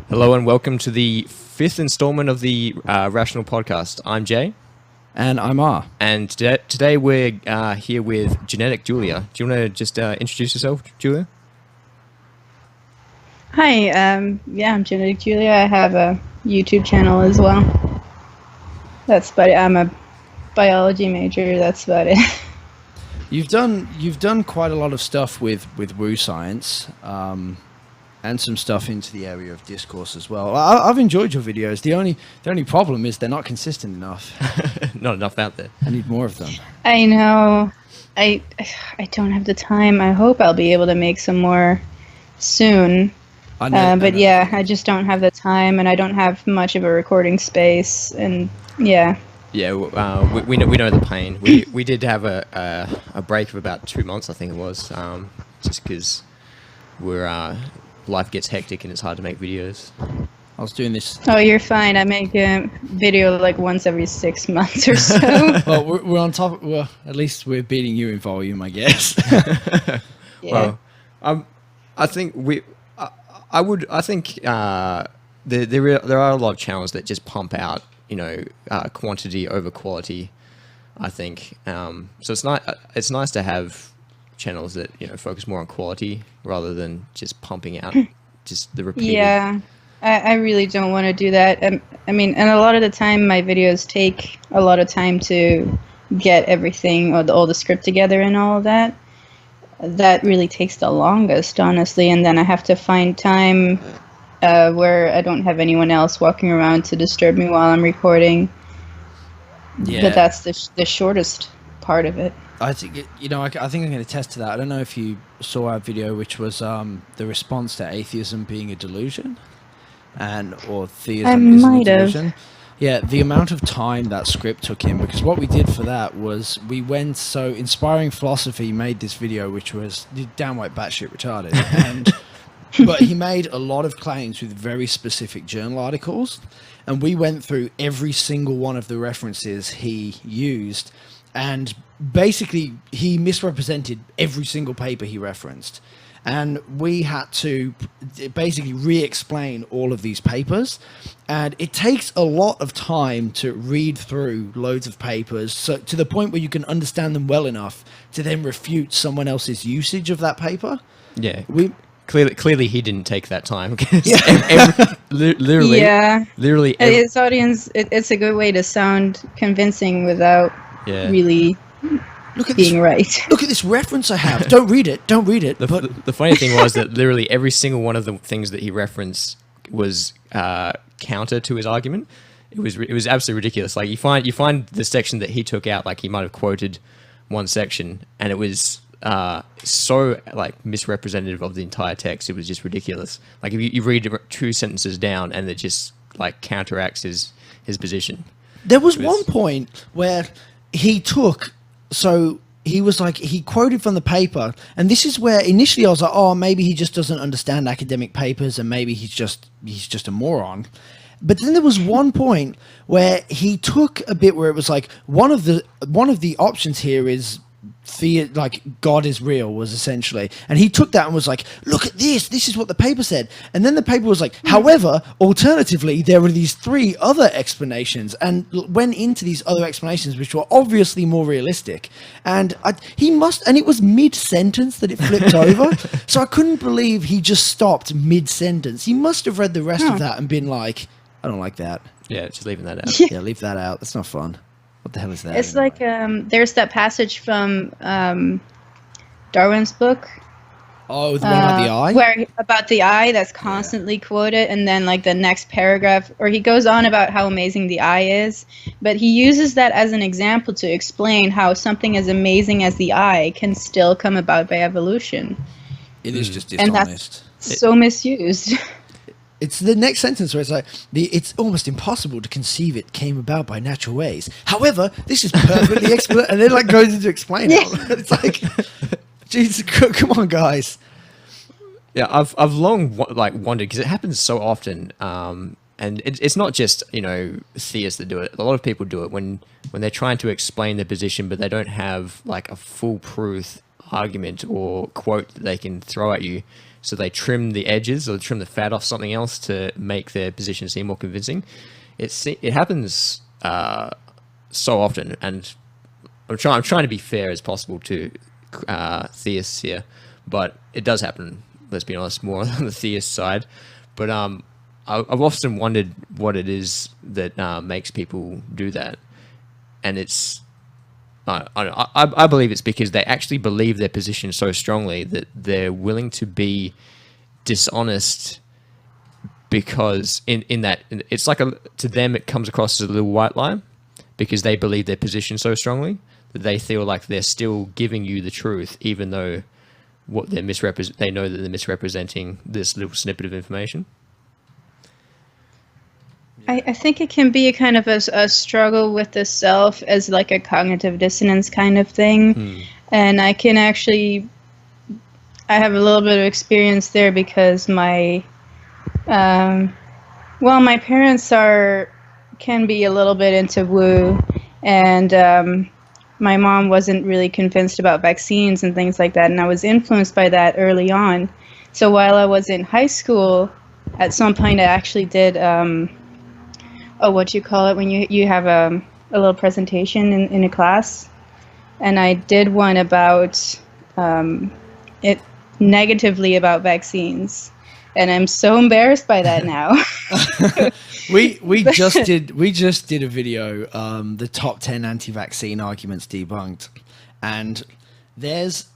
Hello and welcome to the fifth installment of the Rational Podcast. I'm Jay. And I'm R. And today we're here with GeneticJulia. Do you want to just introduce yourself, Julia? Hi, I'm GeneticJulia. I have a YouTube channel as well. That's about it. I'm a biology major. That's about it. You've done quite a lot of stuff with woo science, and some stuff into the area of discourse as well. I've enjoyed your videos. The only problem is they're not consistent enough. Not enough out there. I need more of them. I know. I don't have the time. I hope I'll be able to make some more soon. I just don't have the time, and I don't have much of a recording space, and yeah. Yeah, we know the pain. We did have a break of about 2 months, I think it was, just because life gets hectic and it's hard to make videos. I was doing this. Oh, you're fine. I make a video like once every 6 months or so. Well, we're on top. Well, at least we're beating you in volume, I guess. Yeah. Well, I think there are a lot of channels that just pump out, quantity over quality. I think so. It's nice to have channels that focus more on quality rather than just pumping out just the repeated. Yeah, I really don't want to do that. I mean, and a lot of the time my videos take a lot of time to get everything or all the script together and all of that. That really takes the longest, honestly, and then I have to find time where I don't have anyone else walking around to disturb me while I'm recording. Yeah. But that's the shortest part of it. I think I think I can attest to that. I don't know if you saw our video, which was the response to atheism being a delusion, or theism is a delusion. Yeah, the amount of time that script took in, because what we did for that was Inspiring Philosophy made this video, which was downright batshit retarded, but he made a lot of claims with very specific journal articles, and we went through every single one of the references he used. And basically, he misrepresented every single paper he referenced. And we had to basically re-explain all of these papers. And it takes a lot of time to read through loads of papers, so to the point where you can understand them well enough to then refute someone else's usage of that paper. Yeah. Clearly, he didn't take that time. Yeah. Literally. His audience, it's a good way to sound convincing without really being right. Look at this reference I have. Don't read it. Don't read it. The funny thing was that literally every single one of the things that he referenced was counter to his argument. It was absolutely ridiculous. Like you find the section that he took out, like he might have quoted one section, and it was so like misrepresentative of the entire text. It was just ridiculous. Like if you read 2 sentences down, and it just like counteracts his position. There was one point where he quoted from the paper, and this is where initially I was like, oh, maybe he just doesn't understand academic papers, and maybe he's just a moron. But then there was one point where he took a bit where it was like one of the options here is God is real, was essentially, and he took that and was like, look at this is what the paper said, and then the paper was like, however, alternatively there were these 3 other explanations, and went into these other explanations which were obviously more realistic, and it was mid-sentence that it flipped over, so I couldn't believe he just stopped mid-sentence. He must have read the rest of that and been like, I don't like that. Yeah, just leaving that out. Yeah, leave that out. That's not fun. What the hell is that? It's anyway? Like there's that passage from Darwin's book. Oh, the one about the eye? About the eye that's constantly quoted, and then like the next paragraph, or he goes on about how amazing the eye is, but he uses that as an example to explain how something as amazing as the eye can still come about by evolution. It is just dishonest. And that's so misused. It's the next sentence where it's like, it's almost impossible to conceive it came about by natural ways. However, this is perfectly explained, and then like goes into explain it. It's like, Jesus, come on, guys. Yeah, I've long wondered, because it happens so often, and it's not just theists that do it. A lot of people do it when they're trying to explain their position, but they don't have like a foolproof argument or quote that they can throw at you. so they trim the edges or trim the fat off something else to make their position seem more convincing. It happens so often, and I'm trying to be fair as possible to theists here, but it does happen. Let's be honest, more on the theist side. But I've often wondered what it is that makes people do that, and it's I believe it's because they actually believe their position so strongly that they're willing to be dishonest, because in that it's like to them it comes across as a little white lie, because they believe their position so strongly that they feel like they're still giving you the truth, even though what they know that they're misrepresenting this little snippet of information. I think it can be a kind of a struggle with the self as like a cognitive dissonance kind of thing. And I have a little bit of experience there because my parents can be a little bit into woo, and my mom wasn't really convinced about vaccines and things like that, and I was influenced by that early on. So while I was in high school, at some point I actually did what do you call it when you have a little presentation in a class, and I did one about it negatively about vaccines, and I'm so embarrassed by that now. we just did a video, the top 10 anti-vaccine arguments debunked, and there's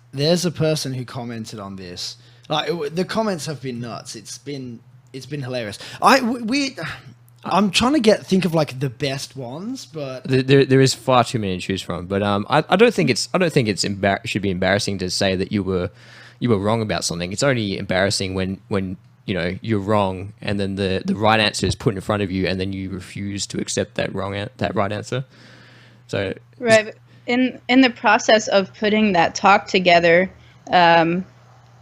a person who commented on this. Like, the comments have been nuts. It's been hilarious. I'm trying to think of like the best ones, but there is far too many to choose from. But I don't think it's should be embarrassing to say that you were wrong about something. It's only embarrassing when you're wrong, and then the right answer is put in front of you, and then you refuse to accept that right answer. So right, in the process of putting that talk together,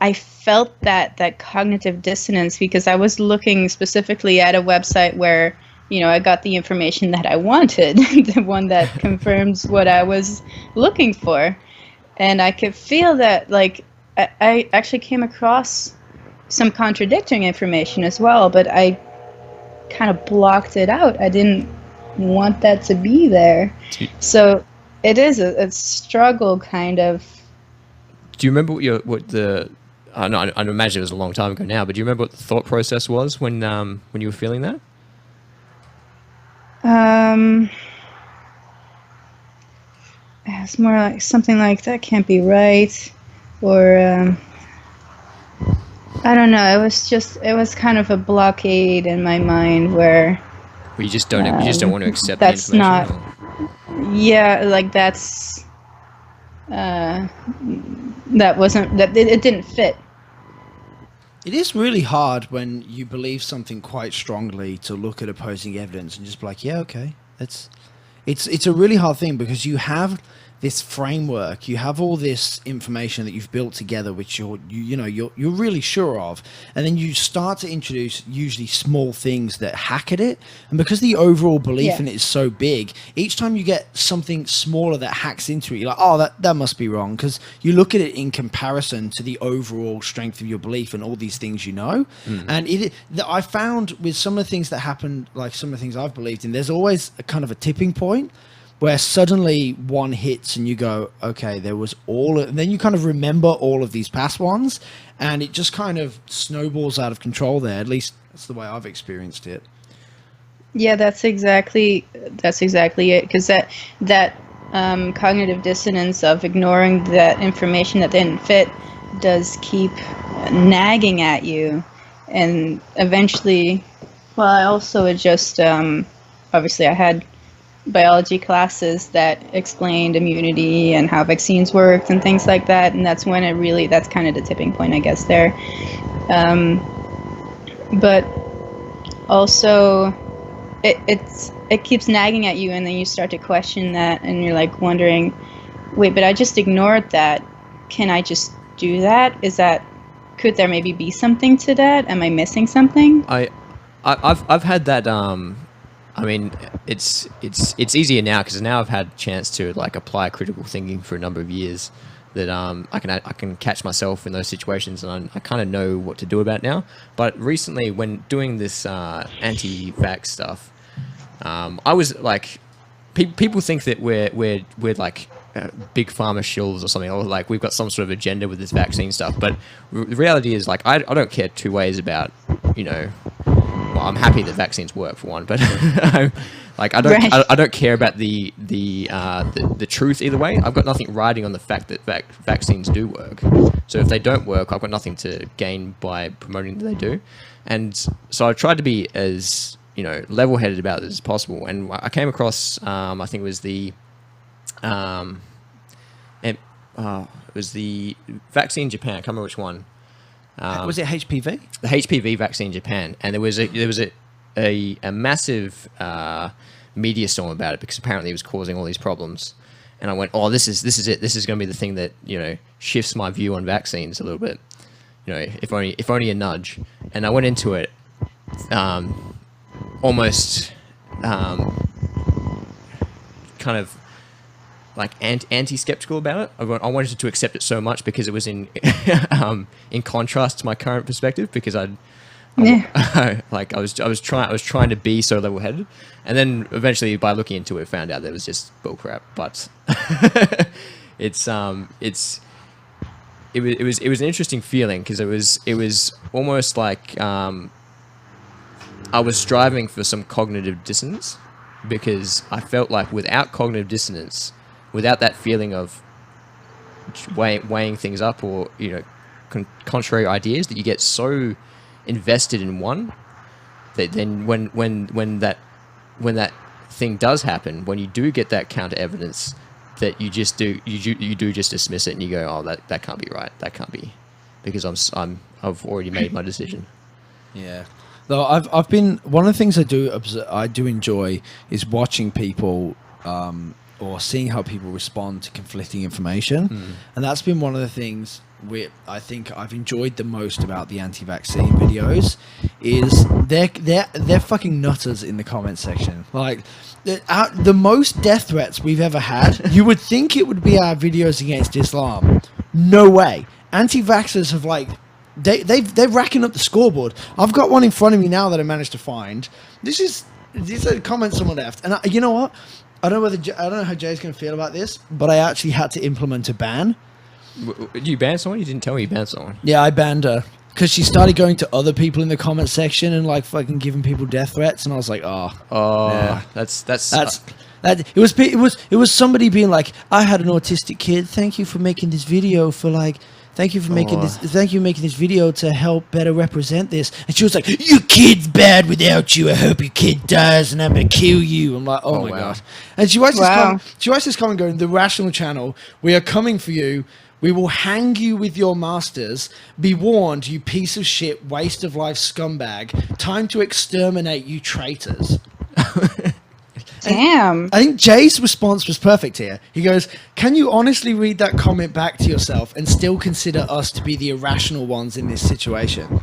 I felt that cognitive dissonance, because I was looking specifically at a website where I got the information that I wanted, the one that confirms what I was looking for, and I could feel that like I actually came across some contradicting information as well, but I kind of blocked it out. I didn't want that to be there. So it is a struggle, kind of. Do you remember I imagine it was a long time ago now, but do you remember what the thought process was when you were feeling that? It's more like something like that can't be right, or I don't know. It was kind of a blockade in my mind where you just don't want to accept the information. That's not. Yeah, like that's. It didn't fit. It is really hard when you believe something quite strongly to look at opposing evidence and just be like, yeah, okay, it's a really hard thing, because you have this framework, you have all this information that you've built together, which you're really sure of, and then you start to introduce usually small things that hack at it, and because the overall belief in it is so big, each time you get something smaller that hacks into it, you're like, oh, that must be wrong, because you look at it in comparison to the overall strength of your belief and all these things and I found with some of the things that happened, like some of the things I've believed in, there's always a kind of a tipping point where suddenly one hits and you go, okay, and then you kind of remember all of these past ones, and it just kind of snowballs out of control there. At least that's the way I've experienced it. Yeah, that's exactly it, because that cognitive dissonance of ignoring that information that didn't fit does keep nagging at you, and eventually, I also just obviously I had biology classes that explained immunity and how vaccines worked and things like that, and that's when that's kind of the tipping point, I guess, there. But also it keeps nagging at you, and then you start to question that, and you're like wondering, wait, but I just ignored that. Can I just do that? Could there maybe be something to that? Am I missing something? I've had that. I mean, it's easier now, because now I've had a chance to like apply critical thinking for a number of years, that I can catch myself in those situations, and I kind of know what to do about it now. But recently, when doing this anti-vax stuff, I was like, people think that we're like big pharma shills or something, or like we've got some sort of agenda with this vaccine stuff. But the reality is, like, I don't care two ways about, you know. Well, I'm happy that vaccines work for one, but like I don't care about the truth either way. I've got nothing riding on the fact that vaccines do work. So if they don't work, I've got nothing to gain by promoting that they do. And so I tried to be as, you know, level-headed about it as possible. And I came across, I think it was the vaccine in Japan. I can't remember which one. Was it HPV? The HPV vaccine in Japan, and there was a massive media storm about it because apparently it was causing all these problems. And I went, oh, this is it. This is going to be the thing that, you know, shifts my view on vaccines a little bit. You know, if only a nudge. And I went into it almost kind of like anti-skeptical about it. I wanted to accept it so much because it was in contrast to my current perspective, because I was trying to be so level-headed, and then eventually by looking into it, found out that it was just bullcrap. But it was an interesting feeling, because it was almost like I was striving for some cognitive dissonance, because I felt like without cognitive dissonance, without that feeling of weighing things up, or, you know, contrary ideas, that you get so invested in one that then when that thing does happen, when you do get that counter evidence, that you do just dismiss it, and you go, oh, that can't be right, that can't be, because I've already made my decision. Yeah. Though I've been, one of the things I do enjoy is watching people or seeing how people respond to conflicting information, and that's been one of the things I think I've enjoyed the most about the anti-vaccine videos. Is they're fucking nutters in the comment section. Like the most death threats we've ever had. You would think it would be our videos against Islam. No way. Anti-vaxxers have like. They're racking up the scoreboard. I've got one in front of me now that I managed to find. These are comments someone left, and you know what? I don't know how Jay's going to feel about this, but I actually had to implement a ban. Did you ban someone? You didn't tell me you banned someone. Yeah, I banned her because she started going to other people in the comment section and like fucking giving people death threats, and I was like, yeah. It was somebody being like, I had an autistic kid. Thank you for making this video for like. Thank you for making this. Thank you for making this video to help better represent this. And she was like, "Your kid's bad without you. I hope your kid dies, and I'm gonna kill you." I'm like, "Oh my god!" And she watched this comment going, "The Rational Channel, we are coming for you. We will hang you with your masters. Be warned, you piece of shit, waste of life scumbag. Time to exterminate you traitors." Damn. I think Jay's response was perfect here. He goes, "Can you honestly read that comment back to yourself and still consider us to be the irrational ones in this situation?"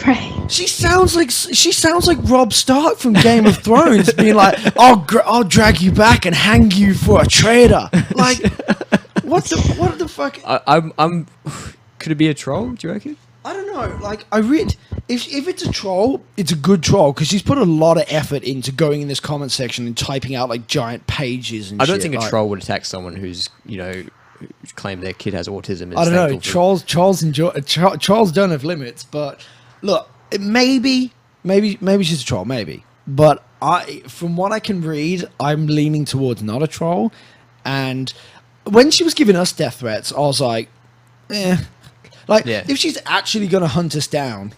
Right. She sounds like Robb Stark from Game of Thrones, being like, "I'll drag you back and hang you for a traitor." Like, what the fuck? I'm. Could it be a troll? Do you reckon? I don't know. Like, I read if it's a troll, it's a good troll because she's put a lot of effort into going in this comment section and typing out like giant pages and. I don't think a troll would attack someone who's, you know, claim their kid has autism. I don't know. Trolls don't have limits, but look, maybe she's a troll, maybe. But from what I can read, I'm leaning towards not a troll. And when she was giving us death threats, I was like, if she's actually going to hunt us down,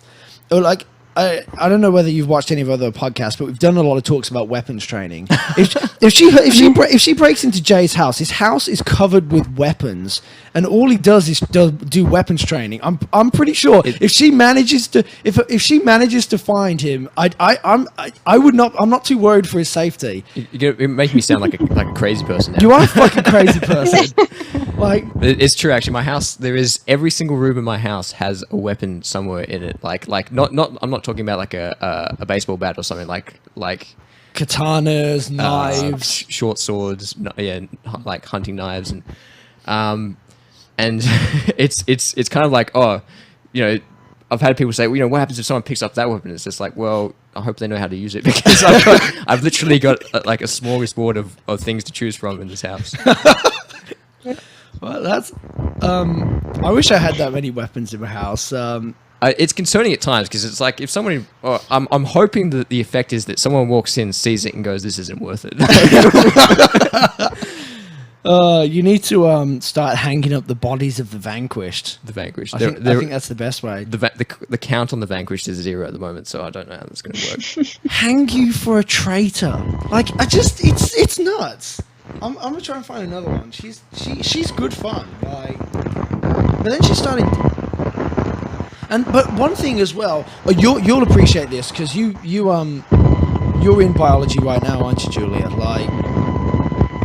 or like, I don't know whether you've watched any of other podcasts, but we've done a lot of talks about weapons training. If she breaks into Jay's house, his house is covered with weapons, and all he does is do weapons training. I'm pretty sure if she manages to find him, I'm not too worried for his safety. It makes me sound like a crazy person now. You are a fucking crazy person. Like, it's true actually. My house, every single room in my house has a weapon somewhere in it. Like not I'm not talking about like a baseball bat or something, like katanas, knives, short swords, like hunting knives, and And it's kind of like, oh, you know, I've had people say, well, you know, what happens if someone picks up that weapon? It's just like, well, I hope they know how to use it, because I've literally got like a smorgasbord of things to choose from in this house. Well, that's. I wish I had that many weapons in my house. It's concerning at times, because it's like if someone, I'm hoping that the effect is that someone walks in, sees it, and goes, "This isn't worth it." You need to start hanging up the bodies of the vanquished. The vanquished. I think that's the best way. The count on the vanquished is 0 at the moment, so I don't know how that's going to work. Hang you for a traitor. Like, it's nuts. I'm gonna try and find another one. She's good fun. Like, but then she started. But one thing as well, you'll appreciate this, because you're in biology right now, aren't you, Julia? Like,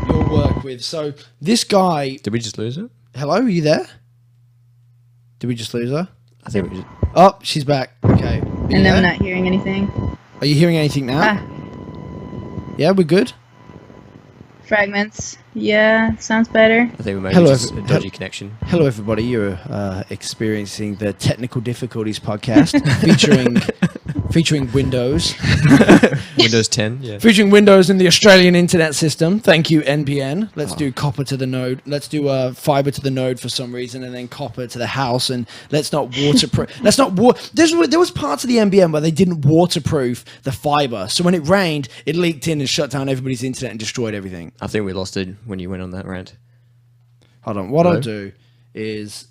you'll work with. So this guy. Did we just lose her? Hello, are you there? Did we just lose her? I think we just. Oh, she's back. Okay. And I'm not hearing anything. Are you hearing anything now? Yeah, we're good. Fragments. Yeah, sounds better. I think we might have just a dodgy connection. Hello, everybody. You're experiencing the Technical Difficulties podcast featuring Windows. Windows 10, yeah. Featuring Windows in the Australian internet system. Thank you, NBN. Let's do copper to the node. Let's do fiber to the node for some reason, and then copper to the house. And let's not waterproof. There was parts of the NBN where they didn't waterproof the fiber, so when it rained, it leaked in and shut down everybody's internet and destroyed everything. I think we lost it when you went on that rant. Hold on. What I'll do is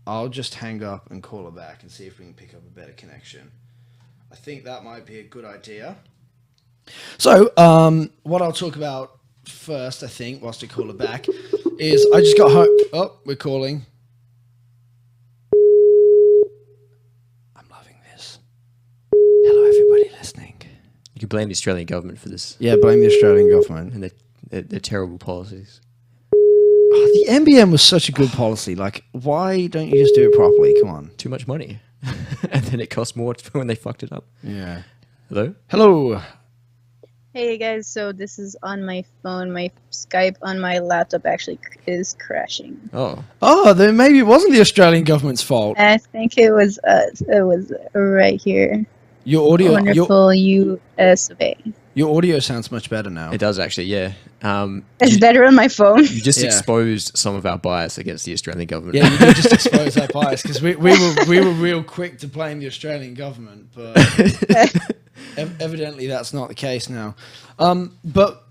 I'll just hang up and call her back and see if we can pick up a better connection. I think that might be a good idea. So, what I'll talk about first, I think, whilst I call her back, is I just got home. Oh, we're calling. I'm loving this. Hello, everybody listening. You can blame the Australian government for this. Yeah, blame the Australian government. And their terrible policies. Oh, the NBN was such a good policy. Like, why don't you just do it properly? Come on. Too much money. And then it cost more when they fucked it up. Yeah. Hello? Hello. Hey guys, so this is on my phone. My Skype on my laptop actually is crashing. Oh, then maybe it wasn't the Australian government's fault. I think it was us. It was right here. Your audio, wonderful US of A. Your audio sounds much better now. It does actually, yeah. It's better on my phone. You just exposed some of our bias against the Australian government. Yeah, you did just expose our bias, because we were real quick to blame the Australian government, but evidently that's not the case now. But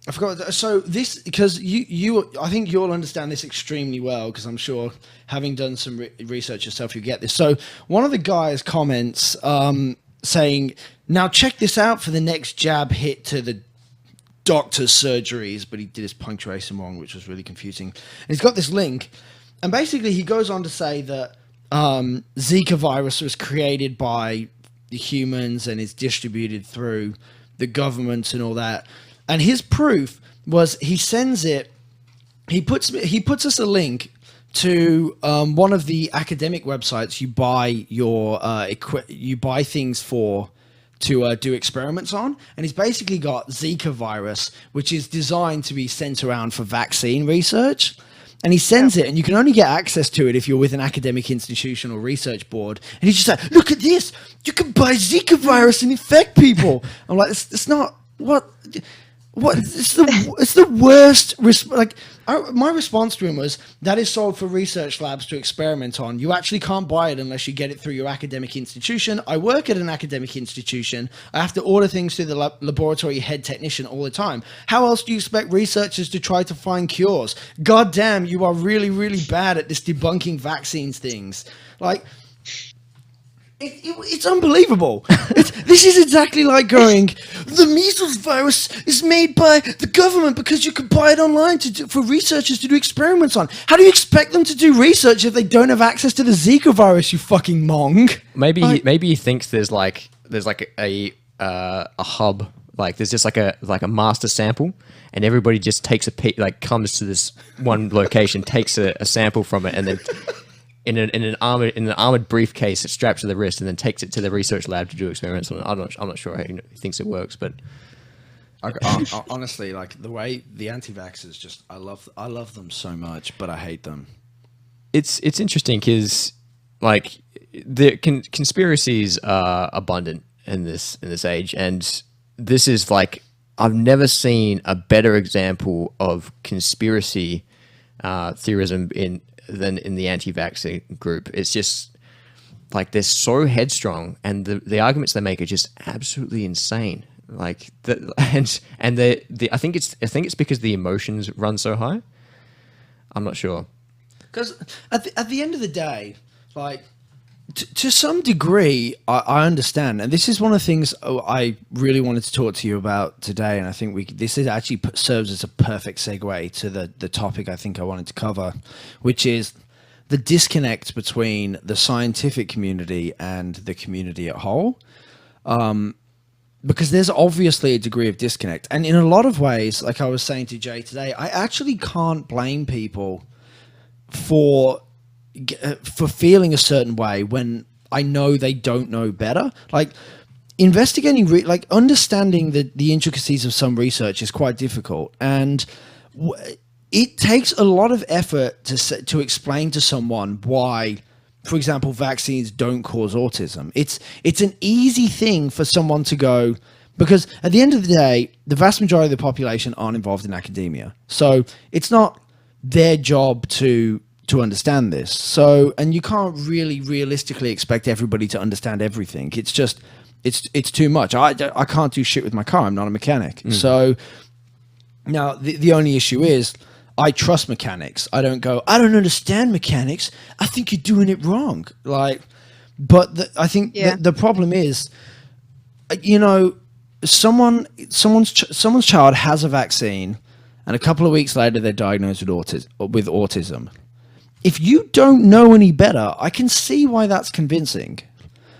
I forgot. So this, because I think you'll understand this extremely well, because I'm sure, having done some research yourself, you get this. So one of the guys comments saying, "Now check this out for the next jab hit to the doctor's surgeries," but he did his punctuation wrong, which was really confusing. And he's got this link, and basically he goes on to say that Zika virus was created by the humans and is distributed through the governments and all that. And his proof was he sends it. He puts us a link to one of the academic websites you buy you buy things for to do experiments on, and he's basically got Zika virus, which is designed to be sent around for vaccine research. And he sends it, and you can only get access to it if you're with an academic institution or research board. And he's just like, "Look at this! You can buy Zika virus and infect people." I'm like, "It's not what." It's the worst. My response to him was, that is sold for research labs to experiment on. You actually can't buy it unless you get it through your academic institution. I work at an academic institution. I have to order things through the laboratory head technician all the time. How else do you expect researchers to try to find cures? God damn, you are really, really bad at this debunking vaccines things. Like, it's unbelievable. This is exactly like going, the measles virus is made by the government because you can buy it online for researchers to do experiments on. How do you expect them to do research if they don't have access to the Zika virus, you fucking mong? Maybe he thinks there's like a hub, like there's just like a master sample, and everybody just takes comes to this one location, takes a sample from it, and then in an armored briefcase strapped to the wrist, and then takes it to the research lab to do experiments on it. I'm not sure how he thinks it works, but honestly, like the way the anti-vaxxers I love them so much, but I hate them. it's interesting because like the conspiracies are abundant in this age, and this is like I've never seen a better example of conspiracy theorism than in the anti-vaxxer group. It's just like they're so headstrong, and the arguments they make are just absolutely insane. Like I think it's because the emotions run so high. I'm not sure. Because at the end of the day, like to some degree, I understand, and this is one of the things I really wanted to talk to you about today. And I think this is actually serves as a perfect segue to the topic I think I wanted to cover, which is the disconnect between the scientific community and the community at whole. Because there's obviously a degree of disconnect, and in a lot of ways, like I was saying to Jay today, I actually can't blame people for feeling a certain way when I know they don't know better. Like investigating, like understanding the intricacies of some research is quite difficult, and it takes a lot of effort to explain to someone why, for example, vaccines don't cause autism. It's an easy thing for someone to go, because at the end of the day, the vast majority of the population aren't involved in academia, so it's not their job to understand this. So, and you can't really realistically expect everybody to understand everything. It's just, it's too much. I can't do shit with my car. I'm not a mechanic. So now the only issue is I trust mechanics. I don't go, I don't understand mechanics. I think you're doing it wrong. Like, but I think the problem is, you know, someone's child has a vaccine, and a couple of weeks later they're diagnosed with autism. If you don't know any better, I can see why that's convincing.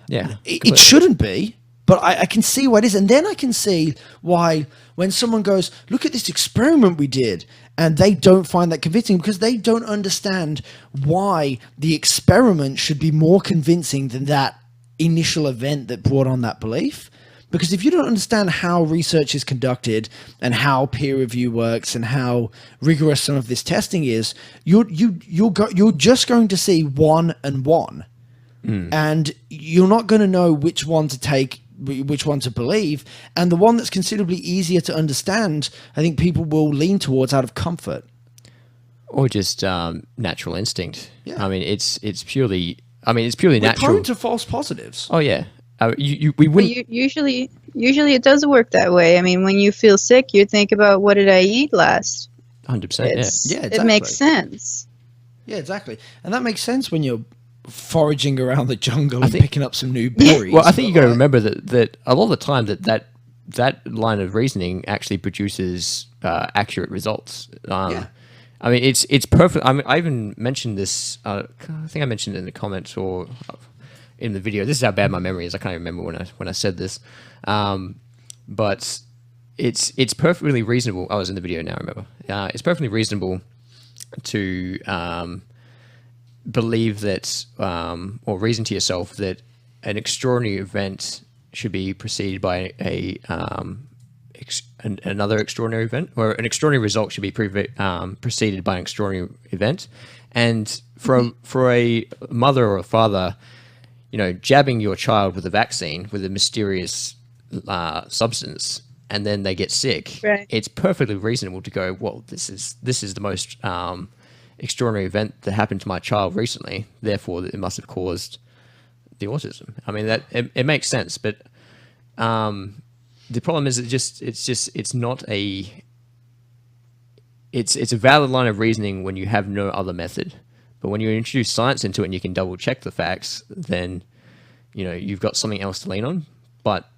Yeah, it shouldn't be, but I can see why it is. And then I can see why when someone goes, look at this experiment we did, and they don't find that convincing because they don't understand why the experiment should be more convincing than that initial event that brought on that belief. Because if you don't understand how research is conducted and how peer review works and how rigorous some of this testing is, you're just going to see one and one, and you're not going to know which one to take, which one to believe. And the one that's considerably easier to understand, I think people will lean towards out of comfort or just natural instinct. Yeah. I mean, it's purely natural. Prone to false positives. Oh yeah. We wouldn't. Usually it does work that way. I mean, when you feel sick, you think about what did I eat last. 100%. Yeah, exactly. It makes sense. Yeah, exactly, and that makes sense when you're foraging around the jungle and picking up some new berries. Well, I think you got to remember that a lot of the time that line of reasoning actually produces accurate results. I mean, it's perfect. I mean, I even mentioned this. I think I mentioned it in the comments or in the video. This is how bad my memory is. I can't remember when I said this, but it's perfectly reasonable. I was in the video now. I remember. It's perfectly reasonable to believe that or reason to yourself that an extraordinary event should be preceded by another extraordinary event, or an extraordinary result should be preceded by an extraordinary event. And for a mother or a father, you know, jabbing your child with a vaccine with a mysterious substance, and then they get sick, right, it's perfectly reasonable to go, well, this is the most extraordinary event that happened to my child recently, therefore it must have caused the autism. I mean, that it makes sense, but the problem is it's not a valid line of reasoning when you have no other method. But when you introduce science into it and you can double check the facts, then, you know, you've got something else to lean on. But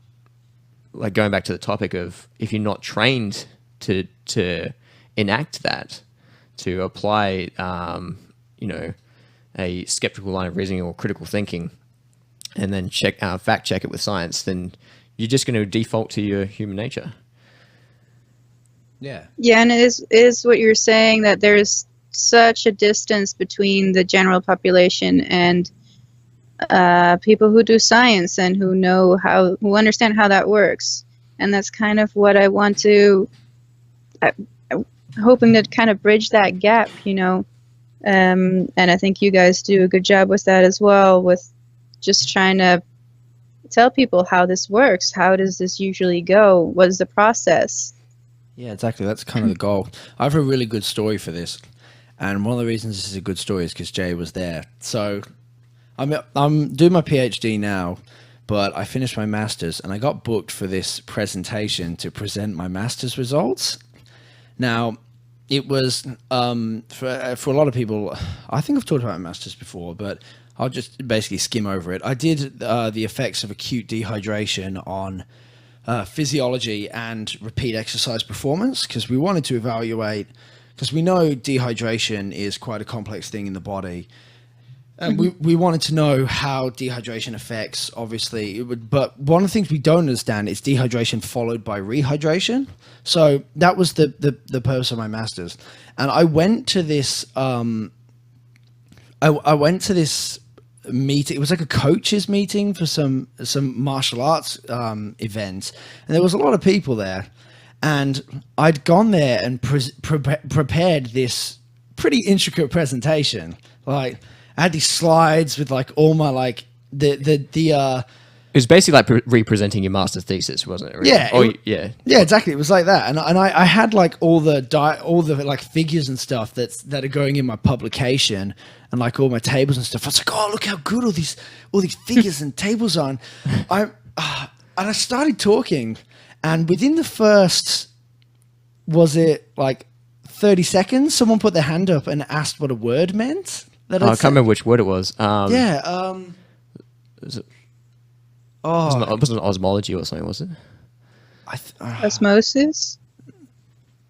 like going back to the topic of if you're not trained to enact that, to apply, you know, a skeptical line of reasoning or critical thinking, and then fact check it with science, then you're just going to default to your human nature. Yeah, and it is what you're saying, that there's such a distance between the general population and people who do science and who understand how that works. And that's kind of what I want to, hoping to kind of bridge that gap, you know. And I think you guys do a good job with that as well, with just trying to tell people how this works. How does this usually go? What is the process? Yeah, exactly. That's kind of the goal. I have a really good story for this. And one of the reasons this is a good story is because Jay was there. So I'm doing my PhD now, but I finished my master's and I got booked for this presentation to present my master's results. Now, it was, for a lot of people, I think I've talked about my master's before, but I'll just basically skim over it. I did the effects of acute dehydration on physiology and repeat exercise performance, because we wanted to evaluate, because we know dehydration is quite a complex thing in the body. And we wanted to know how dehydration affects, obviously, but one of the things we don't understand is dehydration followed by rehydration. So that was the purpose of my master's. And I went to this, I went to this meeting. It was like a coaches meeting for some martial arts event. And there was a lot of people there. And I'd gone there and prepared this pretty intricate presentation. Like, I had these slides with like all my like it was basically like representing your master's thesis, wasn't it? Really? Yeah. Yeah, exactly. It was like that. And I had like all the like figures and stuff that are going in my publication, and like all my tables and stuff. I was like, oh, look how good all these figures and tables are. And I started talking, and within the first, was it like 30 seconds, someone put their hand up and asked what a word meant. I can't remember which word it was. Was it? It wasn't osmology or something, was it? Osmosis?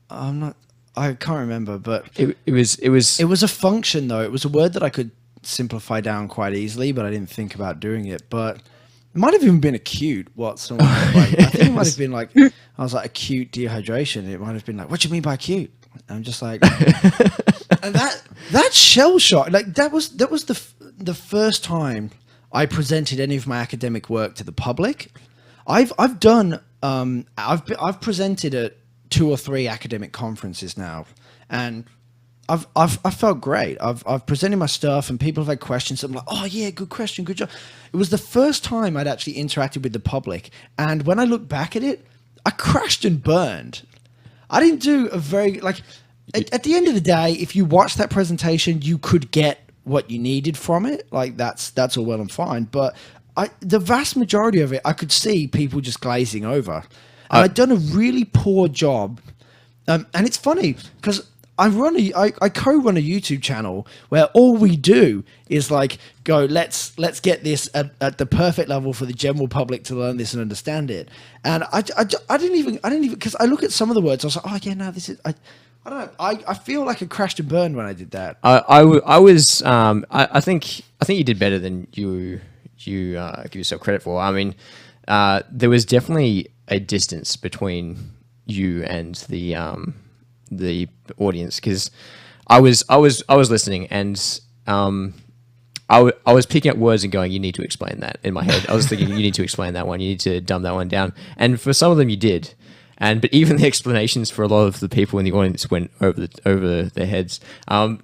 I can't remember, but it was a function though. It was a word that I could simplify down quite easily, but I didn't think about doing it. But it might have even been acute. What someone like, I think it might have been like, I was like acute dehydration. It might have been like, what do you mean by acute? I'm just like, and that shell shock, like that was the first time I presented any of my academic work to the public. I've presented at 2 or 3 academic conferences now, and I've felt great. I've presented my stuff and people have had questions. I'm like, oh yeah, good question, good job. It was the first time I'd actually interacted with the public, and when I look back at it, I crashed and burned. I didn't do a very, like, at the end of the day, if you watch that presentation, you could get what you needed from it. Like, that's all well and fine. But the vast majority of it, I could see people just glazing over. And I'd done a really poor job. And it's funny, because I co-run a YouTube channel where all we do is like go, let's get this at the perfect level for the general public to learn this and understand it. And I didn't even, because I look at some of the words, I was like, oh yeah, no, this is, I don't know. I feel like I crashed and burned when I did that. I think you did better than you give yourself credit for. I mean, there was definitely a distance between you and the audience, because I was listening, and I was picking up words and going, you need to explain that, in my head. I was thinking, you need to explain that one, you need to dumb that one down. And for some of them you did. But even the explanations for a lot of the people in the audience went over their heads.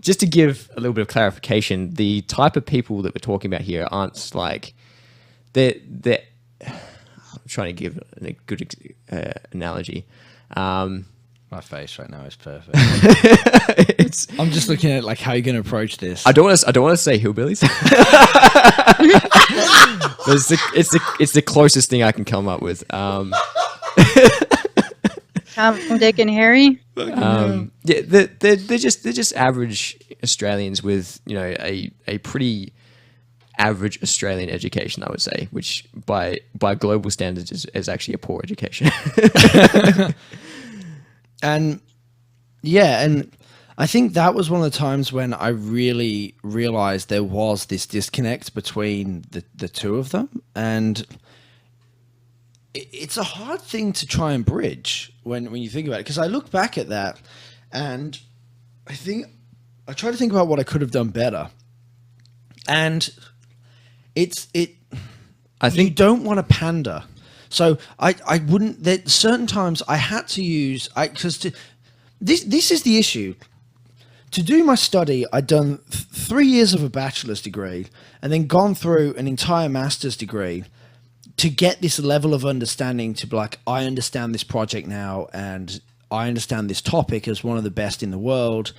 Just to give a little bit of clarification, the type of people that we're talking about here aren't like they're I'm trying to give a good analogy. My face right now is perfect. I'm just looking at like how you're going to approach this. I don't want to say hillbillies. it's the closest thing I can come up with. Tom, Dick, and Harry. Yeah, they're just average Australians with, you know, a pretty average Australian education, I would say, which by global standards is actually a poor education. And yeah, and I think that was one of the times when I really realized there was this disconnect between the two of them. And it's a hard thing to try and bridge when you think about it. Because I look back at that and I try to think about what I could have done better. And I think you don't want to pander. So I wouldn't, certain times I had to use, because this is the issue. to do my study, I'd done 3 years of a bachelor's degree and then gone through an entire master's degree to get this level of understanding to be like, I understand this project now and I understand this topic as one of the best in the world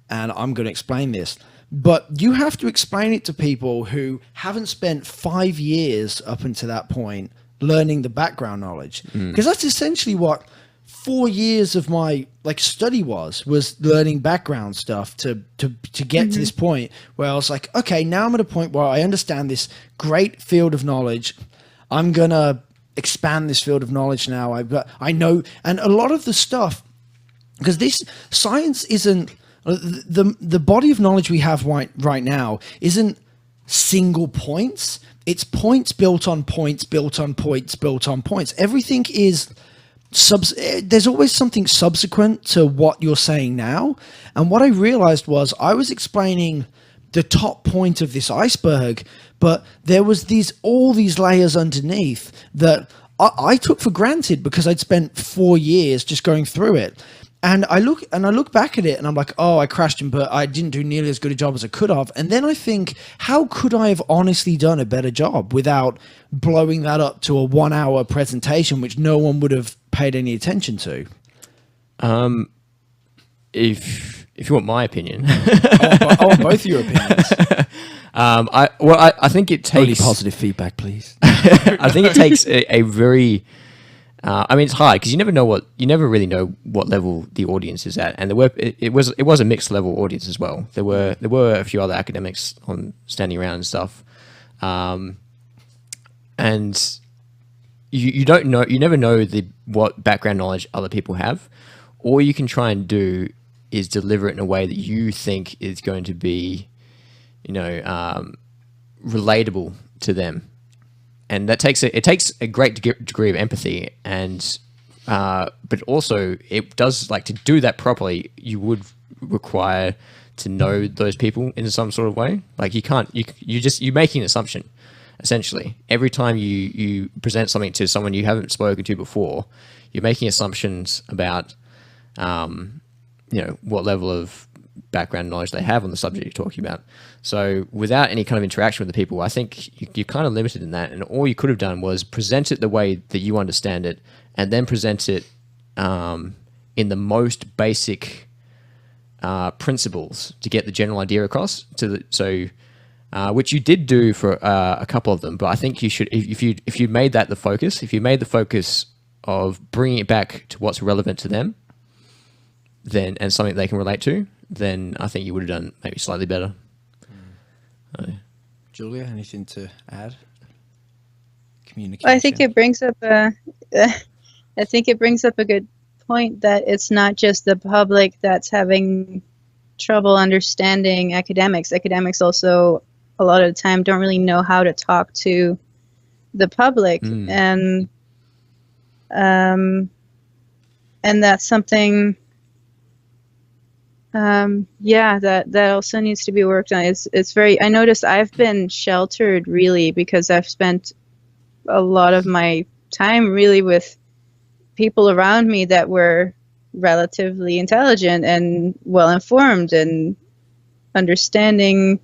and I'm going to explain this. But you have to explain it to people who haven't spent 5 years up until that point learning the background knowledge. Because that's essentially what 4 years of my study was learning background stuff to get to this point where I was like, okay, now I'm at a point where I understand this great field of knowledge. I'm going to expand this field of knowledge now. I know, and a lot of the stuff, because this science isn't, the body of knowledge we have right now isn't single points. It's points built on points, built on points, built on points. Everything is there's always something subsequent to what you're saying now. And what I realized was I was explaining the top point of this iceberg, but there was all these layers underneath that I took for granted because I'd spent 4 years just going through it. And I look back at it and I'm like, oh, I crashed him, but I didn't do nearly as good a job as I could have. And then I think, how could I have honestly done a better job without blowing that up to a 1 hour presentation, which no one would have paid any attention to? If you want my opinion, both your opinions. I think it takes only positive feedback, please. I think it takes a very I mean, it's hard because you never really know what level the audience is at, and it was a mixed level audience as well. There were a few other academics standing around and stuff, and you never know what background knowledge other people have. All you can try and do is deliver it in a way that you think is going to be, relatable to them. And that takes a great degree of empathy, and but also it does, to do that properly, you would require to know those people in some sort of way. You're making an assumption essentially every time you present something to someone you haven't spoken to before. You're making assumptions about what level of background knowledge they have on the subject you're talking about. So without any kind of interaction with the people, I think you're kind of limited in that. And all you could have done was present it the way that you understand it, and then present it in the most basic principles to get the general idea across. Which you did do for a couple of them, but I think you should, if you made that the focus, if you made the focus of bringing it back to what's relevant to them, then and something they can relate to, then I think you would have done maybe slightly better. Julia, anything to add? Communication. Well, I think it brings up a good point that it's not just the public that's having trouble understanding academics. Academics also, a lot of the time, don't really know how to talk to the public, and that's something. That also needs to be worked on. It's very. I noticed I've been sheltered really because I've spent a lot of my time really with people around me that were relatively intelligent and well informed and understanding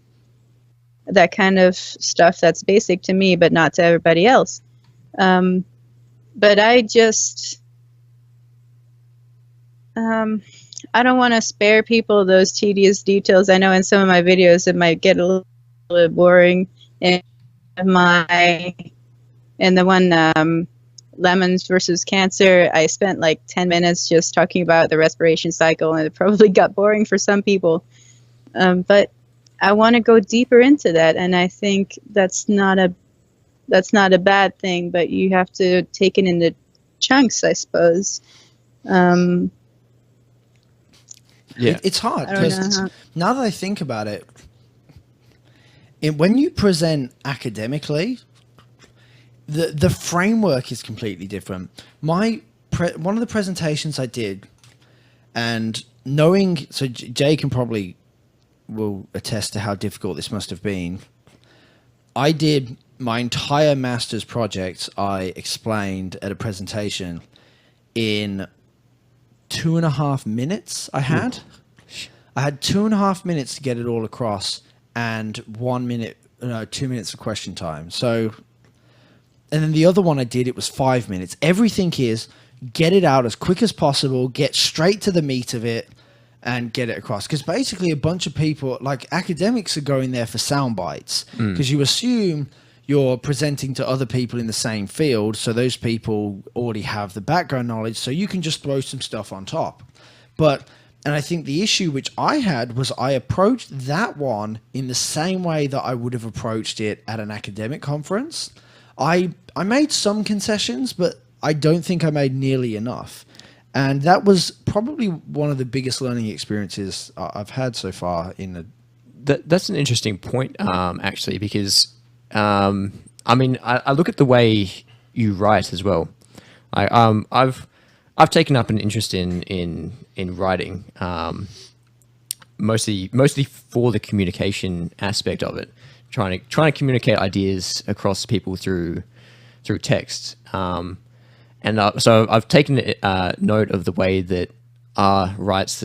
that kind of stuff that's basic to me, but not to everybody else. But I just. I don't want to spare people those tedious details. I know in some of my videos it might get a little bit boring. In the one lemons versus cancer, I spent 10 minutes just talking about the respiration cycle, and it probably got boring for some people. But I want to go deeper into that, and I think that's not a bad thing. But you have to take it into chunks, I suppose. Yeah, it's hard because now that I think about it, when you present academically, the framework is completely different. One of the presentations I did, and Jay will attest to how difficult this must have been. I did my entire master's project. I explained at a presentation in 2.5 minutes. I had 2.5 minutes to get it all across, and 2 minutes of question time. So, and then the other one I did, it was 5 minutes. Everything is get it out as quick as possible, get straight to the meat of it, and get it across. Because basically a bunch of people, like academics, are going there for sound bites. Because you assume you're presenting to other people in the same field, so those people already have the background knowledge, so you can just throw some stuff on top. And I think the issue which I had was I approached that one in the same way that I would have approached it at an academic conference. I made some concessions, but I don't think I made nearly enough. And that was probably one of the biggest learning experiences I've had so far in the... That's an interesting point, actually, because, I mean, I look at the way you write as well. I've taken up an interest in writing, mostly for the communication aspect of it, trying to communicate ideas across people through text. So I've taken note of the way that R writes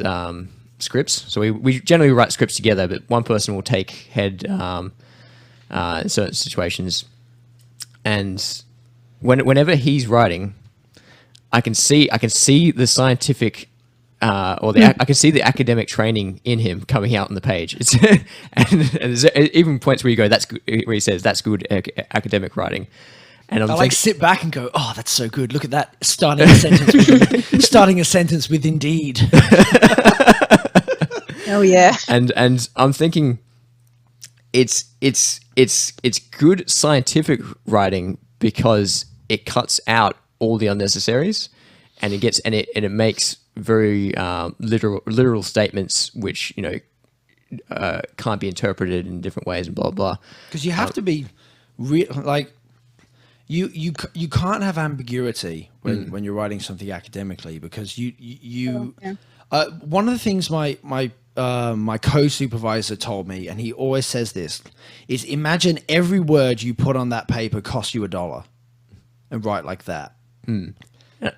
scripts. So we generally write scripts together, but one person will take head in certain situations, and whenever he's writing, I can see the scientific I can see the academic training in him coming out on the page. It's and there's even points where you go, that's good, where he says that's good academic writing. And I like sit back and go, oh, that's so good. Look at that starting a sentence with indeed. Oh yeah. And I'm thinking, it's good scientific writing because it cuts out all the unnecessaries, and it makes very literal statements which can't be interpreted in different ways and blah blah. Because you have to be like you can't have ambiguity when you're writing something academically, because one of the things my co-supervisor told me, and he always says this, is imagine every word you put on that paper costs you $1 and write like that. And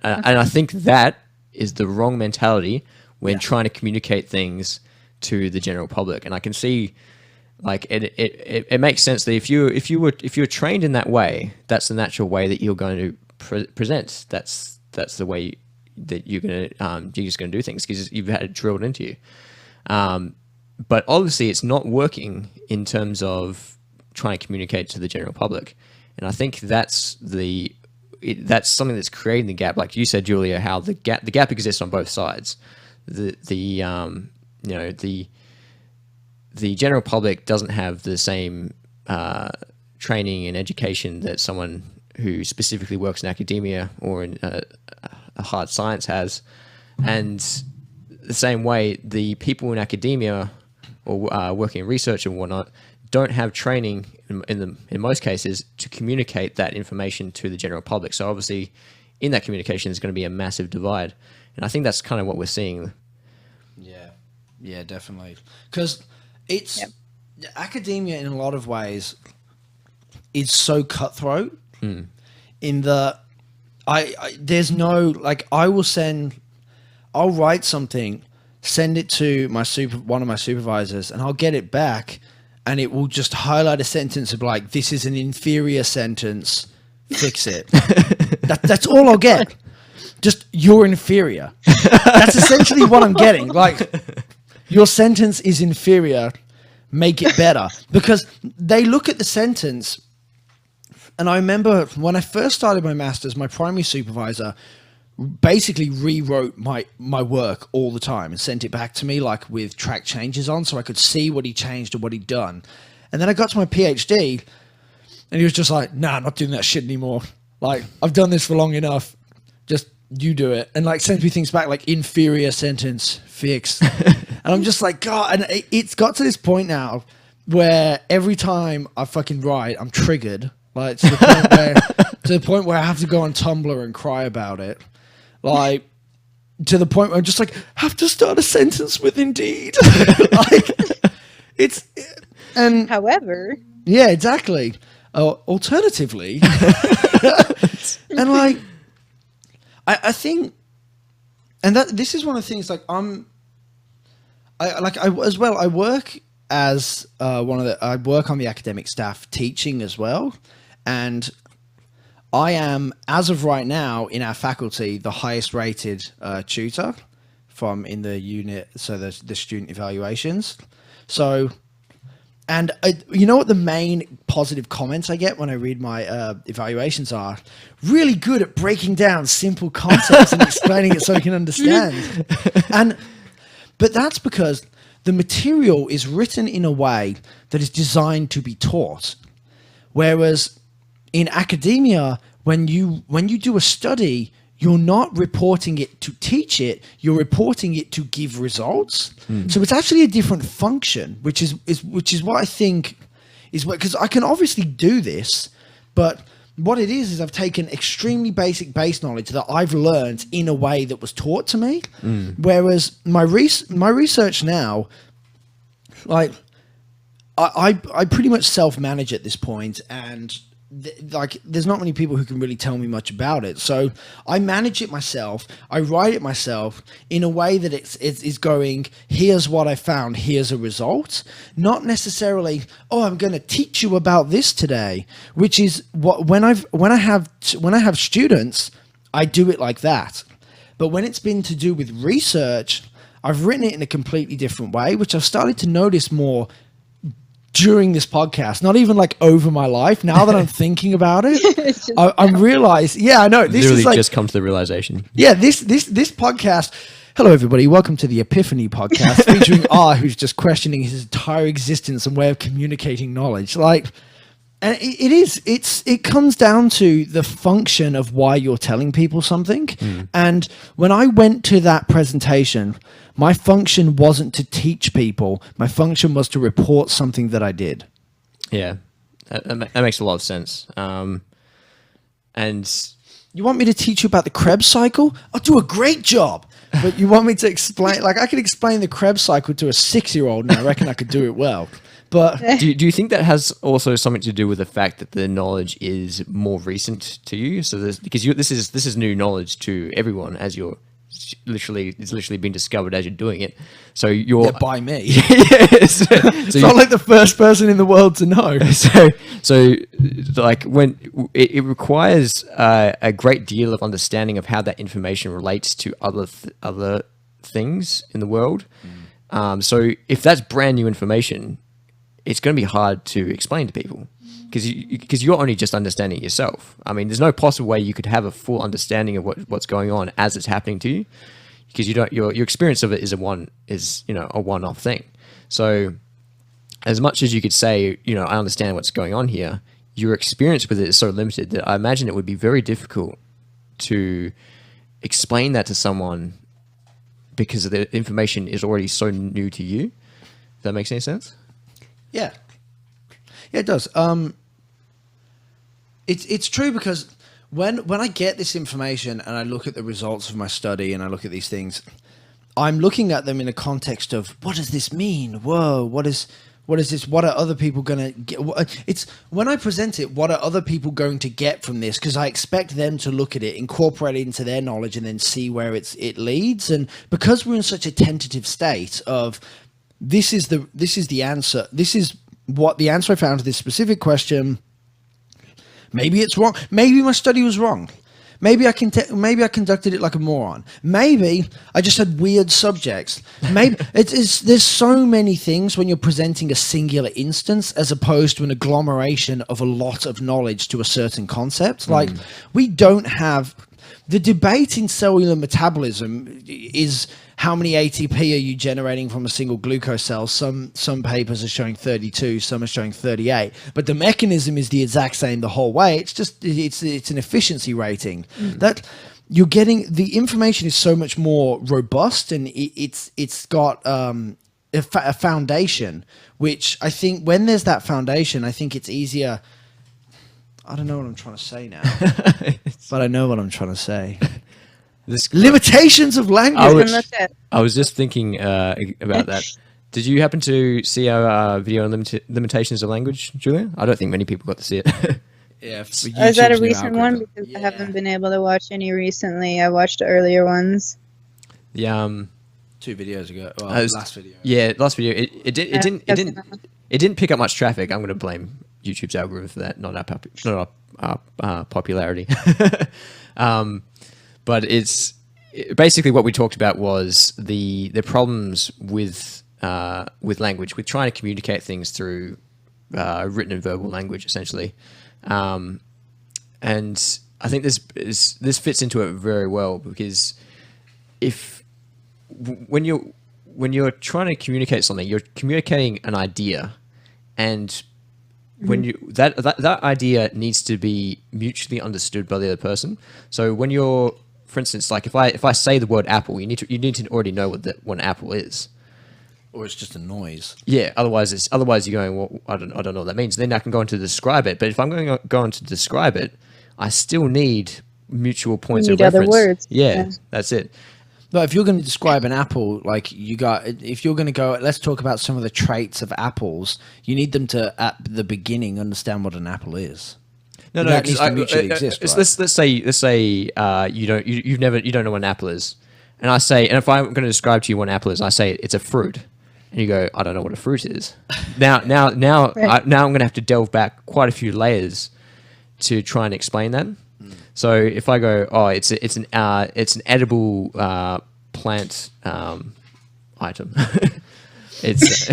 I think that is the wrong mentality when trying to communicate things to the general public. And I can see, like, it makes sense that if you're trained in that way, that's the natural way that you're going to present. That's the way that you're just going to do things, because you've had it drilled into you. But obviously, it's not working in terms of trying to communicate to the general public. And I think that's something that's creating the gap. Like you said, Julia, how the gap exists on both sides. The general public doesn't have the same training and education that someone who specifically works in academia or in a hard science has. And the same way, the people in academia or working in research and whatnot don't have training in most cases to communicate that information to the general public. So obviously, in that communication, there's going to be a massive divide, and I think that's kind of what we're seeing. Yeah, definitely. Because academia, in a lot of ways, is so cutthroat. In the, there's no, like, I'll write something, send it to one of my supervisors, and I'll get it back, and it will just highlight a sentence of like, this is an inferior sentence, fix it. That's all I'll get. Just, you're inferior. That's essentially what I'm getting. Like, your sentence is inferior, make it better. Because they look at the sentence, and I remember when I first started my master's, my primary supervisor basically rewrote my work all the time and sent it back to me, like with track changes on, so I could see what he changed or what he'd done. And then I got to my PhD, and he was just like, nah, I'm not doing that shit anymore. Like, I've done this for long enough. Just, you do it. And like, sends me things back like, inferior sentence, fix. And I'm just like, God. And it's got to this point now where every time I fucking write, I'm triggered. Like, to the point where I have to go on Tumblr and cry about it. Like, to the point where I'm just like, have to start a sentence with indeed. Like, and however, yeah, exactly. Alternatively, and like, I think, and this is one of the things, like, I as well. I work as I work on the academic staff teaching as well, and I am, as of right now, in our faculty, the highest rated tutor from in the unit. So the student evaluations. So, and you know what the main positive comments I get when I read my evaluations are? Really good at breaking down simple concepts and explaining it so I can understand. But that's because the material is written in a way that is designed to be taught. Whereas in academia, when you do a study, you're not reporting it to teach it, you're reporting it to give results. So it's actually a different function, which is what I think is what, because I can obviously do this, but what it is I've taken extremely basic base knowledge that I've learned in a way that was taught to me. Whereas my research now, like I pretty much self-manage at this point, and like there's not many people who can really tell me much about it. So I manage it myself. I write it myself in a way that it's going, here's what I found, here's a result. Not necessarily, oh, I'm going to teach you about this today, which is what when I have students, I do it like that. But when it's been to do with research, I've written it in a completely different way, which I've started to notice more during this podcast, not even like over my life. Now that I'm thinking about it, I'm realized. Yeah, I know. This literally is like, just come to the realization. Yeah, this podcast. Hello, everybody. Welcome to the Epiphany podcast, featuring R, who's just questioning his entire existence and way of communicating knowledge. Like, and it comes down to the function of why you're telling people something. And when I went to that presentation, my function wasn't to teach people. My function was to report something that I did. Yeah, that makes a lot of sense. And you want me to teach you about the Krebs cycle? I'll do a great job. But you want me to explain, like I could explain the Krebs cycle to a 6-year-old and I reckon I could do it well. But do you think that has also something to do with the fact that the knowledge is more recent to you? So because this is new knowledge to everyone as you're it's literally been discovered as you're doing it. So you're by me. Yes. So it's not like the first person in the world to know. So like when it requires a great deal of understanding of how that information relates to other things in the world. So if that's brand new information, it's going to be hard to explain to people because you're only just understanding it yourself. I mean, there's no possible way you could have a full understanding of what's going on as it's happening to you, because your experience of it is a one-off thing. So as much as you could say, I understand what's going on here, your experience with it is so limited that I imagine it would be very difficult to explain that to someone because the information is already so new to you. If that makes any sense? Yeah, it does. It's true because when I get this information and I look at the results of my study and I look at these things, I'm looking at them in a context of what does this mean? Whoa, what is this? What are other people going to get? It's when I present it, what are other people going to get from this? Because I expect them to look at it, incorporate it into their knowledge, and then see where it leads. And because we're in such a tentative state of this is the answer. This is what the answer I found to this specific question. Maybe it's wrong. Maybe my study was wrong. Maybe I conducted it like a moron. Maybe I just had weird subjects. Maybe there's so many things when you're presenting a singular instance as opposed to an agglomeration of a lot of knowledge to a certain concept. Like we don't have the debate in cellular metabolism is how many ATP are you generating from a single glucose cell? Some papers are showing 32, some are showing 38, but the mechanism is the exact same the whole way. It's just it's an efficiency rating that you're getting. The information is so much more robust, and it's got a foundation. Which I think when there's that foundation, I think it's easier. I don't know what I'm trying to say now, but I know what I'm trying to say. Limitations of language. I was just thinking about that. Did you happen to see our video on limitations of language, Julia? I don't think many people got to see it. Yeah. Is that a recent one? Because I haven't been able to watch any recently. I watched earlier ones. The 2 videos ago. Well, last video. Yeah, last video. It didn't pick up much traffic. I'm going to blame YouTube's algorithm for that, not our popularity. But it's basically what we talked about was the problems with language, with trying to communicate things through written and verbal language, essentially. And I think this fits into it very well, because when you're trying to communicate something, you're communicating an idea, and when that idea needs to be mutually understood by the other person. So when you're, for instance, like if I say the word apple, you need to already know what an apple is. Or it's just a noise. Yeah. Otherwise you're going, well, I don't know what that means. Then I can go on to describe it. But if I'm going to go on to describe it, I still need mutual points of reference. Other words. Yeah, that's it. But if you're going to describe an apple, like if you're going to go, let's talk about some of the traits of apples. You need them to, at the beginning, understand what an apple is. No, that needs to mutually exist. Right? Let's say you don't know what an apple is, and I say, and if I'm going to describe to you what an apple is, I say it's a fruit, and you go, I don't know what a fruit is. Now Right. I'm going to have to delve back quite a few layers to try and explain that. So if I go, oh, it's an edible plant item. It's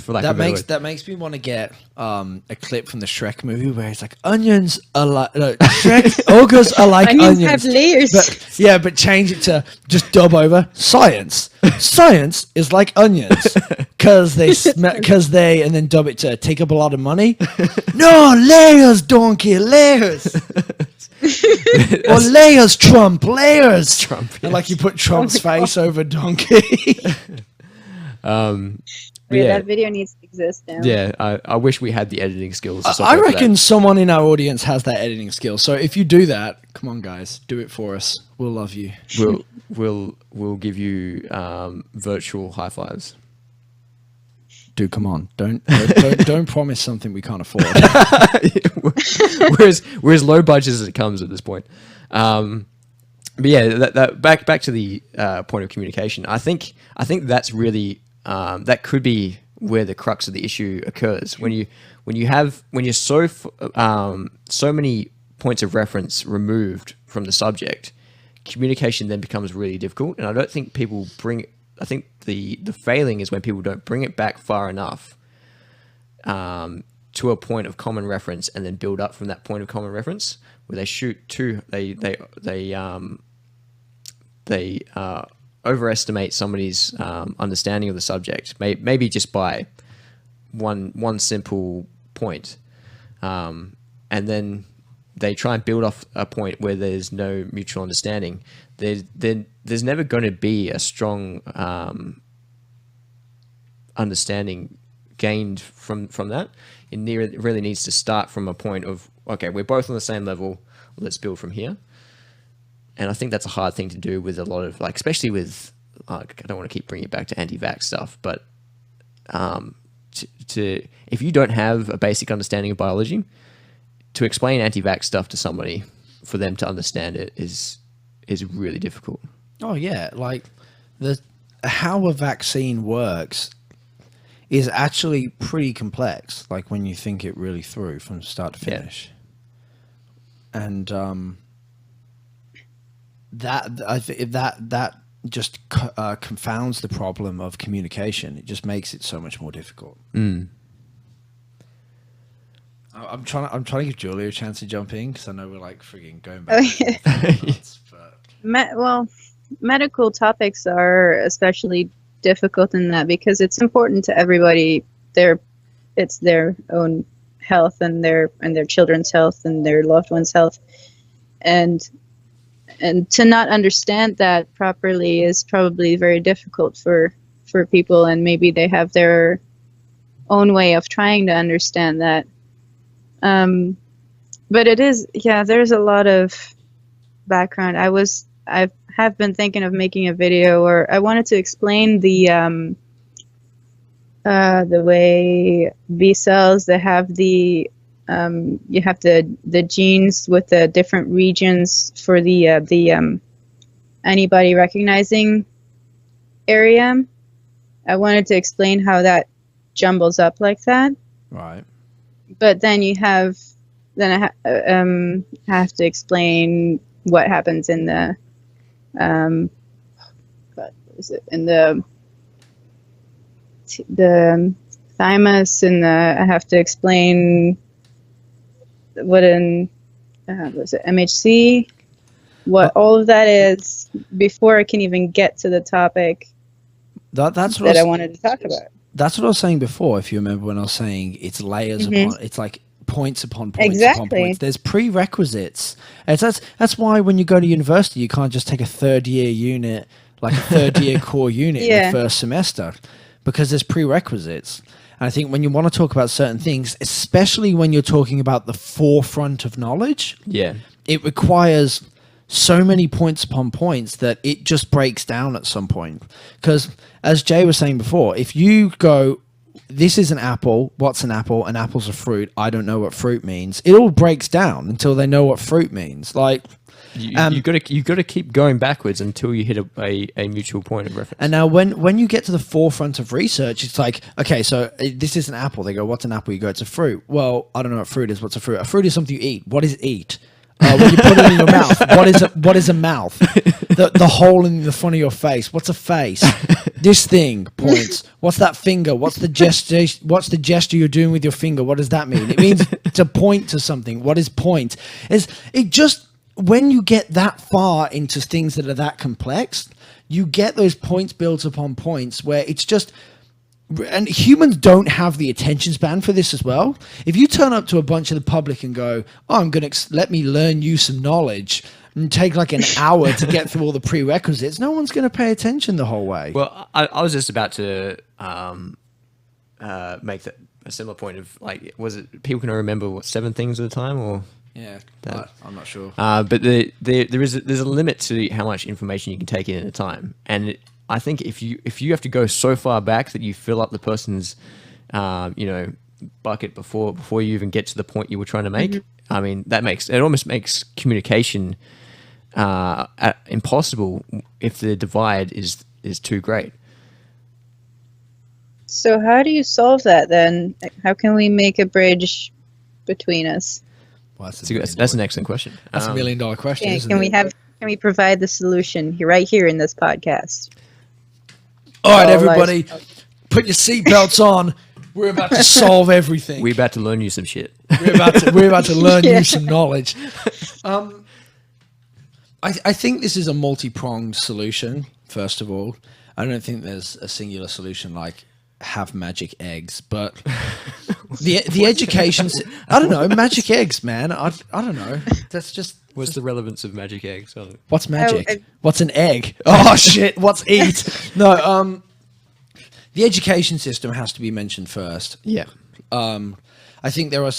for lack of a better word. That makes me want to get a clip from the Shrek movie where it's like onions are like Shrek ogres are like onions. Onions have layers. But change it to just dub over science. Science is like onions because they and then dub it to take up a lot of money. No, layers, donkey, layers. Or layers, Trump, layers. Trump, and like you put Trump's face over donkey. That video needs to exist now. Yeah, I wish we had the editing skills. I reckon someone in our audience has that editing skill. So if you do that, come on, guys, do it for us. We'll love you. We'll give you virtual high fives. Dude, come on! Don't promise something we can't afford. we're as low budget as it comes at this point. But yeah, that back to the point of communication. I think that's really that could be where the crux of the issue occurs when you're so many points of reference removed from the subject. Communication then becomes really difficult, and I don't think people bring. I think the failing is when people don't bring it back far enough to a point of common reference, and then build up from that point of common reference, where they overestimate somebody's understanding of the subject, maybe just by one simple point, and then they try and build off a point where there's no mutual understanding. There's never going to be a strong understanding gained from that. It really needs to start from a point of, okay, we're both on the same level, let's build from here. And I think that's a hard thing to do with a lot of, like, especially with, I don't want to keep bringing it back to anti-vax stuff, but if you don't have a basic understanding of biology, to explain anti-vax stuff to somebody for them to understand it is really difficult. Oh yeah, like how a vaccine works is actually pretty complex. Like when you think it really through from start to finish, and that just confounds the problem of communication. It just makes it so much more difficult. I'm trying to give Julia a chance to jump in because I know we're like frigging going back. Medical topics are especially difficult in that because it's important to everybody. It's their own health and their children's health and their loved ones' health, and to not understand that properly is probably very difficult for people, and maybe they have their own way of trying to understand that. But it is, there's a lot of background. I have been thinking of making a video where I wanted to explain the way B cells that have you have the genes with the different regions for the antibody recognizing area, I wanted to explain how that jumbles up like that. Right. But then I have to explain what happens in the what is it, in the thymus, and I have to explain what an was it MHC, what all of that is before I can even get to the topic That's that I wanted to talk about. That's what I was saying before. If you remember when I was saying it's layers upon, it's like points upon points Exactly. upon points. There's prerequisites. And that's why when you go to university, you can't just take a third year unit, like a third year core unit in the first semester, because there's prerequisites. And I think when you want to talk about certain things, especially when you're talking about the forefront of knowledge, it requires so many points upon points that it just breaks down at some point. Because as Jay was saying before, if you go, this is an apple, what's an apple? An apple's a fruit. I don't know what fruit means. It all breaks down until they know what fruit means. Like, you got to keep going backwards until you hit a mutual point of reference. And now when you get to the forefront of research, it's like, okay, so this is an apple. They go, what's an apple? You go, it's a fruit. Well, I don't know what fruit is. What's a fruit? A fruit is something you eat. What is eat? When you put it in your mouth, what is a mouth? The hole in the front of your face. What's a face? This thing points. What's that finger? What's the gesture you're doing with your finger? What does that mean? It means to point to something. What is point? When you get that far into things that are that complex, you get those points built upon points where it's just. And humans don't have the attention span for this as well. If you turn up to a bunch of the public and go, "Oh, I'm going to let me learn you some knowledge," and take like an hour to get through all the prerequisites, no one's going to pay attention the whole way. Well, I was just about to make a similar point of like, was it people can remember what 7 things at a time or? Yeah, I'm not sure. But there's a limit to how much information you can take in at a time, and I think if you have to go so far back that you fill up the person's bucket before you even get to the point you were trying to make, I mean it almost makes communication impossible if the divide is too great. So how do you solve that then? How can we make a bridge between us? Well, that's an excellent question. That's $1 million question. Can we provide the solution right here in this podcast? All right, everybody, put your seatbelts on. We're about to solve everything. We're about to learn you some shit. We're about to learn you some knowledge. I think this is a multi-pronged solution. First of all, I don't think there's a singular solution like have magic eggs, but the education. I don't know, magic eggs, man. I don't know. That's just. What's the relevance of magic eggs? What's magic? What's an egg? Oh shit! What's eat? No. The education system has to be mentioned first. Yeah. I think there are.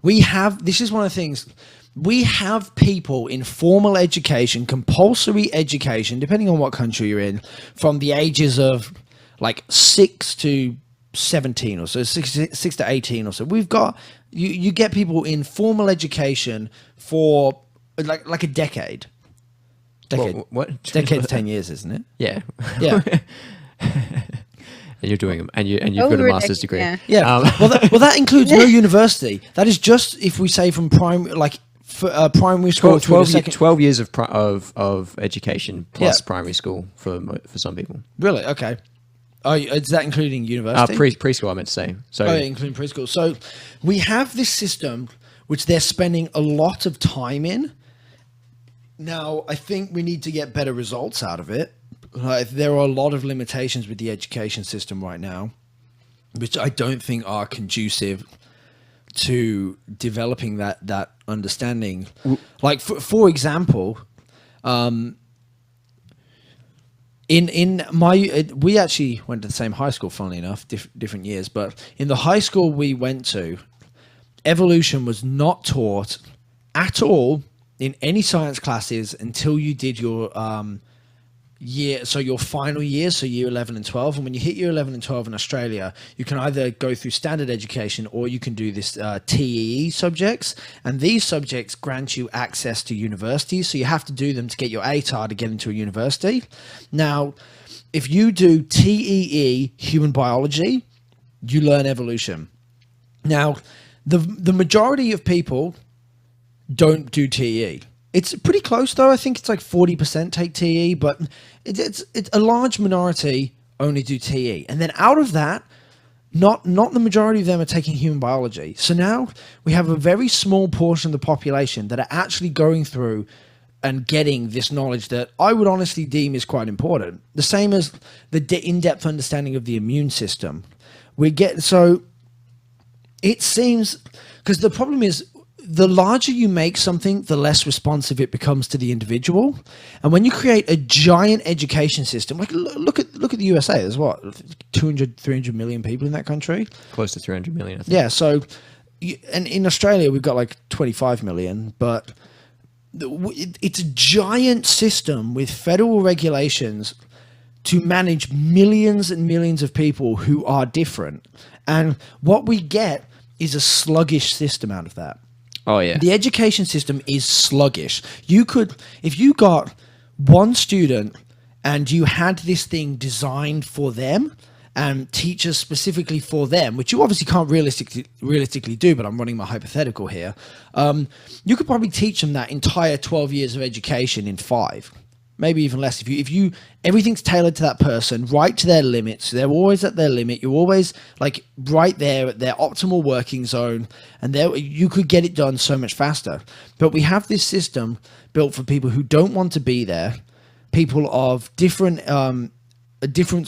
We have. This is one of the things. We have people in formal education, compulsory education, depending on what country you're in, from the ages of like 6 to 17 or so, 6 to 18 or so. We've got you get people in formal education for like a decade. What? Decade's 10 years, isn't it? Yeah. Yeah. And you're doing them, and you've got a master's degree. Yeah. Well, that includes no university. That is just if we say from primary school. 12 years of education plus primary school for some people. Really? Okay. Oh, is that including university? Preschool, I meant to say. So, including preschool. So we have this system which they're spending a lot of time in. Now, I think we need to get better results out of it. There are a lot of limitations with the education system right now, which I don't think are conducive to developing that understanding. Like, for example, we actually went to the same high school, funnily enough, different years, but in the high school we went to, evolution was not taught at all in any science classes until you did your year, so your final year, so year 11 and 12. And when you hit year 11 and 12 in Australia, you can either go through standard education or you can do this TEE subjects. And these subjects grant you access to universities. So you have to do them to get your ATAR to get into a university. Now, if you do TEE human biology, you learn evolution. Now, the majority of people don't do TEE. It's pretty close though. I think it's like 40% take TE, but it's a large minority only do TE. And then out of that, not the majority of them are taking human biology. So now we have a very small portion of the population that are actually going through and getting this knowledge that I would honestly deem is quite important. The same as the in-depth understanding of the immune system. So it seems, because the problem is, the larger you make something, the less responsive it becomes to the individual. And when you create a giant education system, like look at the USA, there's what, 200, 300 million people in that country? Close to 300 million, I think. Yeah, so, and in Australia, we've got like 25 million, but it's a giant system with federal regulations to manage millions and millions of people who are different. And what we get is a sluggish system out of that. Oh, yeah. The education system is sluggish. You could, if you got one student and you had this thing designed for them and teachers specifically for them, which you obviously can't realistically do, but I'm running my hypothetical here, you could probably teach them that entire 12 years of education in 5. Maybe even less. If you everything's tailored to that person, right to their limits. They're always at their limit. You're always like right there at their optimal working zone, and there you could get it done so much faster. But we have this system built for people who don't want to be there, people of different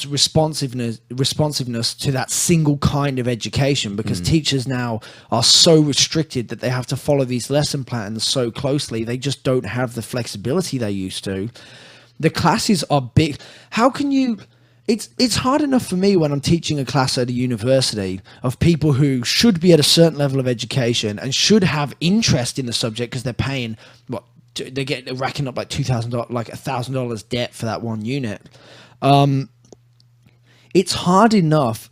responsiveness to that single kind of education, because teachers now are so restricted that they have to follow these lesson plans so closely. They just don't have the flexibility they used to. The classes are big. How can you... It's hard enough for me when I'm teaching a class at a university of people who should be at a certain level of education and should have interest in the subject because they're paying, they're racking up like $2,000, like $1,000 debt for that one unit. It's hard enough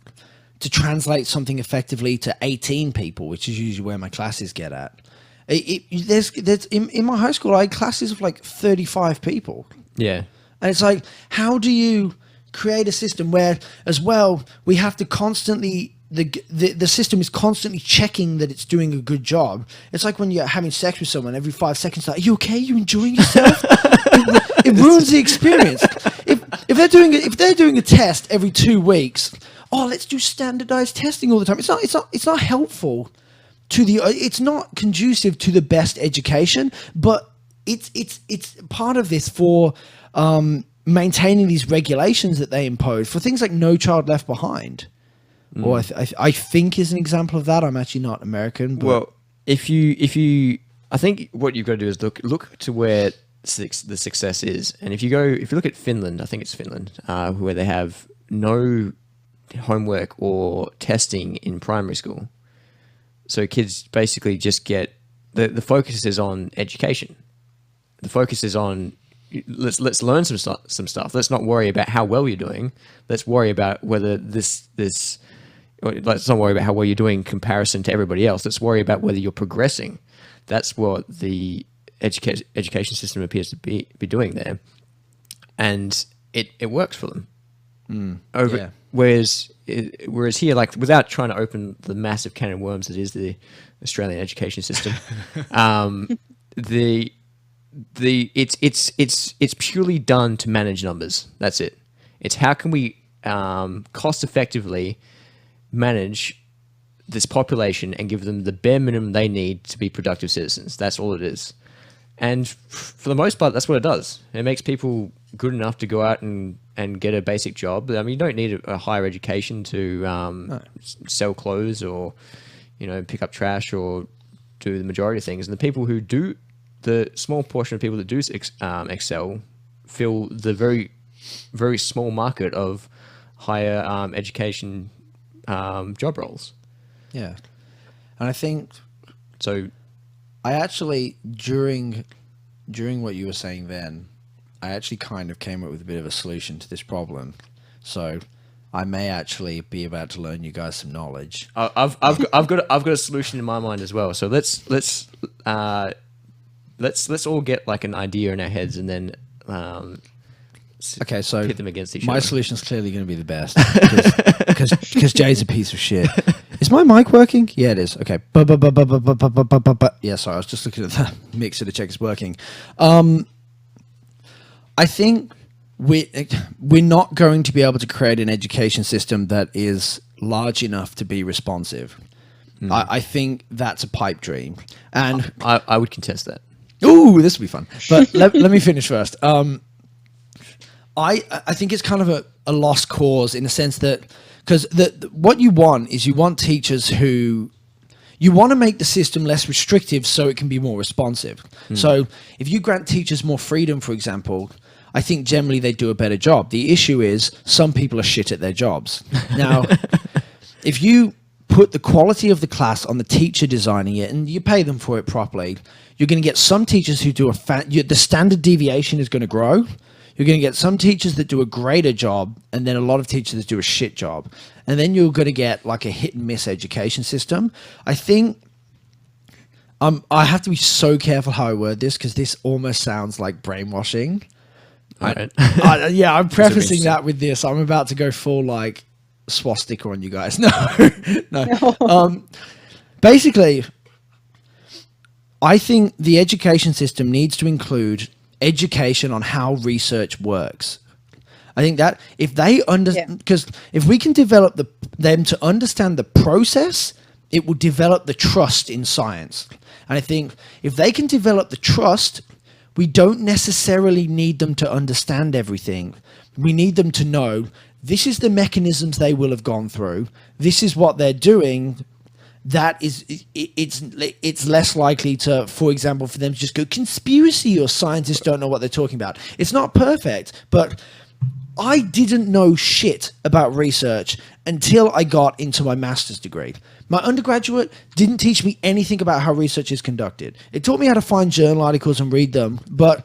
to translate something effectively to 18 people, which is usually where my classes get at. There's in my high school, I had classes of like 35 people. Yeah. And it's like, how do you create a system where, as well, we have to constantly, the system is constantly checking that it's doing a good job. It's like when you're having sex with someone every 5 seconds, like, are you okay? You enjoying yourself? It ruins the experience. If they're doing a test every 2 weeks, let's do standardized testing all the time. It's not helpful to it's not conducive to the best education, but it's part of this for maintaining these regulations that they impose for things like No Child Left Behind. Or I think is an example of that. I'm actually not American. But well, if you, I think what you've got to do is look to where the success is, and if you look at Finland, I think it's Finland, where they have no homework or testing in primary school, so kids basically just get the focus is on education. The focus is on let's learn some stuff. Let's not worry about how well you're doing. Let's worry about whether let's not worry about how well you're doing in comparison to everybody else. Let's worry about whether you're progressing. That's what the education system appears to be doing there, and it works for them. Whereas here, like, without trying to open the massive can of worms that is the Australian education system, it's purely done to manage numbers. That's it. It's how can we cost effectively manage this population and give them the bare minimum they need to be productive citizens. That's all it is. And for the most part, that's what it does. It makes people good enough to go out and get a basic job. I mean, you don't need a higher education to sell clothes or, pick up trash or do the majority of things. And the people who do, the small portion of people that do excel, fill the very, very small market of higher education job roles. Yeah. And I think... So... I actually, during what you were saying then, I actually kind of came up with a bit of a solution to this problem. So I may actually be about to learn you guys some knowledge. I've got a solution in my mind as well. So let's all get like an idea in our heads and then okay, so pit them against each my other. solution is clearly going to be the best because Jay's a piece of shit. Is my mic working? Yeah, it is. Okay. Yeah, sorry, I was just looking at the mixer to check it's working. I think we're not going to be able to create an education system that is large enough to be responsive. I think that's a pipe dream, and I would contest that. Ooh, this will be fun. But let me finish first. I think it's kind of a lost cause in the sense that, because what you want is you want teachers who, you want to make the system less restrictive so it can be more responsive. So if you grant teachers more freedom, for example, I think generally they do a better job. The issue is some people are shit at their jobs. Now, if you put the quality of the class on the teacher designing it and you pay them for it properly, you're going to get some teachers who do the standard deviation is going to grow. You're going to get some teachers that do a greater job and then a lot of teachers that do a shit job. And then you're going to get like a hit and miss education system. I think I have to be so careful how I word this because this almost sounds like brainwashing. Right. I'm prefacing that with this. I'm about to go full like swastika on you guys. No. Basically, I think the education system needs to include education on how research works. I think that if they because if we can develop them to understand the process, it will develop the trust in science. And I think if they can develop the trust, we don't necessarily need them to understand everything. We need them to know this is the mechanisms they will have gone through. This is what they're doing. That is, it's less likely to, for example, for them to just go conspiracy or scientists don't know what they're talking about. It's not perfect, but I didn't know shit about research until I got into my master's degree. My undergraduate didn't teach me anything about how research is conducted. It taught me how to find journal articles and read them, but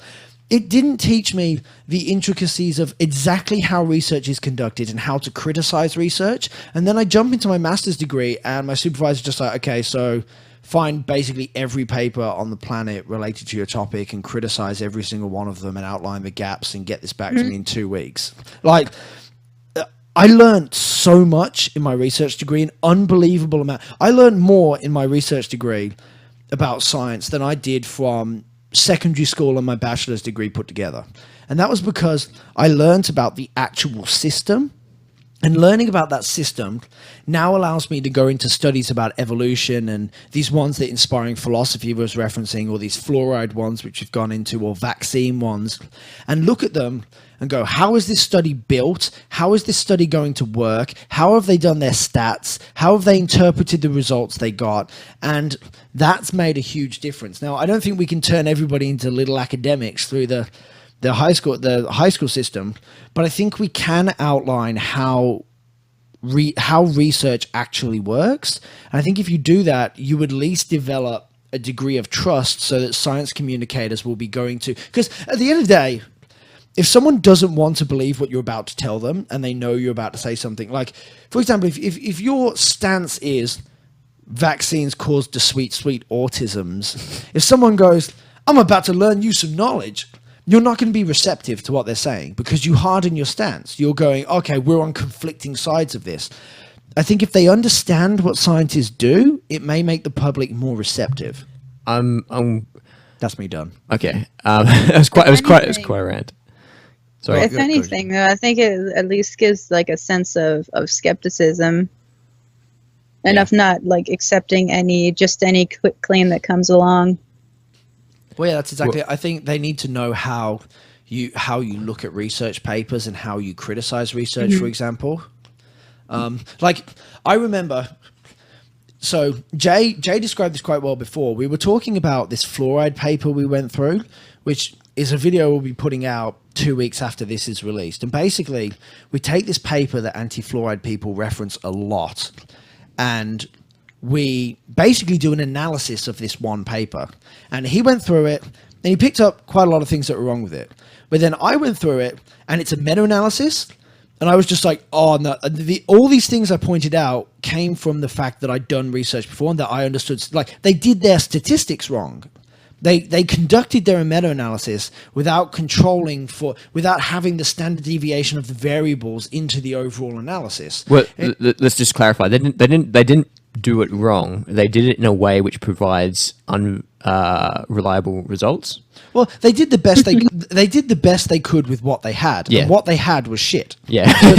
it didn't teach me the intricacies of exactly how research is conducted and how to criticize research. And then I jump into my master's degree and my supervisor's just like, okay, so find basically every paper on the planet related to your topic and criticize every single one of them and outline the gaps and get this back to me in 2 weeks. Like, I learned so much in my research degree, an unbelievable amount. I learned more in my research degree about science than I did from secondary school and my bachelor's degree put together. And that was because I learned about the actual system, and learning about that system now allows me to go into studies about evolution and these ones that Inspiring Philosophy was referencing, or these fluoride ones which we've gone into, or vaccine ones, and look at them and go, how is this study built? How is this study going to work? How have they done their stats? How have they interpreted the results they got? And that's made a huge difference. Now, I don't think we can turn everybody into little academics through the high school system, but I think we can outline how research actually works. And I think if you do that, you would at least develop a degree of trust so that science communicators will be going to, because at the end of the day, if someone doesn't want to believe what you're about to tell them and they know you're about to say something, like, for example, if your stance is vaccines cause the sweet autisms, if someone goes, I'm about to learn you some knowledge, you're not going to be receptive to what they're saying because you harden your stance. You're going, okay, we're on conflicting sides of this. I think if they understand what scientists do, it may make the public more receptive. That's me done. Okay. It was quite a rant. Sorry. If anything, though, I think it at least gives like a sense of skepticism, and of not like accepting any quick claim that comes along. Well, yeah, that's exactly. I think they need to know how you look at research papers and how you criticize research, for example. Like, I remember. So Jay described this quite well before. We were talking about this fluoride paper we went through, which is a video we'll be putting out 2 weeks after this is released. And basically, we take this paper that anti-fluoride people reference a lot, and we basically do an analysis of this one paper. And he went through it, And he picked up quite a lot of things that were wrong with it. But then I went through it, and it's a meta-analysis, and I was just like, oh, no. All these things I pointed out came from the fact that I'd done research before and that I understood, like, they did their statistics wrong. They conducted their meta-analysis without without having the standard deviation of the variables into the overall analysis. Well, let's just clarify. They didn't do it wrong. They did it in a way which provides unreliable results. Well, they did the best they could with what they had. Yeah. And what they had was shit. Yeah. So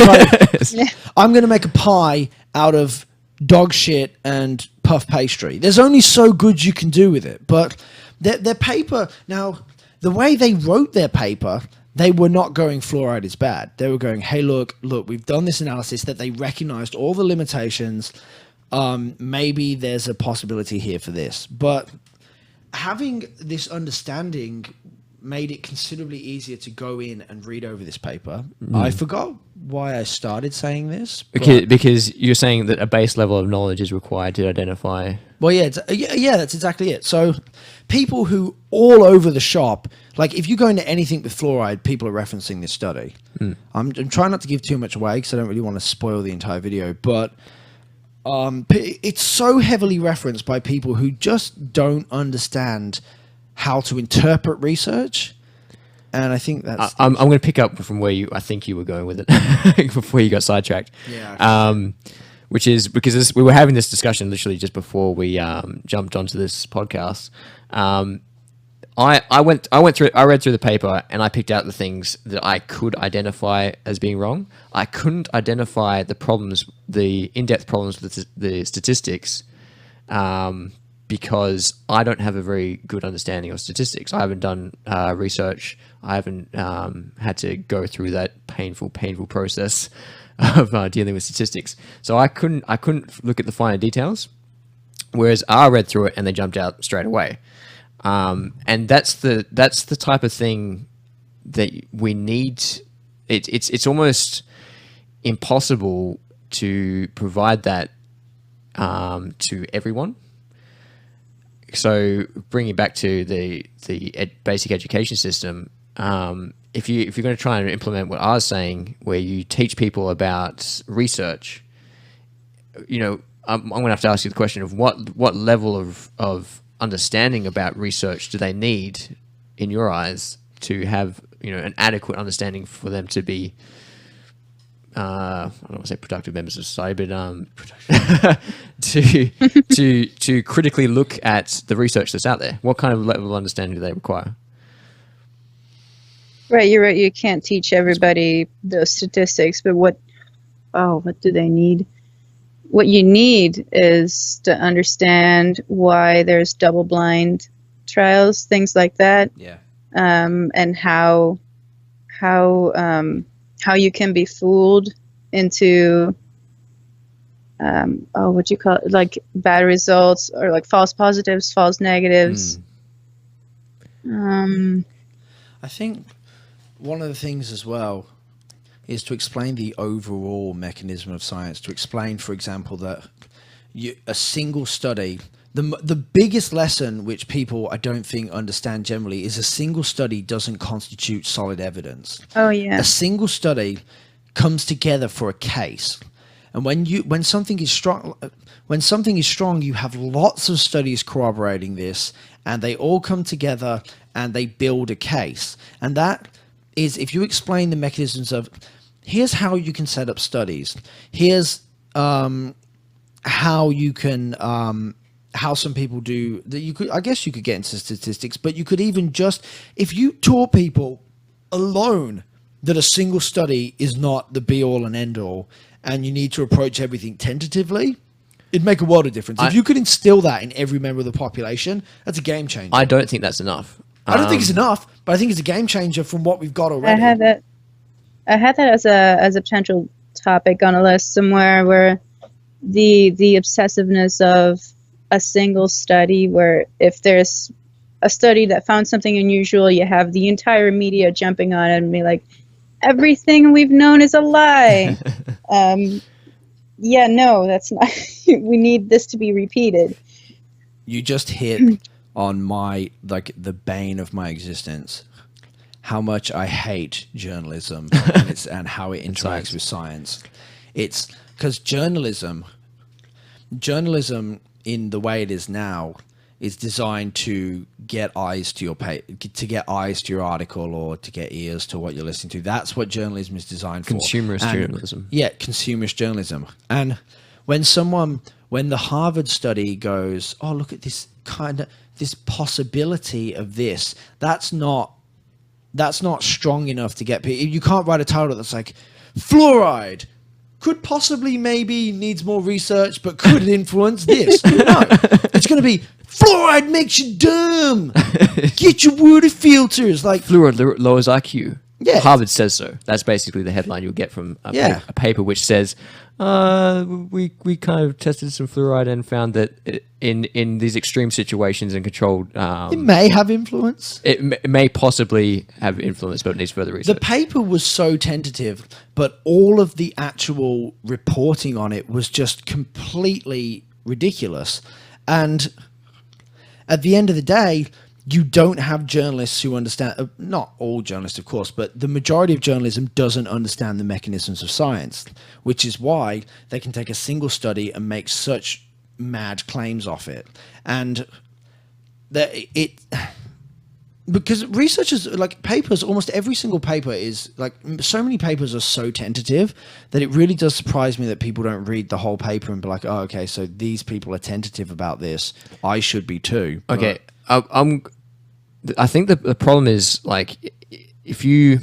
it's like, I'm going to make a pie out of dog shit and puff pastry. There's only so good you can do with it. But their paper, now, the way they wrote their paper, they were not going fluoride is bad. They were going, hey, look, we've done this analysis that they recognized all the limitations. Maybe there's a possibility here for this. But having this understanding made it considerably easier to go in and read over this paper. I forgot why I started saying this. Because you're saying that a base level of knowledge is required to identify... Well, yeah, that's exactly it. So people who all over the shop, like if you go into anything with fluoride, people are referencing this study. I'm trying not to give too much away because I don't really want to spoil the entire video, but it's so heavily referenced by people who just don't understand how to interpret research. And I think that's... I'm going to pick up from where I think you were going with it before you got sidetracked. Yeah. Which is because we were having this discussion literally just before we jumped onto this podcast. I read through the paper and I picked out the things that I could identify as being wrong. I couldn't identify the problems, the in-depth problems with the statistics, because I don't have a very good understanding of statistics. I haven't done research. I haven't had to go through that painful process of dealing with statistics. So I couldn't look at the finer details. Whereas I read through it and they jumped out straight away. And that's the type of thing that we need. It's almost impossible to provide that to everyone. So bringing it back to the basic education system, if you're going to try and implement what I was saying, where you teach people about research, I'm going to have to ask you the question of what level of understanding about research do they need, in your eyes, to have an adequate understanding for them to be I don't want to say productive members of society, but to critically look at the research that's out there. What kind of level of understanding do they require? Right, you're right. You can't teach everybody those statistics, but what do they need? What you need is to understand why there's double-blind trials, things like that. Yeah. And how you can be fooled into what you call it, like bad results or like false positives, false negatives. I think one of the things as well is to explain the overall mechanism of science, to explain, for example, that a single study, the biggest lesson which people I don't think understand generally is a single study doesn't constitute solid evidence. Oh yeah. A single study comes together for a case. And when something is strong, you have lots of studies corroborating this, and they all come together and they build a case. And that is, if you explain the mechanisms of, here's how you can set up studies, here's how you can how some people do that. I guess you could get into statistics, but you could even just, if you taught people alone that a single study is not the be all and end all, and you need to approach everything tentatively, it'd make a world of difference. If you could instill that in every member of the population, that's a game changer. I don't think that's enough. I don't think it's enough, but I think it's a game changer from what we've got already. I had that as a potential topic on a list somewhere, where the obsessiveness of a single study, where if there's a study that found something unusual, you have the entire media jumping on it and be like, everything we've known is a lie. Yeah, no, that's not. We need this to be repeated. You just hit on my, like, the bane of my existence, how much I hate journalism and how it interacts with science. It's because journalism in the way it is now is designed to get eyes to your article, or to get ears to what you're listening to. That's what journalism is designed for. Consumerist journalism. Yeah, consumerist journalism. And when the Harvard study goes, oh, look at this this possibility of this, that's not strong enough to get people. You can't write a title that's like, fluoride could possibly maybe needs more research, but could influence this. No, it's going to be fluoride makes you dumb. Get your water filters. Like, fluoride lowers IQ. Yeah. Harvard says so. That's basically the headline you'll get from a paper which says, we kind of tested some fluoride and found that in these extreme situations and controlled... it may have influence. It may possibly have influence, but it needs further research. The paper was so tentative, but all of the actual reporting on it was just completely ridiculous. And at the end of the day, you don't have journalists who understand, not all journalists, of course, but the majority of journalism doesn't understand the mechanisms of science, which is why they can take a single study and make such mad claims off it. And because researchers, like, papers, almost every single paper is, like, so many papers are so tentative that it really does surprise me that people don't read the whole paper and be like, oh, okay, so these people are tentative about this, I should be too. Okay. I think the problem is, like, if you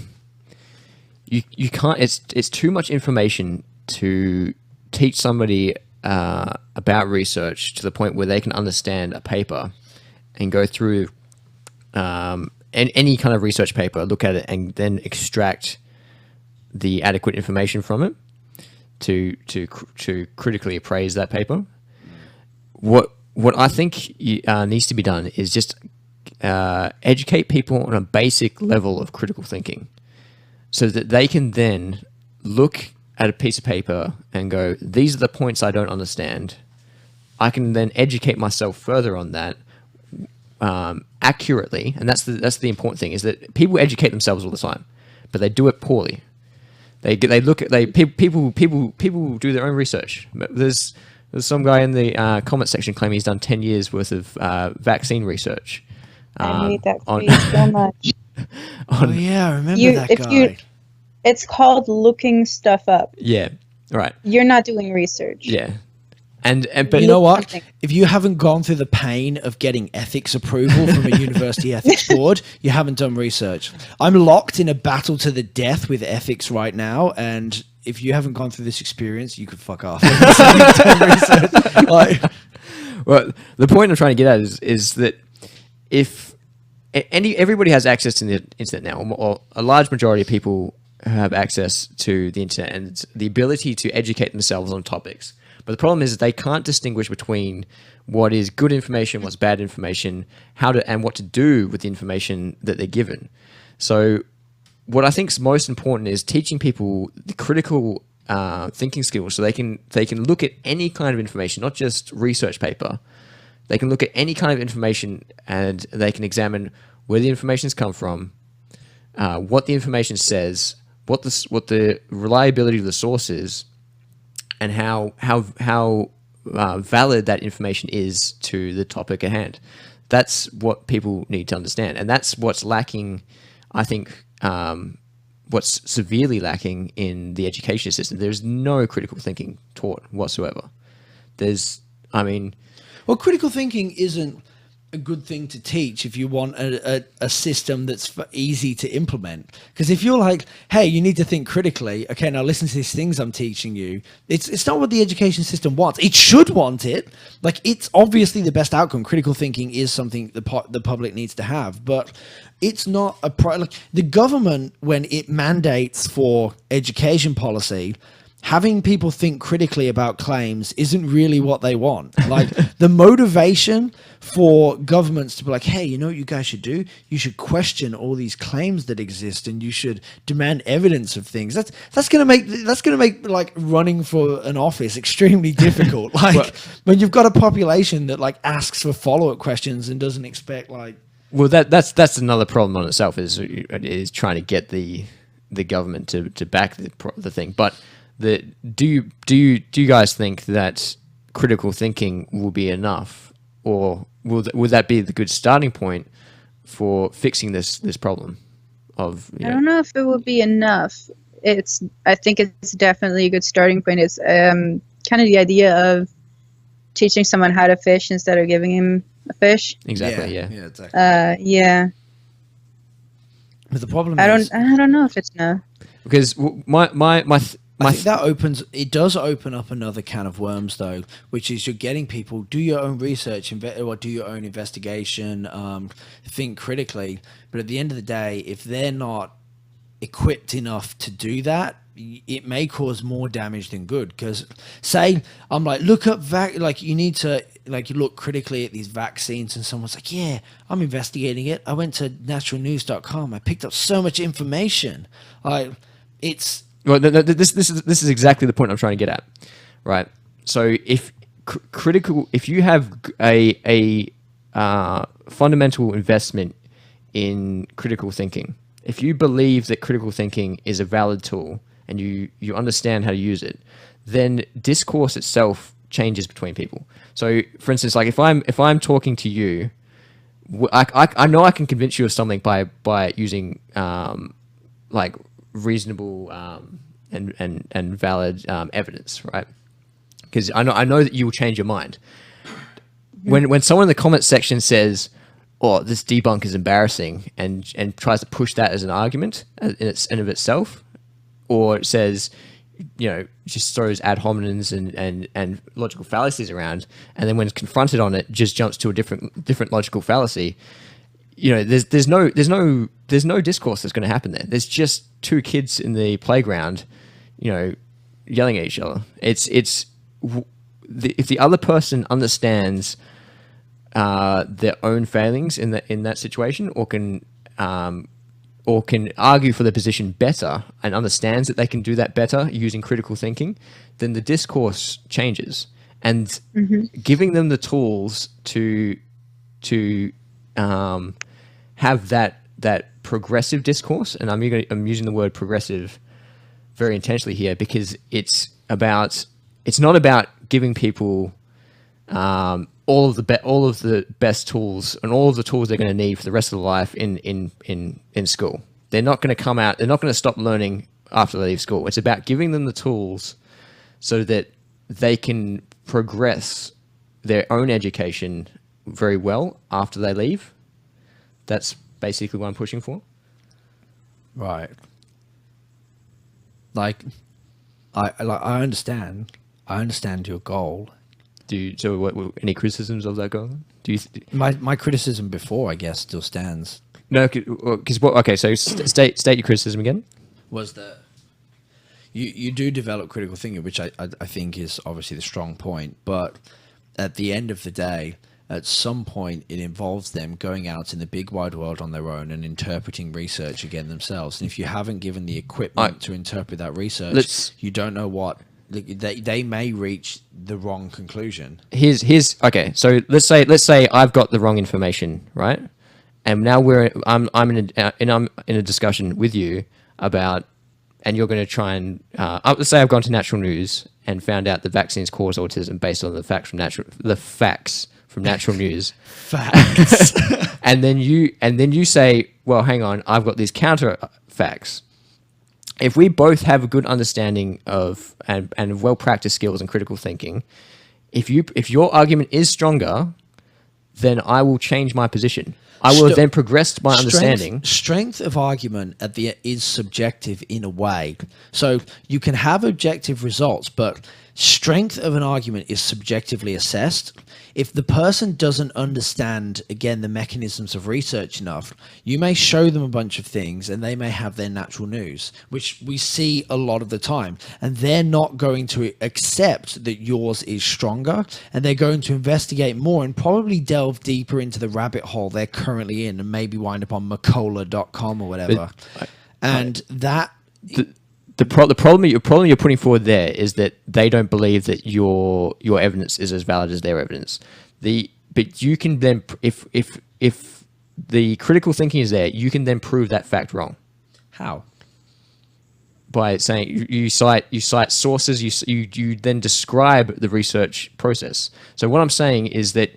can't, it's too much information to teach somebody about research to the point where they can understand a paper and go through any kind of research paper, look at it, and then extract the adequate information from it to critically appraise that paper. What I think needs to be done is just educate people on a basic level of critical thinking, so that they can then look at a piece of paper and go, these are the points I don't understand. I can then educate myself further on that accurately, and that's the important thing, is that people educate themselves all the time, but they do it poorly. People do their own research. There's some guy in the comment section claiming he's done 10 years worth of vaccine research. I hate that tweet so much. Oh yeah, I remember that guy. It's called looking stuff up. Yeah, right. You're not doing research. Yeah, but you know what? If you haven't gone through the pain of getting ethics approval from a university ethics board, you haven't done research. I'm locked in a battle to the death with ethics right now, and if you haven't gone through this experience, you could fuck off. Well, the point I'm trying to get at is that if everybody has access to the internet now, or a large majority of people have access to the internet and the ability to educate themselves on topics. But the problem is that they can't distinguish between what is good information, what's bad information, and what to do with the information that they're given. So what I think is most important is teaching people the critical thinking skills, so they can look at any kind of information, not just research paper. They can look at any kind of information and they can examine where the information's come from, what the information says, what the reliability of the source is, and how valid that information is to the topic at hand. That's what people need to understand, and that's what's lacking, I think. What's severely lacking in the education system. There's no critical thinking taught whatsoever. Well, critical thinking isn't a good thing to teach if you want a system that's easy to implement. Because if you're like, hey, you need to think critically, okay, now listen to these things I'm teaching you. It's not what the education system wants. It should want it. Like, it's obviously the best outcome. Critical thinking is something the public needs to have, but it's not the government, when it mandates for education policy, having people think critically about claims isn't really what they want. Like the motivation for governments to be like, hey, you know what you guys should do? You should question all these claims that exist, and you should demand evidence of things. That's gonna make like running for an office extremely difficult. Like when you've got a population that like asks for follow-up questions and doesn't expect like. Well, that's another problem on itself is trying to get the government to back the thing, but. Do you guys think that critical thinking will be enough, or would that be the good starting point for fixing this problem? I don't know if it will be enough. I think it's definitely a good starting point. It's kind of the idea of teaching someone how to fish instead of giving him a fish. Exactly. Yeah. Exactly. Yeah. But the problem I don't know if it's enough. Because I think it does open up another can of worms, though, which is you're getting people do your own research, or do your own investigation, think critically. But at the end of the day, if they're not equipped enough to do that, it may cause more damage than good. Because say I'm like, look up you need to you look critically at these vaccines, and someone's like, yeah, I'm investigating it. I went to naturalnews.com. I picked up so much information. It's. Well, this is exactly the point I'm trying to get at, right? So if you have a fundamental investment in critical thinking, if you believe that critical thinking is a valid tool and you understand how to use it, then discourse itself changes between people. So, for instance, like if I'm talking to you, I know I can convince you of something by using like reasonable and valid evidence, right? Because I know that you will change your mind. When someone in the comment section says, "Oh, this debunk is embarrassing," and tries to push that as an argument in of itself, or it says, just throws ad hominems and logical fallacies around, and then when it's confronted on it, just jumps to a different logical fallacy. There's no discourse that's going to happen there. There's just two kids in the playground, yelling at each other. If the other person understands their own failings in that situation, or can argue for their position better and understands that they can do that better using critical thinking, then the discourse changes. And giving them the tools to have that progressive discourse, and I'm using the word progressive very intentionally here, because it's not about giving people all of the best tools and all of the tools they're going to need for the rest of their life in school. They're not going to come out. They're not going to stop learning after they leave school. It's about giving them the tools so that they can progress their own education very well after they leave. That's basically what I'm pushing for. Right. Like, I understand. I understand your goal. Any criticisms of that goal? My criticism before, I guess, still stands. No, because okay. So state your criticism again. Was that you do develop critical thinking, which I think is obviously the strong point. But at the end of the day, at some point, it involves them going out in the big wide world on their own and interpreting research again themselves. And if you haven't given the equipment to interpret that research, you don't know what they may reach the wrong conclusion. Here's okay. So let's say I've got the wrong information, right? And now I'm in a discussion with you about, and you're going to try and let's say I've gone to Natural News and found out that vaccines cause autism based on the facts from Natural News. Facts. and then you say, well, hang on, I've got these counter facts. If we both have a good understanding of and well-practiced skills in critical thinking, if your argument is stronger, then I will change my position. I will then progress my understanding. Strength of argument is subjective in a way. So you can have objective results, but strength of an argument is subjectively assessed. If the person doesn't understand, again, the mechanisms of research enough, you may show them a bunch of things and they may have their natural news, which we see a lot of the time. And they're not going to accept that yours is stronger, and they're going to investigate more and probably delve deeper into the rabbit hole they're currently in and maybe wind up on Macola.com or whatever. The problem you're putting forward there is that they don't believe that your evidence is as valid as their evidence. But you can then, if the critical thinking is there, you can then prove that fact wrong. How? By saying you cite sources, you then describe the research process. So what I'm saying is that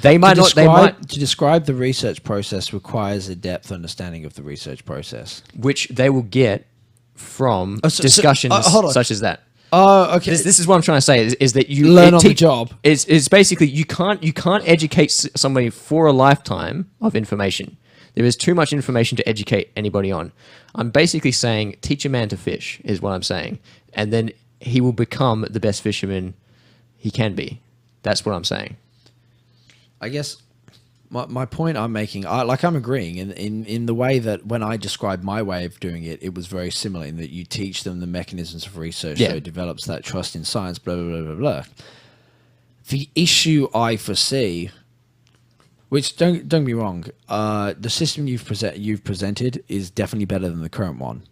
to describe the research process requires a depth understanding of the research process, which they will get from discussions such as that. Oh, okay. This is what I'm trying to say is that you learn on the job. It's basically you can't educate somebody for a lifetime of information. There is too much information to educate anybody on. I'm basically saying teach a man to fish is what I'm saying, and then he will become the best fisherman he can be. That's what I'm saying. I guess my point I'm making, I'm agreeing in the way that when I described my way of doing it, it was very similar in that you teach them the mechanisms of research, so it develops that trust in science, blah, blah, blah, blah, blah. The issue I foresee, which don't get me wrong, the system you've presented is definitely better than the current one.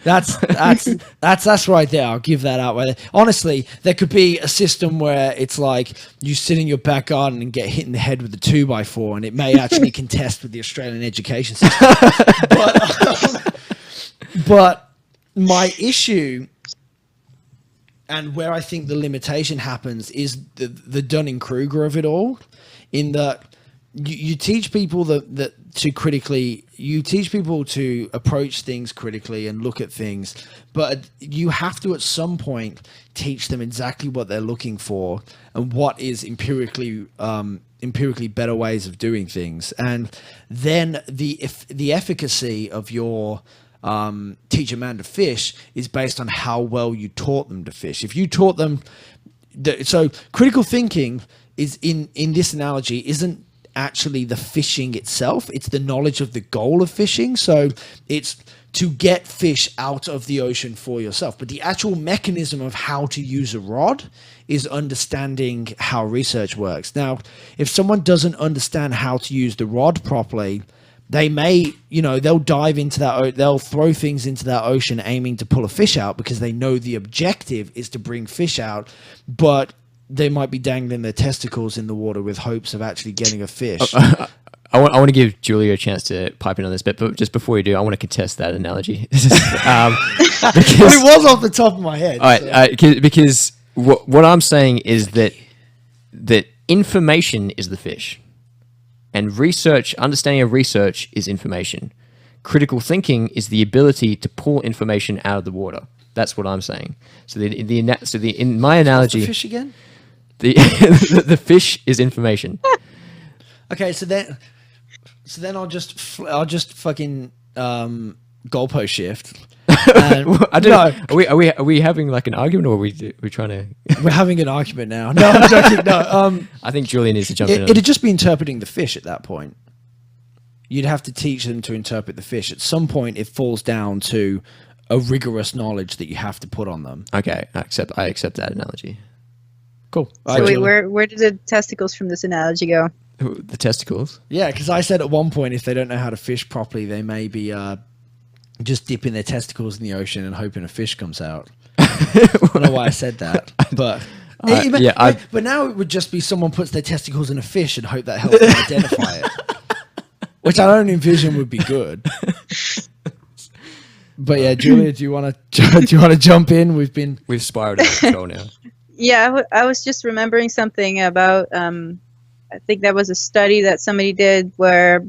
That's right there. I'll give that out right there. Honestly, there could be a system where it's like you sit in your back garden and get hit in the head with a 2x4, and it may actually contest with the Australian education system. But my issue, and where I think the limitation happens, is the Dunning-Kruger of it all. In that you teach people you teach people to approach things critically and look at things, but you have to at some point teach them exactly what they're looking for and what is empirically better ways of doing things. And then the efficacy of your teach a man to fish is based on how well you taught them to fish. If you taught them so critical thinking is in this analogy isn't actually the fishing itself, it's the knowledge of the goal of fishing. So it's to get fish out of the ocean for yourself, but the actual mechanism of how to use a rod is understanding how research works. Now, if someone doesn't understand how to use the rod properly, they may, they'll dive into they'll throw things into that ocean aiming to pull a fish out because they know the objective is to bring fish out, but they might be dangling their testicles in the water with hopes of actually getting a fish. I want to give Julia a chance to pipe in on this bit, but just before you do, I want to contest that analogy. Because it was off the top of my head. All right, because what I'm saying is that information is the fish, and understanding of research is information. Critical thinking is the ability to pull information out of the water. That's what I'm saying. So in my analogy, what's the fish again? The fish is information. Okay, so then I'll just fucking goalpost shift. I don't know. Are we having like an argument, or are we trying to? We're having an argument now. No, I'm joking. No, I think Julia needs to jump in. It'd just be interpreting the fish at that point. You'd have to teach them to interpret the fish. At some point, it falls down to a rigorous knowledge that you have to put on them. Okay, I accept that analogy. Cool. So wait, where did the testicles from this analogy go? The testicles? Yeah, because I said at one point, if they don't know how to fish properly, they may be just dipping their testicles in the ocean and hoping a fish comes out. I don't know why I said that, but but now it would just be someone puts their testicles in a fish and hope that helps them identify it, which I don't envision would be good. But yeah, Julia, do you want to jump in? We've spiraled out of control now. Yeah, I was just remembering something about. I think that was a study that somebody did where,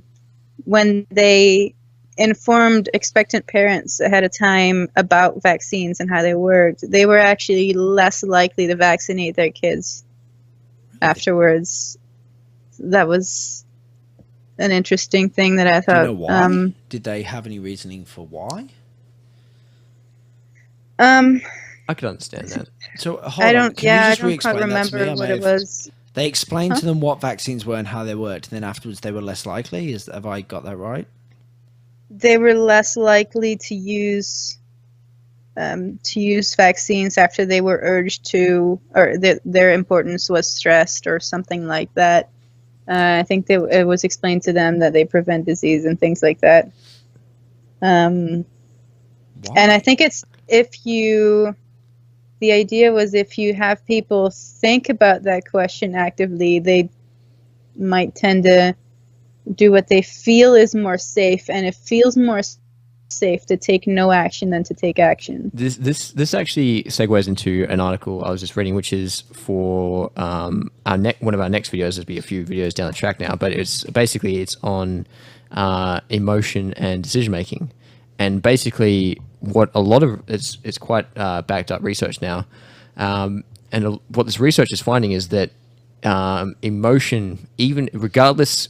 when they informed expectant parents ahead of time about vaccines and how they worked, they were actually less likely to vaccinate their kids afterwards. That was an interesting thing that I thought. Do you know why? Did they have any reasoning for why? I could understand that. So hold I on. don't. Can you Yeah, I just don't quite re-explain that to remember me? what it was. They explained to them what vaccines were and how they worked, and then afterwards they were less likely. Have I got that right? They were less likely to use vaccines after they were urged to, or their importance was stressed or something like that. I think it was explained to them that they prevent disease and things like that. And I think it's the idea was if you have people think about that question actively, they might tend to do what they feel is more safe, and it feels more safe to take no action than to take action. This actually segues into an article I was just reading, which is for one of our next videos. There'll be a few videos down the track now, but it's on emotion and decision making, and basically what a lot of it's quite backed up research now, and what this research is finding is that emotion, even regardless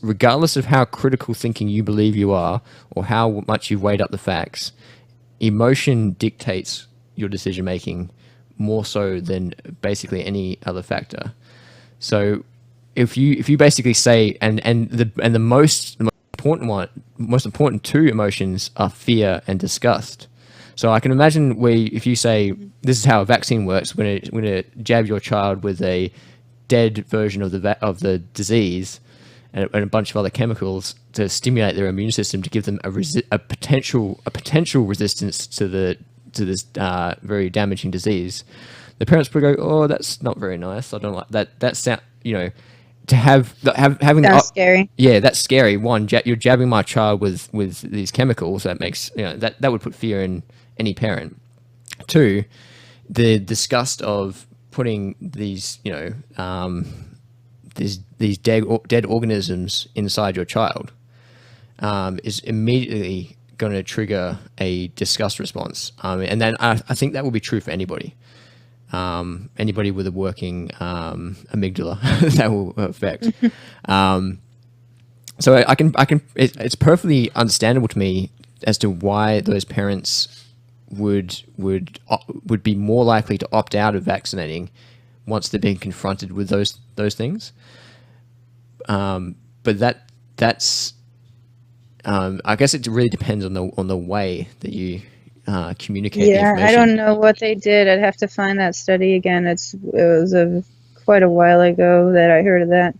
of how critical thinking you believe you are or how much you've weighed up the facts, emotion dictates your decision making more so than basically any other factor. So if you basically say and the most important two emotions are fear and disgust. So I can imagine if you say this is how a vaccine works, when to jab your child with a dead version of the disease and a bunch of other chemicals to stimulate their immune system to give them a potential resistance to this very damaging disease, the parents probably go, "Oh, that's not very nice. I don't like that. That sound, having Sounds scary. Yeah, that's scary. One, you're jabbing my child with these chemicals. That makes that would put fear in any parent. Two, the disgust of putting these these dead organisms inside your child is immediately going to trigger a disgust response, and then I think that will be true for anybody. Anybody with a working amygdala that will affect. So I can. It's perfectly understandable to me as to why those parents would be more likely to opt out of vaccinating once they're being confronted with those things. But that's I guess it really depends on the way that you communicate the information. I don't know what they did. I'd have to find that study again. It was quite a while ago that I heard of that.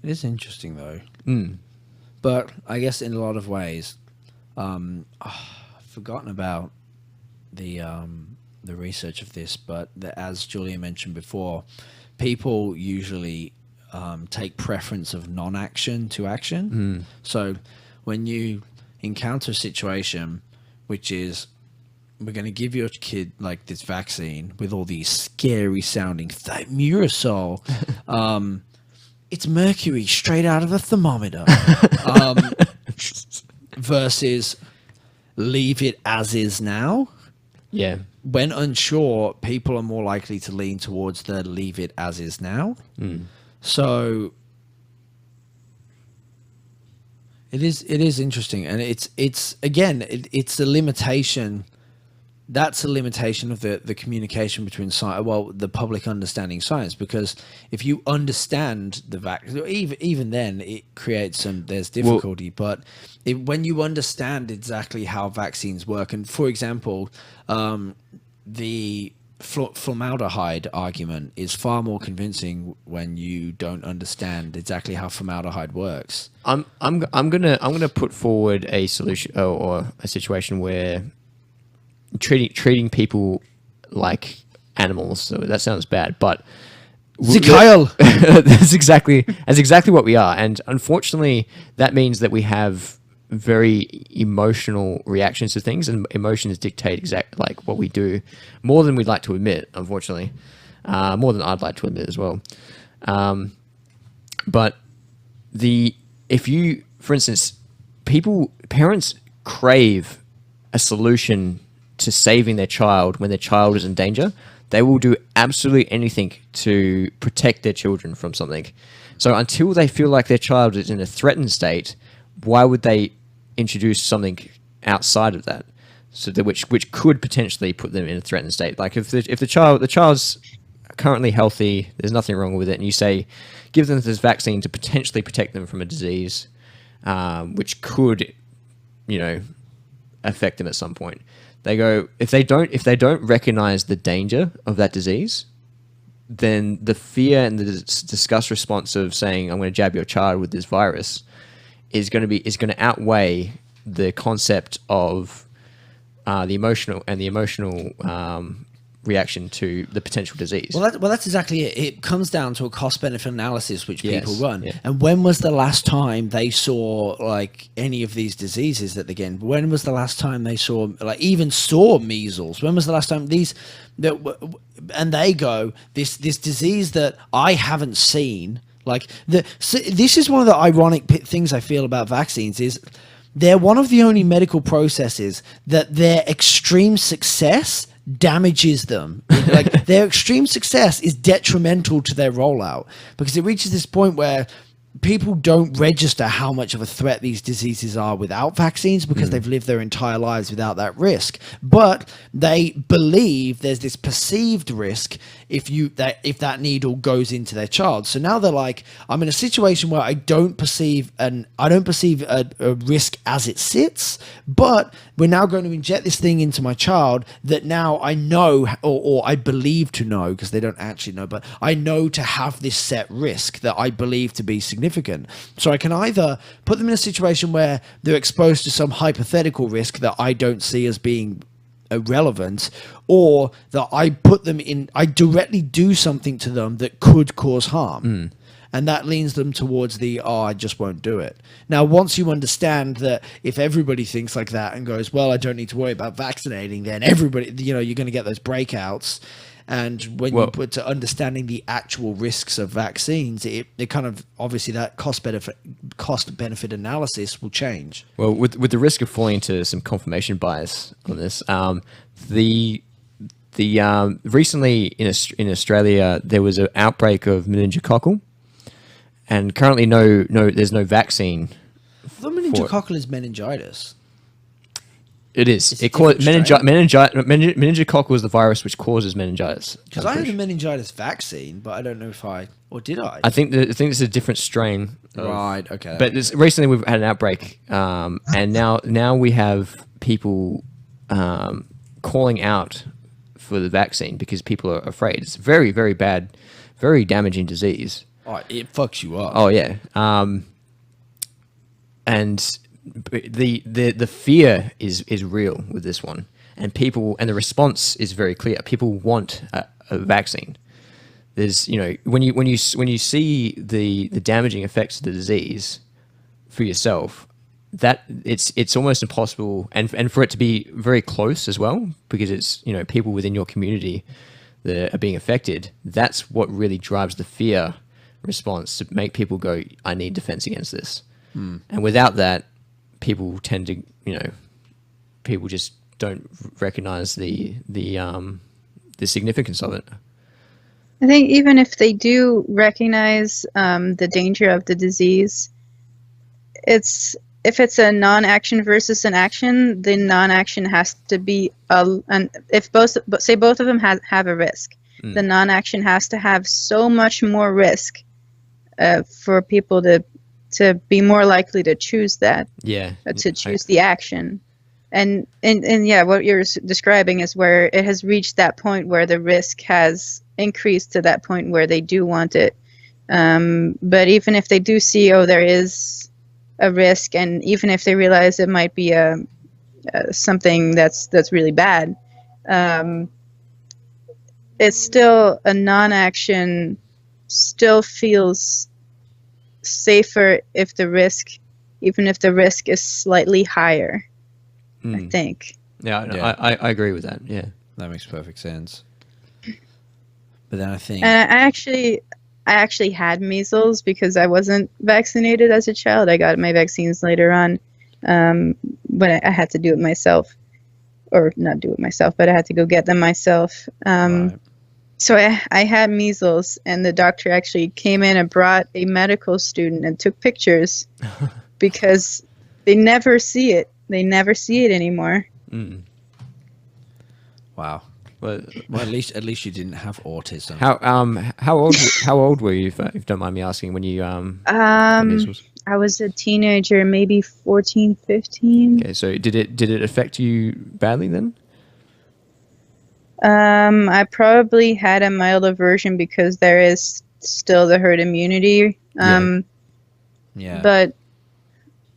It is interesting though. But I guess in a lot of ways, I've forgotten about the research of this, but as Julia mentioned before, people usually take preference of non-action to action. So when you encounter a situation which is, we're going to give your kid like this vaccine with all these scary sounding thimerosal, it's mercury straight out of a thermometer, versus leave it as is now. Yeah. When unsure, people are more likely to lean towards the leave it as is now. So it is interesting, and it's again it's a limitation. That's a limitation of the communication between science, the public understanding science, because if you understand the vaccine, even then it creates there's difficulty. But when you understand exactly how vaccines work, and for example, the formaldehyde argument is far more convincing when you don't understand exactly how formaldehyde works. I'm gonna put forward a solution or a situation where treating people like animals. So that sounds bad, but that's exactly what we are. And unfortunately, that means that we have very emotional reactions to things, and emotions dictate like what we do more than we'd like to admit, unfortunately, more than I'd like to admit as well. But if you, for instance, parents crave a solution to saving their child when their child is in danger. They will do absolutely anything to protect their children from something. So until they feel like their child is in a threatened state, why would they introduce something outside of that? so that which could potentially put them in a threatened state. Like if the child's currently healthy, there's nothing wrong with it, and you say give them this vaccine to potentially protect them from a disease, which could, affect them at some point. They go, if they don't recognize the danger of that disease, then the fear and the disgust response of saying I'm going to jab your child with this virus is going to outweigh the concept of the emotional reaction to the potential disease. Well, that's exactly it. It comes down to a cost-benefit analysis which people run. Yeah. And when was the last time they saw like any of these diseases that again? When was the last time they saw measles? When was the last time and they go this disease that I haven't seen? This is one of the ironic things I feel about vaccines is they're one of the only medical processes that their extreme success damages them. Like their extreme success is detrimental to their rollout because it reaches this point where people don't register how much of a threat these diseases are without vaccines because they've lived their entire lives without that risk. But they believe there's this perceived risk if that needle goes into their child. So now they're like, I'm in a situation where I don't perceive a risk as it sits, but we're now going to inject this thing into my child that now I know or I believe to know, because they don't actually know, but I know to have this set risk that I believe to be significant. So I can either put them in a situation where they're exposed to some hypothetical risk that I don't see as being irrelevant, or that I directly do something to them that could cause harm. And that leans them towards I just won't do it. Now, once you understand that if everybody thinks like that and goes, well, I don't need to worry about vaccinating, then everybody, you're going to get those breakouts. And when you put to understanding the actual risks of vaccines, it kind of obviously that cost benefit analysis will change. Well, with the risk of falling into some confirmation bias on this, recently in Australia there was an outbreak of meningococcal, and currently there's no vaccine. The meningococcal is meningitis. It is. It causes meningococcal is the virus which causes meningitis. Because I had a meningitis vaccine, but I don't know if did I? I think it's a different strain. Right. Okay. But recently we've had an outbreak, and now we have people calling out for the vaccine because people are afraid. It's very, very bad, very damaging disease. Oh, it fucks you up. Oh yeah. And the fear is real with this one, and the response is very clear. People want a vaccine. There's when you see the damaging effects of the disease for yourself, that it's almost impossible, and for it to be very close as well, because it's people within your community that are being affected. That's what really drives the fear response to make people go, I need defense against this. And without that, people tend to, people just don't recognize the significance of it. I think even if they do recognize the danger of the disease, if it's a non-action versus an action, the non-action has to be if both of them have a risk, the non-action has to have so much more risk for people to be more likely to choose that. To choose the action. And yeah, what you're describing is where it has reached that point where the risk has increased to that point where they do want it. But even if they do see, there is a risk, and even if they realize it might be something that's really bad, it's still a non-action still feels safer even if the risk is slightly higher. I think. Yeah. I agree with that. Yeah, that makes perfect sense. But then I think, and I actually had measles because I wasn't vaccinated as a child. I got my vaccines later on, but I had to do it myself, or not do it myself, but I had to go get them myself. Right. So I had measles, and the doctor actually came in and brought a medical student and took pictures because they never see it. They never see it anymore. Wow. Well, at least you didn't have autism. How old were you, if you don't mind me asking, when you got measles? I was a teenager, maybe 14, 15. Okay, so did it affect you badly then? I probably had a milder version because there is still the herd immunity. Yeah. But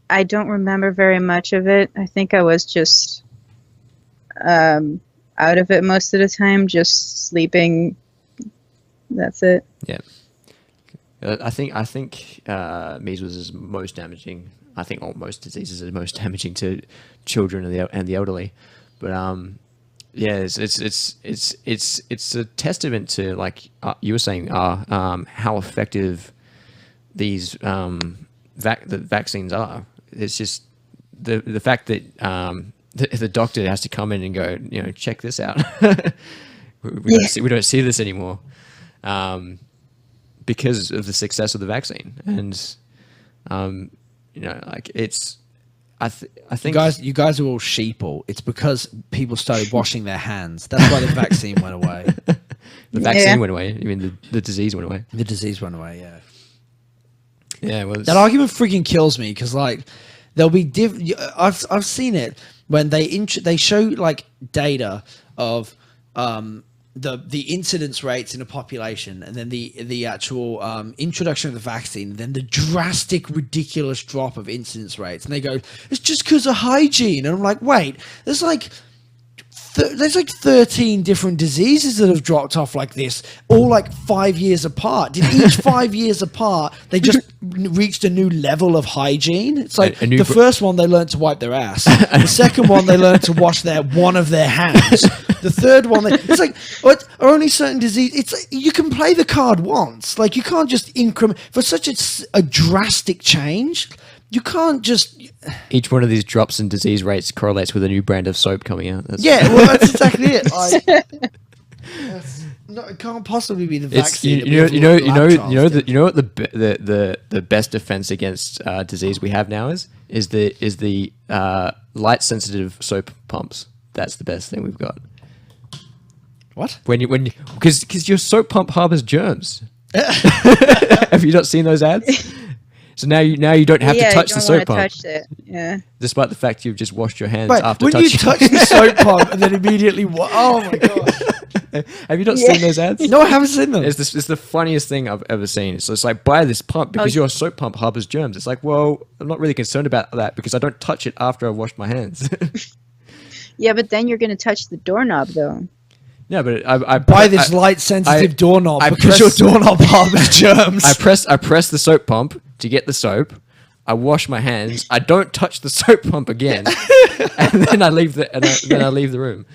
I don't remember very much of it. I think I was just out of it most of the time, just sleeping. That's it. Yeah. I think measles is most damaging. I think most diseases are most damaging to children and the elderly. But yeah, it's a testament to, like you were saying, how effective these the vaccines are. It's just the fact that the doctor has to come in and go, check this out. we don't see this anymore, because of the success of the vaccine. And like it's. I think you guys are all sheeple. It's because people started washing their hands. That's why the vaccine went away. The vaccine went away. You mean the disease went away? The disease went away. Yeah. Yeah. Well, that argument freaking kills me because there'll be I've seen it when they show like data of the incidence rates in a population, and then the actual introduction of the vaccine, then the drastic, ridiculous drop of incidence rates, and they go, it's just because of hygiene. And I'm like, wait, there's like 13 different diseases that have dropped off like this, all like 5 years apart. Did each 5 years apart they just reached a new level of hygiene? It's like the first one they learned to wipe their ass, the second one they learned to wash one of their hands, the third one it's like what are only certain disease. It's like, you can play the card once, like you can't just increment for such a drastic change. You can't just... Each one of these drops in disease rates correlates with a new brand of soap coming out. That's exactly it. It can't possibly be the vaccine. You know what the best defense against disease we have now is the light sensitive soap pumps. That's the best thing we've got. What? Because your soap pump harbors germs. Have you not seen those ads? So now you don't have to touch the soap pump. Touch it. Yeah. Despite the fact you've just washed your hands after when touching. You touch the soap pump and then immediately oh my god. Have you not seen those ads? No, I haven't seen them. It's the funniest thing I've ever seen. So it's like, buy this pump because your soap pump harbors germs. It's like, well, I'm not really concerned about that because I don't touch it after I've washed my hands. Yeah, but then you're going to touch the doorknob though. Yeah, but I buy this light sensitive doorknob because your doorknob harbors germs. I press the soap pump to get the soap. I wash my hands. I don't touch the soap pump again, and then I leave the room.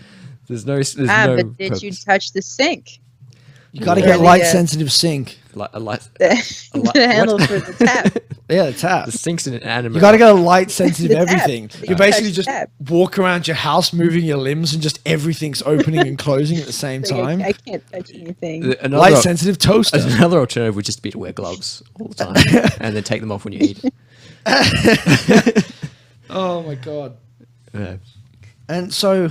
There's no but did purpose. You touch the sink? You got to get light sensitive sink. The handle for the tap. Yeah, the tap. The sink's an animal. You got to get a light sensitive everything. Tap. You basically just walk around your house moving your limbs and just everything's opening and closing at the same time. I can't touch anything. Light sensitive toaster. Another alternative would just be to wear gloves all the time and then take them off when you eat. Oh my god. Yeah. And so...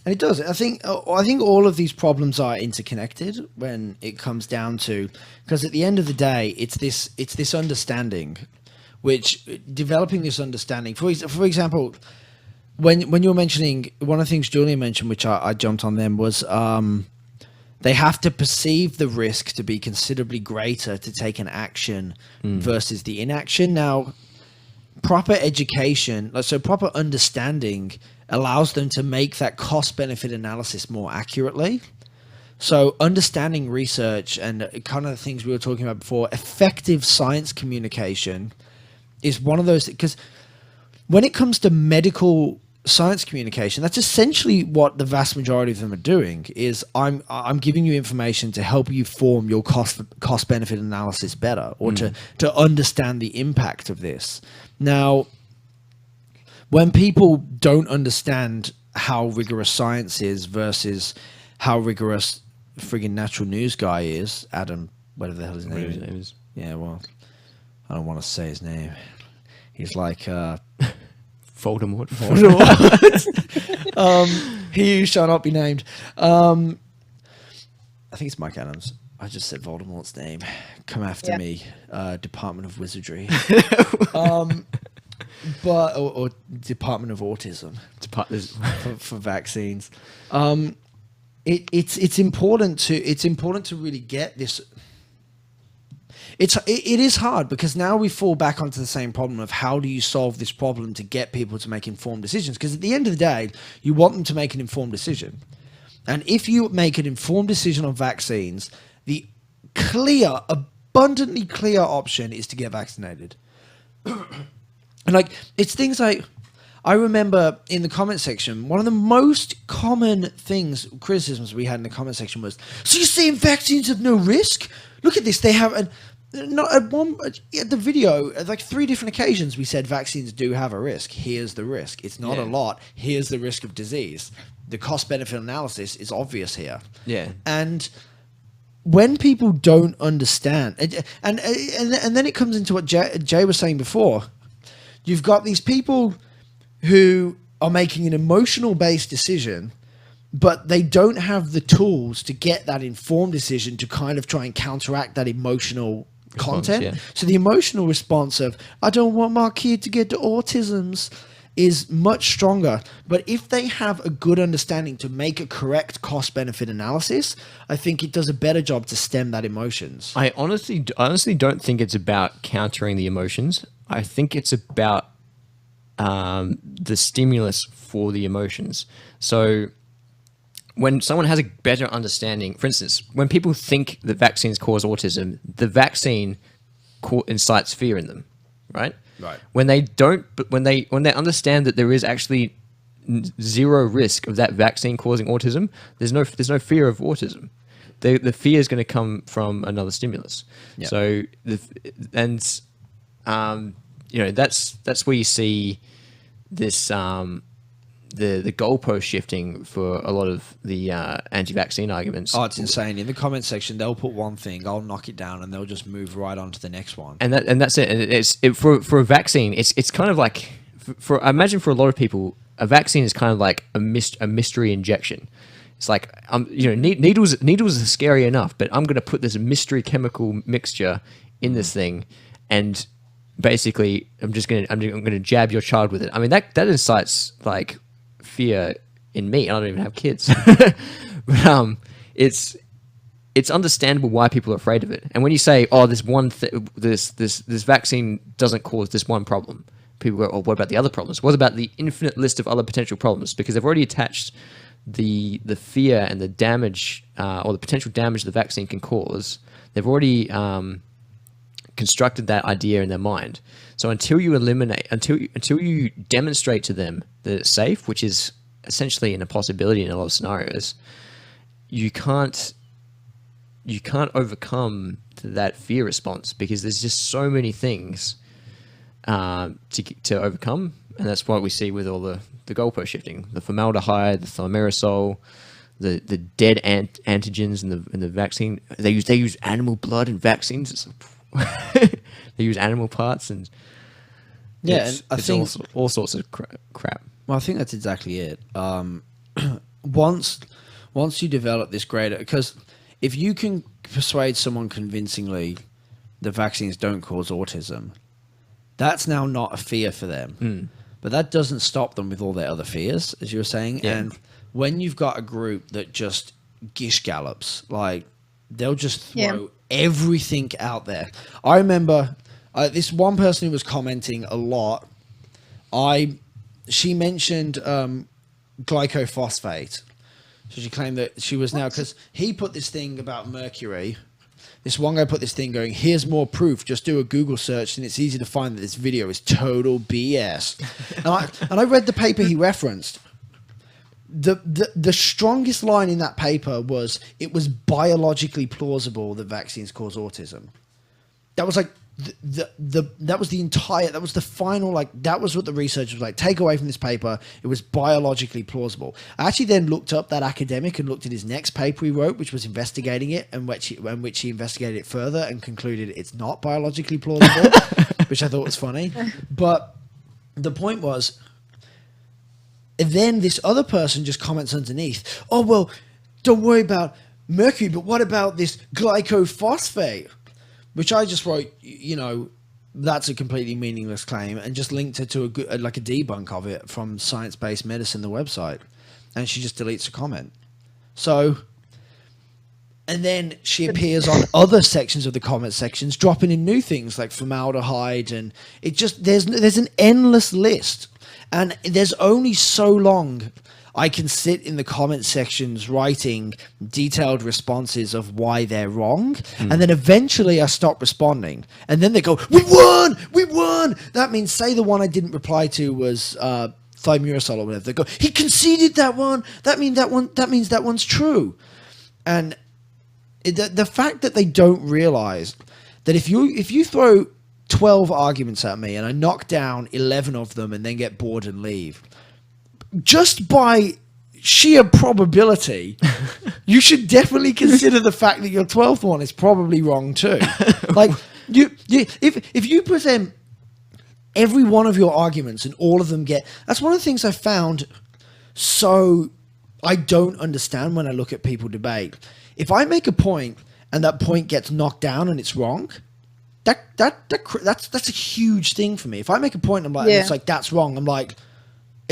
And it does. I think all of these problems are interconnected when it comes down to, because at the end of the day, it's this understanding, which developing this understanding. For example, when you were mentioning one of the things Julia mentioned, which I jumped on them, was they have to perceive the risk to be considerably greater to take an action versus the inaction. Now, proper education, so proper understanding, allows them to make that cost-benefit analysis more accurately. So understanding research and kind of the things we were talking about before, effective science communication is one of those, because when it comes to medical science communication, that's essentially what the vast majority of them are doing, is I'm giving you information to help you form your cost-benefit analysis better, or to understand the impact of this. Now, when people don't understand how rigorous science is versus how rigorous friggin' natural news guy is, Adam, whatever the hell his name is. Yeah, well, I don't want to say his name. He's like... Voldemort. He who shall not be named. I think it's Mike Adams. I just said Voldemort's name. Come after me, Department of Wizardry. But or Department of Autism for vaccines. It's important to really get this. It is hard because now we fall back onto the same problem of how do you solve this problem to get people to make informed decisions? Because at the end of the day, you want them to make an informed decision. And if you make an informed decision on vaccines, the abundantly clear option is to get vaccinated. And like, it's things like, I remember in the comment section, one of the most common criticisms we had in the comment section was, so you're saying vaccines have no risk? Look at this, they have, at the video, at like 3 different occasions, we said vaccines do have a risk. Here's the risk. It's not a lot. Here's the risk of disease. The cost-benefit analysis is obvious here. Yeah. And when people don't understand, and then it comes into what Jay was saying before, you've got these people who are making an emotional-based decision, but they don't have the tools to get that informed decision to kind of try and counteract that emotional content. Yeah. So the emotional response of, I don't want my kid to get the autisms, is much stronger. But if they have a good understanding to make a correct cost-benefit analysis, I think it does a better job to stem that emotions. I honestly don't think it's about countering the emotions. I think it's about the stimulus for the emotions. So when someone has a better understanding, for instance, when people think that vaccines cause autism, the vaccine incites fear in them, right? Right. When they don't, when they understand that there is actually zero risk of that vaccine causing autism, there's no fear of autism. The fear is going to come from another stimulus. Yep. So that's where you see this the goalpost shifting for a lot of the anti-vaccine arguments. Oh, it's insane. In the comment section, they'll put one thing, I'll knock it down, and they'll just move right on to the next one. And that's it. And for a vaccine, it's kind of like I imagine for a lot of people, a vaccine is kind of like a mystery injection. It's like needles are scary enough, but I'm going to put this mystery chemical mixture in this thing, and basically I'm going to jab your child with it. I mean that incites like fear in me. I don't even have kids, but it's understandable why people are afraid of it. And when you say, oh, this vaccine doesn't cause this one problem, people go, oh, what about the other problems? What about the infinite list of other potential problems? Because they've already attached the fear and the damage or the potential damage the vaccine can cause. They've already constructed that idea in their mind. So until you demonstrate to them that it's safe, which is essentially an impossibility in a lot of scenarios, you can't overcome that fear response, because there's just so many things to overcome, and that's what we see with all the goalpost shifting, the formaldehyde, the thimerosal, the dead antigens in the vaccine. They use animal blood in vaccines. They use animal parts, and and I think all sorts of crap. Well, I think that's exactly it. Once you develop this greater, because if you can persuade someone convincingly that vaccines don't cause autism, that's now not a fear for them. But that doesn't stop them with all their other fears, as you were saying. Yeah. And when you've got a group that just gish gallops, like they'll just throw everything out there. I remember this one person who was commenting a lot. She mentioned glycophosphate. So she claimed that she was now, because he put this thing about mercury. This one guy put this thing going, here's more proof. Just do a Google search and it's easy to find that this video is total BS. and I read the paper he referenced. The strongest line in that paper was, it was biologically plausible that vaccines cause autism. That was like that was the final, like, that was what the research was like. Take away from this paper, it was biologically plausible. I actually then looked up that academic and looked at his next paper he wrote, which was investigating it, and which he investigated it further and concluded it's not biologically plausible, which I thought was funny. But the point was, And then this other person just comments underneath, oh, well, don't worry about mercury, but what about this glycophosphate? Which I just wrote, that's a completely meaningless claim, and just linked it to a debunk of it from Science Based Medicine, the website. And she just deletes the comment. So, and then she appears on other sections of the comment sections, dropping in new things like formaldehyde, and it just, there's an endless list. And there's only so long I can sit in the comment sections writing detailed responses of why they're wrong. And then eventually I stop responding. And then they go, we won! We won! That means, say the one I didn't reply to was thimerosal or whatever. They go, he conceded that one. That means that one's true. And the fact that they don't realize that if you throw 12 arguments at me and I knock down 11 of them and then get bored and leave, just by sheer probability, you should definitely consider the fact that your 12th one is probably wrong too. Like, if you present every one of your arguments and all of them that's one of the things I found so I don't understand when I look at people debate. If I make a point and that point gets knocked down and it's wrong, that's a huge thing for me. If I make a point and I'm like, it's like, that's wrong, I'm like,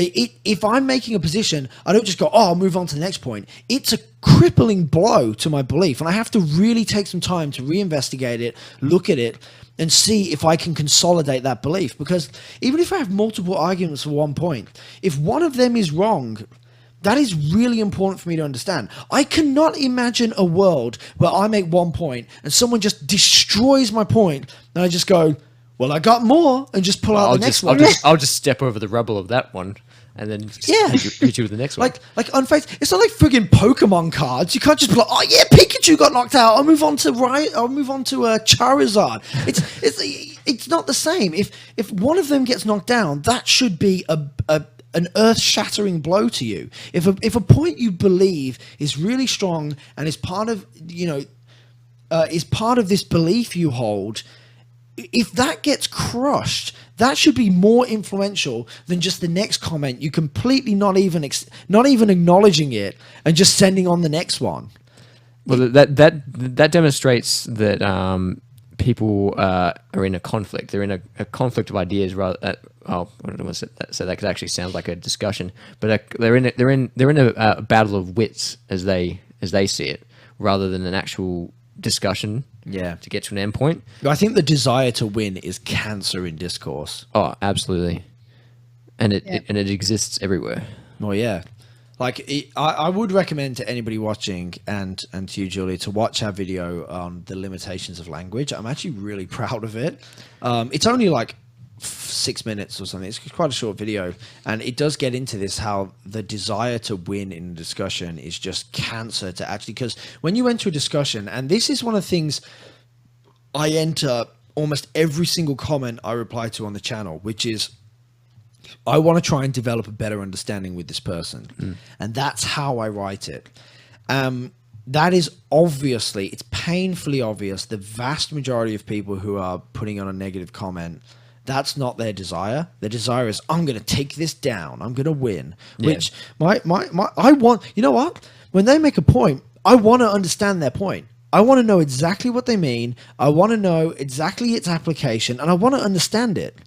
if I'm making a position, I don't just go, oh, I'll move on to the next point. It's a crippling blow to my belief. And I have to really take some time to reinvestigate it, look at it, and see if I can consolidate that belief. Because even if I have multiple arguments for one point, if one of them is wrong, that is really important for me to understand. I cannot imagine a world where I make one point and someone just destroys my point, and I just go, well, I got more, and just pull out the next one. I'll just step over the rubble of that one, and then just hit you with the next one. Like unfaithful. It's not like friggin' Pokemon cards. You can't just be like, oh yeah, Pikachu got knocked out. I'll move on to Charizard. It's not the same. If one of them gets knocked down, that should be an earth-shattering blow to you. If a point you believe is really strong and is part of this belief you hold, if that gets crushed, that should be more influential than just the next comment. You completely not even acknowledging it and just sending on the next one. Well, that demonstrates that people are in a conflict. They're in a conflict of ideas. I don't want to say that because it actually sounds like a discussion. But they're in a battle of wits as they see it, rather than an actual discussion. Yeah, to get to an endpoint. I think the desire to win is cancer in discourse. Oh, absolutely, and it exists everywhere. Oh yeah, like I would recommend to anybody watching and to you, Julia, to watch our video on the limitations of language. I'm actually really proud of it. It's only like 6 minutes or something. It's quite a short video, and it does get into this, how the desire to win in a discussion is just cancer to actually, because when you enter a discussion, and this is one of the things I enter almost every single comment I reply to on the channel, which is I want to try and develop a better understanding with this person. And that's how I write it. That is obviously, it's painfully obvious, the vast majority of people who are putting on a negative comment, that's not their desire. Their desire is, I'm going to take this down. I'm going to win. Yeah. Which I want, you know what? When they make a point, I want to understand their point. I want to know exactly what they mean. I want to know exactly its application, and I want to understand it.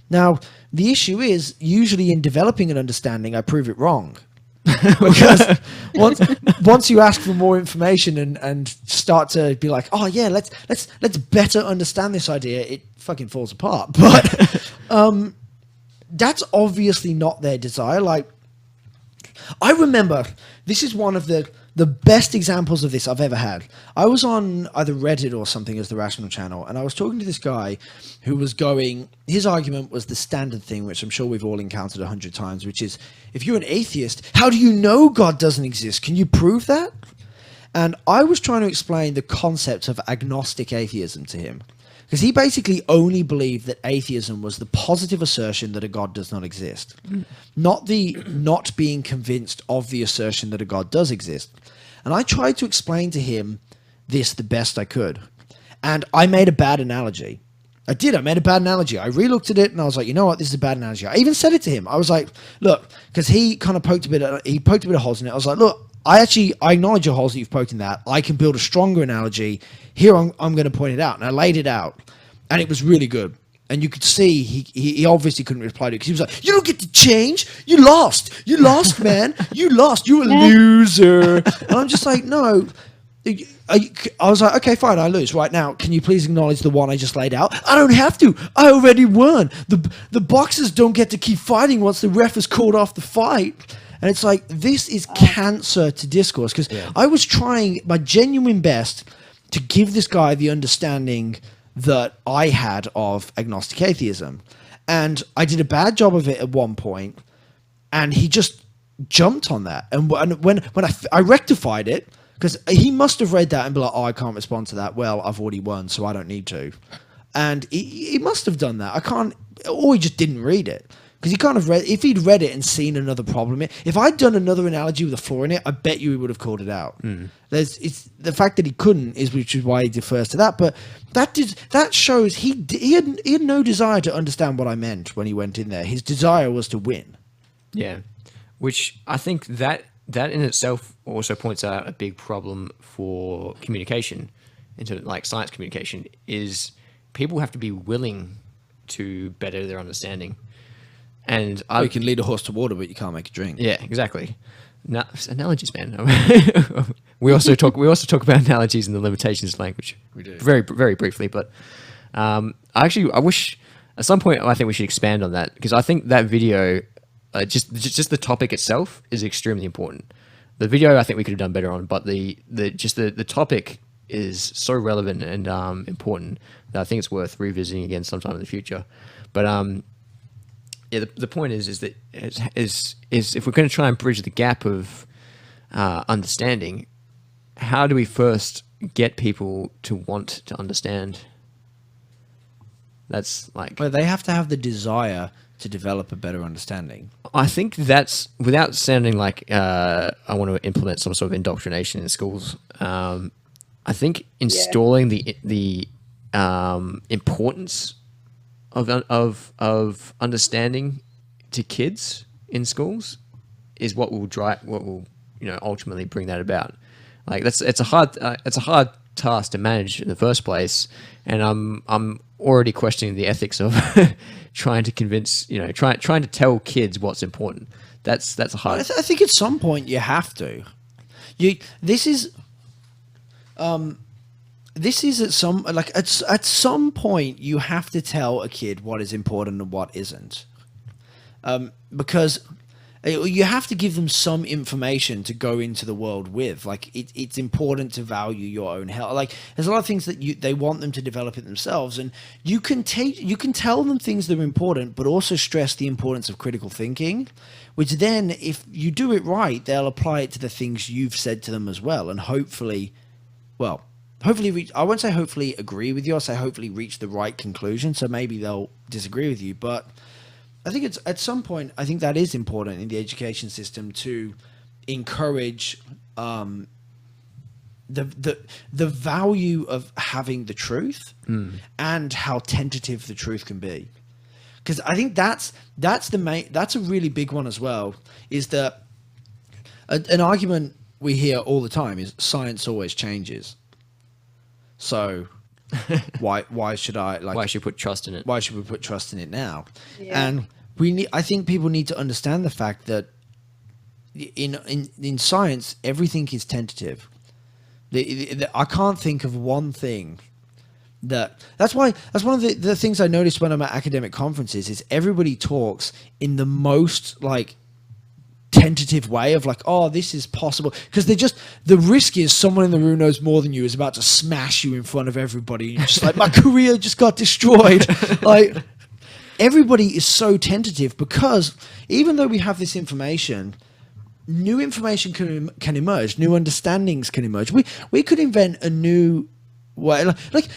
Now, the issue is, usually in developing an understanding, I prove it wrong. Because once you ask for more information and start to be like, oh yeah, let's better understand this idea, it fucking falls apart. But that's obviously not their desire. Like, I remember, this is one of the best examples of this I've ever had. I was on either Reddit or something as the Rational Channel, and I was talking to this guy who was going, his argument was the standard thing, which I'm sure we've all encountered 100 times, which is, if you're an atheist, how do you know God doesn't exist? Can you prove that? And I was trying to explain the concept of agnostic atheism to him, because he basically only believed that atheism was the positive assertion that a God does not exist, not the not being convinced of the assertion that a God does exist. And I tried to explain to him this the best I could. And I made a bad analogy. I did. I made a bad analogy. I re-looked at it and I was like, you know what? This is a bad analogy. I even said it to him. I was like, look, because he kind of poked a bit of holes in it. I was like, look, I acknowledge your holes that you've poked in that. I can build a stronger analogy. Here, I'm going to point it out. And I laid it out. And it was really good. And you could see he obviously couldn't reply to it because he was like, you don't get to change. You lost. You lost, man. You lost. You're a loser. And I'm just like, no. I was like, okay, fine, I lose. Right now, can you please acknowledge the one I just laid out? I don't have to. I already won. The boxers don't get to keep fighting once the ref has called off the fight. And it's like, this is cancer to discourse. Because I was trying my genuine best to give this guy the understanding that I had of agnostic atheism. And I did a bad job of it at one point, and he just jumped on that. And when I rectified it, because he must have read that and be like, oh, I can't respond to that. Well, I've already won, so I don't need to. And he must have done that. Or he just didn't read it. Because he kind of if he'd read it and seen another problem, if I'd done another analogy with a flaw in it, I bet you he would have called it out. It's the fact that he couldn't which is why he defers to that. But that shows he had no desire to understand what I meant when he went in there. His desire was to win. Yeah, which I think that in itself also points out a big problem for communication, into like science communication, is people have to be willing to better their understanding. And you can lead a horse to water, but you can't make it drink. Yeah, exactly. Now, analogies, man. we also talk about analogies in the limitations language. We do very, very briefly, but I wish at some point I think we should expand on that, because I think that video, just the topic itself is extremely important. The video I think we could have done better on, but the topic is so relevant and important that I think it's worth revisiting again sometime in the future. But yeah, the point is that if we're going to try and bridge the gap of understanding, how do we first get people to want to understand? That's like... Well, they have to have the desire to develop a better understanding. I think that's, without sounding like I want to implement some sort of indoctrination in schools, I think installing the importance of understanding to kids in schools is what will ultimately bring that about. Like it's a hard task to manage in the first place, and I'm already questioning the ethics of trying to convince, trying to tell kids what's important. That's a hard. I think at some point you have to. This is at some point you have to tell a kid what is important and what isn't, because you have to give them some information to go into the world with. Like it's important to value your own health. Like there's a lot of things that they want them to develop it themselves, and you can tell them things that are important, but also stress the importance of critical thinking, which then if you do it right, they'll apply it to the things you've said to them as well, and hopefully I won't say hopefully agree with you. I'll say hopefully reach the right conclusion. So maybe they'll disagree with you, but I think it's at some point, I think that is important in the education system to encourage the value of having the truth and how tentative the truth can be. Because I think that's a really big one as well, is that an argument we hear all the time is science always changes. So why should we put trust in it? Why should we put trust in it now? Yeah. And I think people need to understand the fact that in science everything is tentative. I can't think of one thing that's one of the things I noticed when I'm at academic conferences is everybody talks in the most like tentative way of like, oh, this is possible, because the risk is someone in the room knows more than you is about to smash you in front of everybody, and you're just like, my career just got destroyed. Like everybody is so tentative, because even though we have this information, new information can emerge, new understandings can emerge. We could invent a new way, like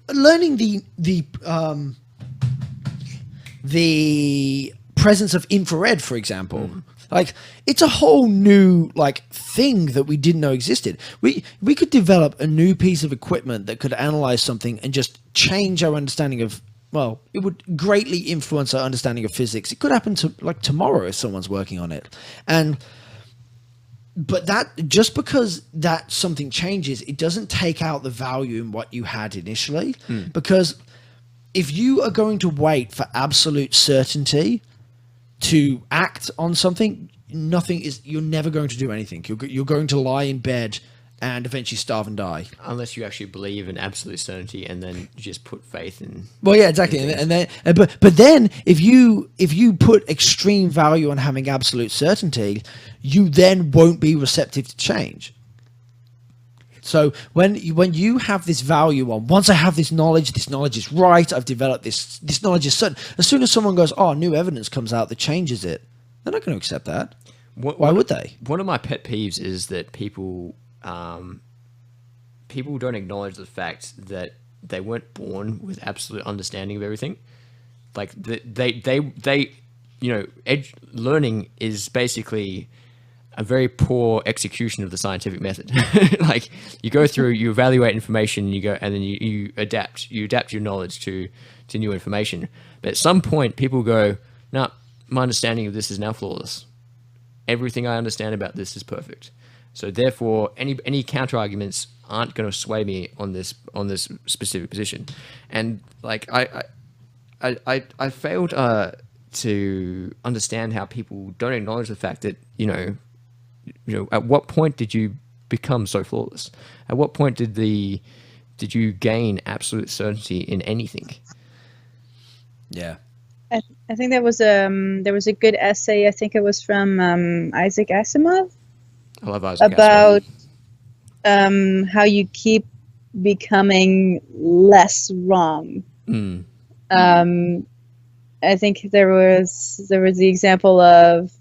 learning the presence of infrared, for example. Like, it's a whole new like thing that we didn't know existed. We could develop a new piece of equipment that could analyze something and just change our understanding of, well, it would greatly influence our understanding of physics. It could happen to like tomorrow if someone's working on it. But that, just because that something changes, it doesn't take out the value in what you had initially. Because if you are going to wait for absolute certainty to act on something, you're never going to do anything. You're going to lie in bed and eventually starve and die. Unless you actually believe in absolute certainty and then you just put faith in. Well, yeah, exactly. But then if you put extreme value on having absolute certainty, you then won't be receptive to change. So when you have this value on, once I have this knowledge is right, I've developed this knowledge is certain. As soon as someone goes, oh, new evidence comes out that changes it, they're not going to accept that. Why would they? One of my pet peeves is that people don't acknowledge the fact that they weren't born with absolute understanding of everything. Like learning is basically a very poor execution of the scientific method. Like, you go through, you evaluate information, and then you adapt your knowledge to new information. But at some point, people go, "No, my understanding of this is now flawless. Everything I understand about this is perfect. So therefore, any counter arguments aren't going to sway me on this specific position." And like, I failed to understand how people don't acknowledge the fact that at what point did you become so flawless? At what point did you gain absolute certainty in anything? Yeah. I think there was a good essay. I think it was from Isaac Asimov. I love Isaac about Asimov. How you keep becoming less wrong. I think there was the example of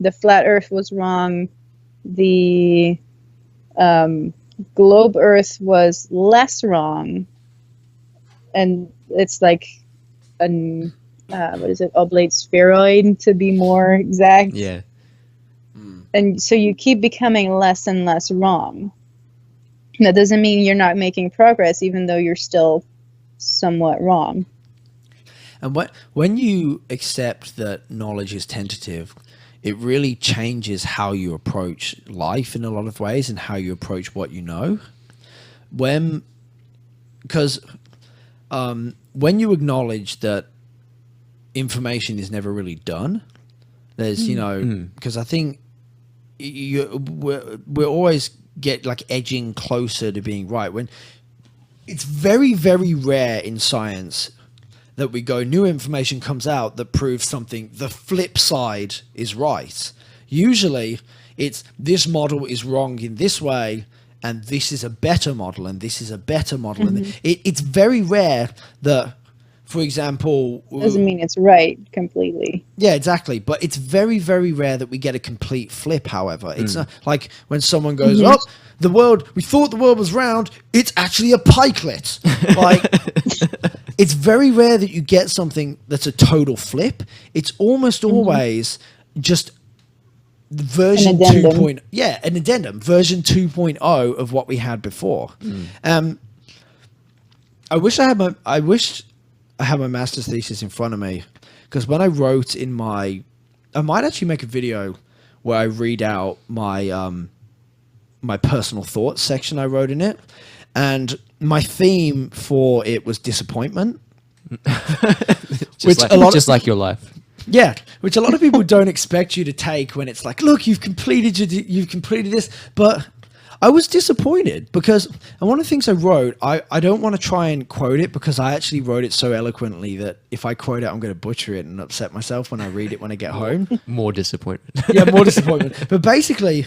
the flat Earth was wrong. The globe Earth was less wrong, and it's like an what is it, oblate spheroid to be more exact. Yeah. And so you keep becoming less and less wrong. That doesn't mean you're not making progress, even though you're still somewhat wrong. And when you accept that knowledge is tentative, it really changes how you approach life in a lot of ways and how you approach what you know. Because when you acknowledge that information is never really done, there's, because I think we're always get like edging closer to being right, when it's very, very rare in science that we go, new information comes out that proves something, the flip side is right. Usually it's, this model is wrong in this way, and this is a better model, and this is a better model. And it's very rare that, for example... Doesn't mean it's right completely. Yeah, exactly. But it's very, very rare that we get a complete flip, however. It's not like when someone goes, oh, we thought the world was round, it's actually a pikelet. Like, it's very rare that you get something that's a total flip. It's almost always just version 2.0. Yeah, an addendum, version 2.0 of what we had before. I wish I had my master's thesis in front of me, because when I wrote in I might actually make a video where I read out my my personal thoughts section I wrote in it, and my theme for it was disappointment. just like your life. Yeah, which a lot of people don't expect you to take when it's like, look, you've completed this, but I was disappointed because, and one of the things I wrote, I don't want to try and quote it because I actually wrote it so eloquently that if I quote it, I'm going to butcher it and upset myself when I read it when I get home. More disappointment. Yeah, more disappointment. But basically,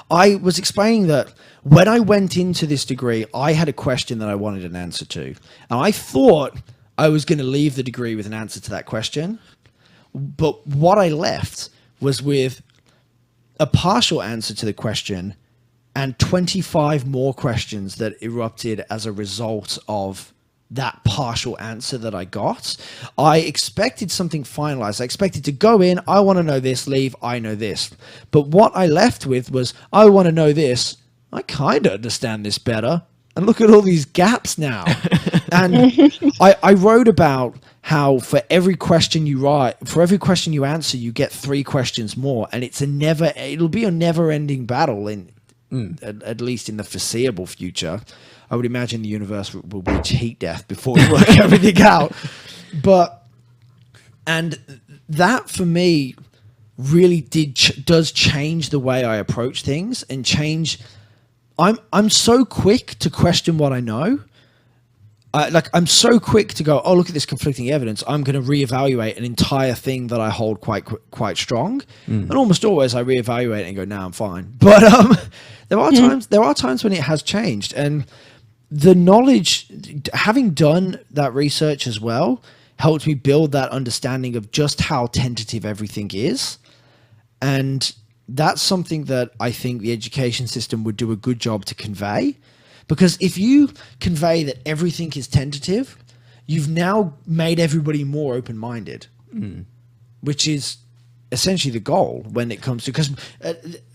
I was explaining that when I went into this degree, I had a question that I wanted an answer to. And I thought I was going to leave the degree with an answer to that question. But what I left was with a partial answer to the question and 25 more questions that erupted as a result of that partial answer that I got. I expected something finalized. I expected to go in, I want to know this, leave, I know this. But what I left with was, I want to know this, I kind of understand this better. And look at all these gaps now. And I wrote about how for every question you answer, you get 3 questions more. And it'll be a never ending battle at least in the foreseeable future. I would imagine the universe will reach heat death before we work everything out. And that for me really does change the way I approach things and change. I'm so quick to question what I know. I'm so quick to go, oh, look at this conflicting evidence. I'm going to reevaluate an entire thing that I hold quite strong. And almost always I reevaluate it and go, nah, I'm fine. But there are times when it has changed. And the knowledge, having done that research as well, helped me build that understanding of just how tentative everything is. And that's something that I think the education system would do a good job to convey. Because if you convey that everything is tentative, you've now made everybody more open-minded, which is essentially the goal when it comes to, because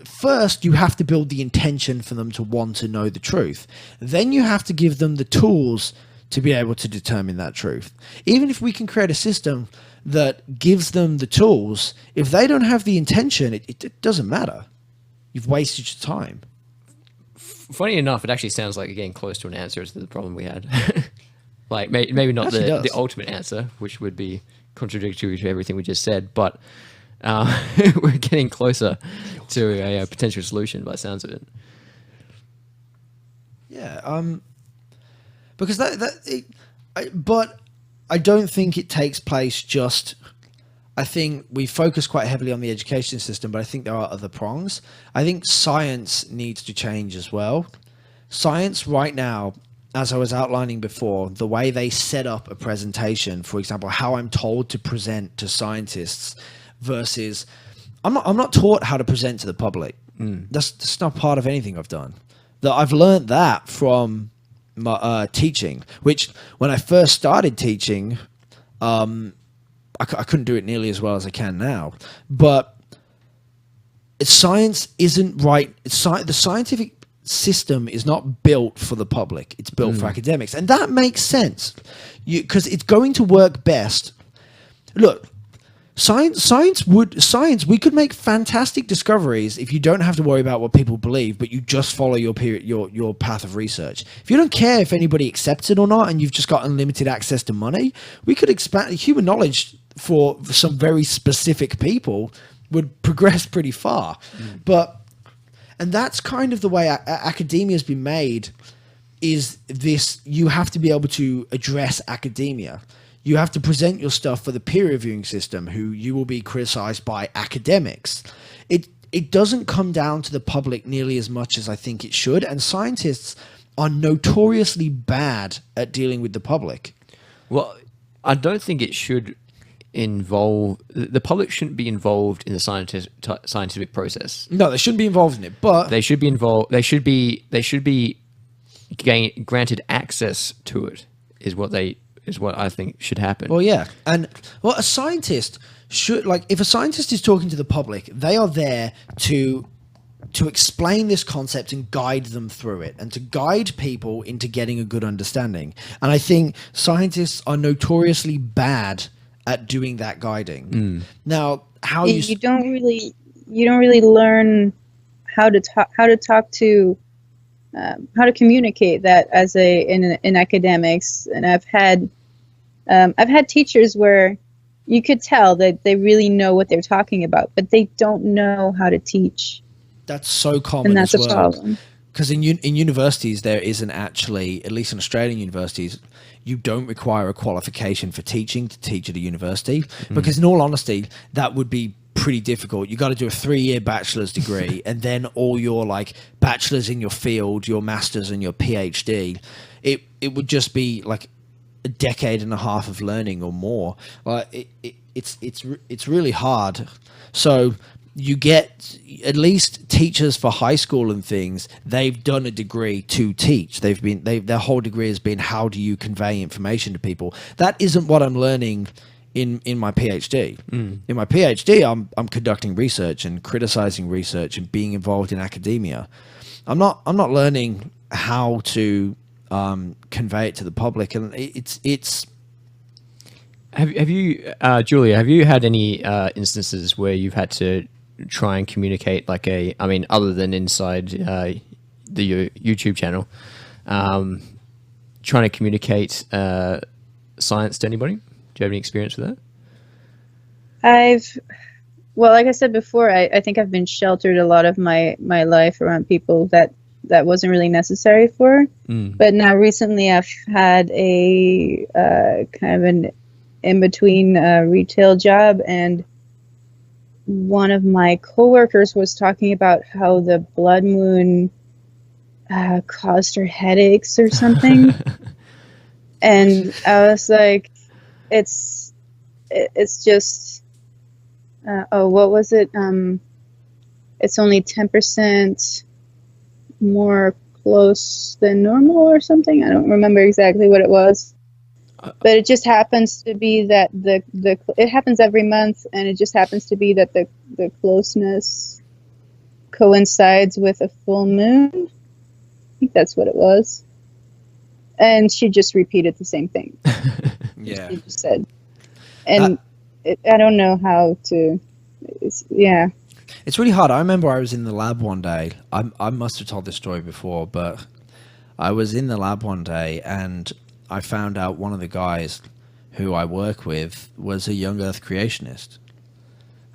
first you have to build the intention for them to want to know the truth. Then you have to give them the tools to be able to determine that truth. Even if we can create a system that gives them the tools, if they don't have the intention, it doesn't matter. You've wasted your time. Funny enough, it actually sounds like you're getting close to an answer to the problem we had. Like maybe not the ultimate answer, which would be contradictory to everything we just said, but we're getting closer to a potential solution by the sounds of it. Yeah, because but I don't think it takes place just. I think we focus quite heavily on the education system, but I think there are other prongs. I think science needs to change as well. Science right now, as I was outlining before, the way they set up a presentation, for example, how I'm told to present to scientists versus I'm not taught how to present to the public. That's not part of anything I've done. I've learned that from my teaching, which when I first started teaching, I couldn't do it nearly as well as I can now. But science isn't right. The scientific system is not built for the public. It's built for academics. And that makes sense because it's going to work best. Look, we could make fantastic discoveries if you don't have to worry about what people believe, but you just follow your path of research. If you don't care if anybody accepts it or not, and you've just got unlimited access to money, we could expand human knowledge for some very specific people would progress pretty far. And that's kind of the way academia has been made, is this, you have to be able to address academia. You have to present your stuff for the peer reviewing system, who you will be criticized by academics. It doesn't come down to the public nearly as much as I think it should. And scientists are notoriously bad at dealing with the public. Well, I don't think it should involve, the public shouldn't be involved in the scientific process. No, they shouldn't be involved in it, but they should be involved. They should be granted access to it. Is what I think should happen. Well, yeah, and a scientist should, like, if a scientist is talking to the public, they are there to explain this concept and guide them through it, and to guide people into getting a good understanding. And I think scientists are notoriously bad at doing that guiding. Now, how you don't really learn how to talk to how to communicate that as in academics. And I've had teachers where you could tell that they really know what they're talking about, but they don't know how to teach. That's so common, and that's as well. a problem. Because in universities, there isn't actually, at least in Australian universities, you don't require a qualification for teaching to teach at a university. Because in all honesty, that would be pretty difficult. You got to do a 3-year bachelor's degree, and then all your like bachelor's in your field, your master's, and your PhD. It would just be like a decade and a half of learning or more. It's really hard. So you get at least teachers for high school and things, they've done a degree to teach. Their whole degree has been, how do you convey information to people? That isn't what I'm learning in my PhD. In my PhD, I'm conducting research and criticizing research and being involved in academia. I'm not learning how to convey it to the public, and it's. Have you, Julia? Have you had any instances where you've had to try and communicate other than inside the YouTube channel, trying to communicate science to anybody? Do you have any experience with that? Well, like I said before, I think I've been sheltered a lot of my life around people that wasn't really necessary for. But now recently I've had a kind of an in-between retail job, and one of my coworkers was talking about how the blood moon caused her headaches or something. And I was like, it's just what was it? It's only 10% more close than normal or something. I don't remember exactly what it was. But it just happens to be that it happens every month, and it just happens to be that the closeness coincides with a full moon. I think that's what it was. And she just repeated the same thing. Yeah. She just said. And I don't know how to. Yeah. It's really hard. I remember I was in the lab one day. I must have told this story before, but I was in the lab one day and I found out one of the guys who I work with was a young Earth creationist,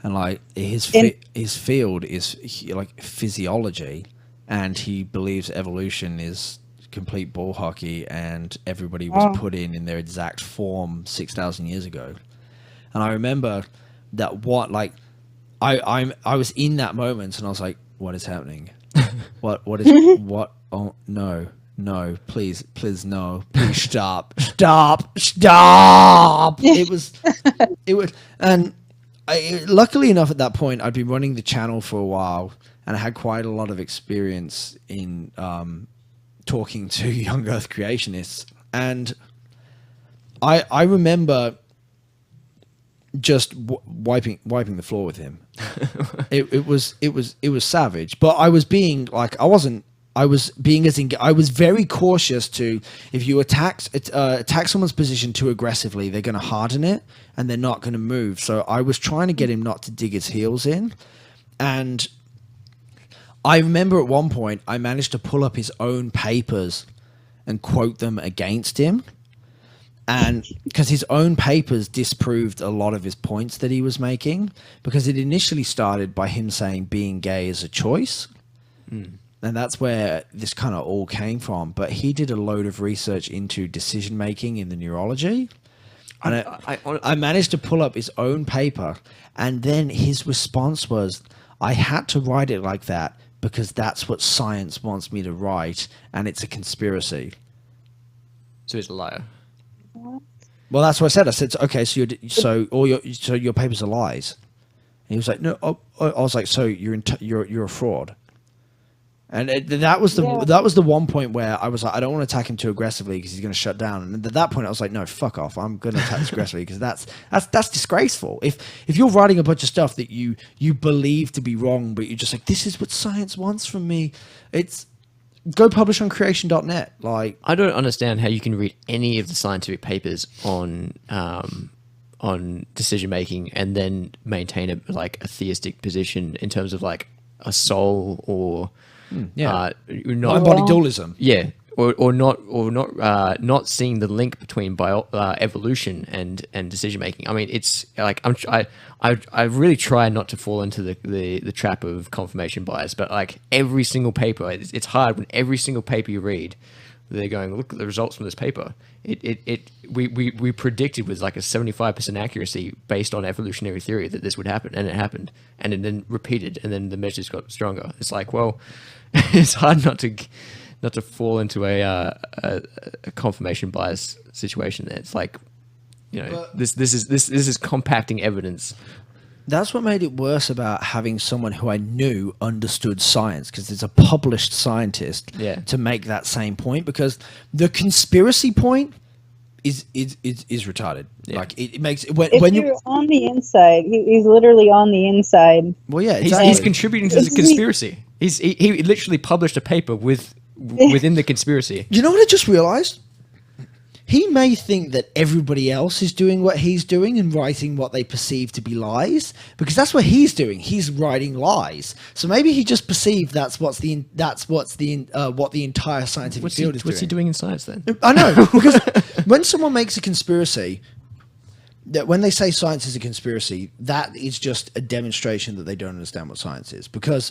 and like his field is like physiology, and he believes evolution is complete bull hockey, and everybody was put in their exact form 6,000 years ago. And I remember that I was in that moment, and I was like, what is happening? what what? Oh no. No, please, no, please stop. It was, and luckily enough at that point, I'd been running the channel for a while, and I had quite a lot of experience in talking to young Earth creationists, and I remember just wiping the floor with him. It was savage, but I was being like, I was very cautious to, if you attack someone's position too aggressively, they're going to harden it and they're not going to move. So I was trying to get him not to dig his heels in. And I remember at one point I managed to pull up his own papers and quote them against him. And because his own papers disproved a lot of his points that he was making, because it initially started by him saying being gay is a choice. And that's where this kind of all came from. But he did a load of research into decision making in the neurology. And I managed to pull up his own paper. And then his response was, I had to write it like that because that's what science wants me to write. And it's a conspiracy. So he's a liar. Well, that's what I said. I said, okay, so your papers are lies. And he was like, no. I was like, so you're a fraud. And that was the one point where I was like, I don't want to attack him too aggressively because he's going to shut down. And at that point, I was like, no, fuck off. I'm going to attack this aggressively because that's disgraceful. If you're writing a bunch of stuff that you believe to be wrong, but you're just like, this is what science wants from me, it's go publish on creation.net. Like, I don't understand how you can read any of the scientific papers on decision making and then maintain a theistic position in terms of like a soul or mind-body dualism. Yeah, or not seeing the link between evolution and decision making. I mean, it's like I really try not to fall into the trap of confirmation bias, but like every single paper, it's hard when every single paper you read, they're going, look at the results from this paper. We predicted with like a 75% accuracy based on evolutionary theory that this would happen, and it happened, and it then repeated, and then the measures got stronger. It's like, well, it's hard not to fall into a confirmation bias situation. There, it's like, this is compacting evidence. That's what made it worse about having someone who I knew understood science, because there's a published scientist to make that same point, because the conspiracy point is retarded. Yeah. Like it makes when you're on the inside, he's literally on the inside. Well, yeah, exactly. He's contributing to the conspiracy. He literally published a paper within the conspiracy. You know what I just realized? He may think that everybody else is doing what he's doing and writing what they perceive to be lies, because that's what he's doing. He's writing lies. So maybe he just perceived what the entire scientific field is doing. What's he doing in science then? I know, because when someone makes a conspiracy, that when they say science is a conspiracy, that is just a demonstration that they don't understand what science is. Because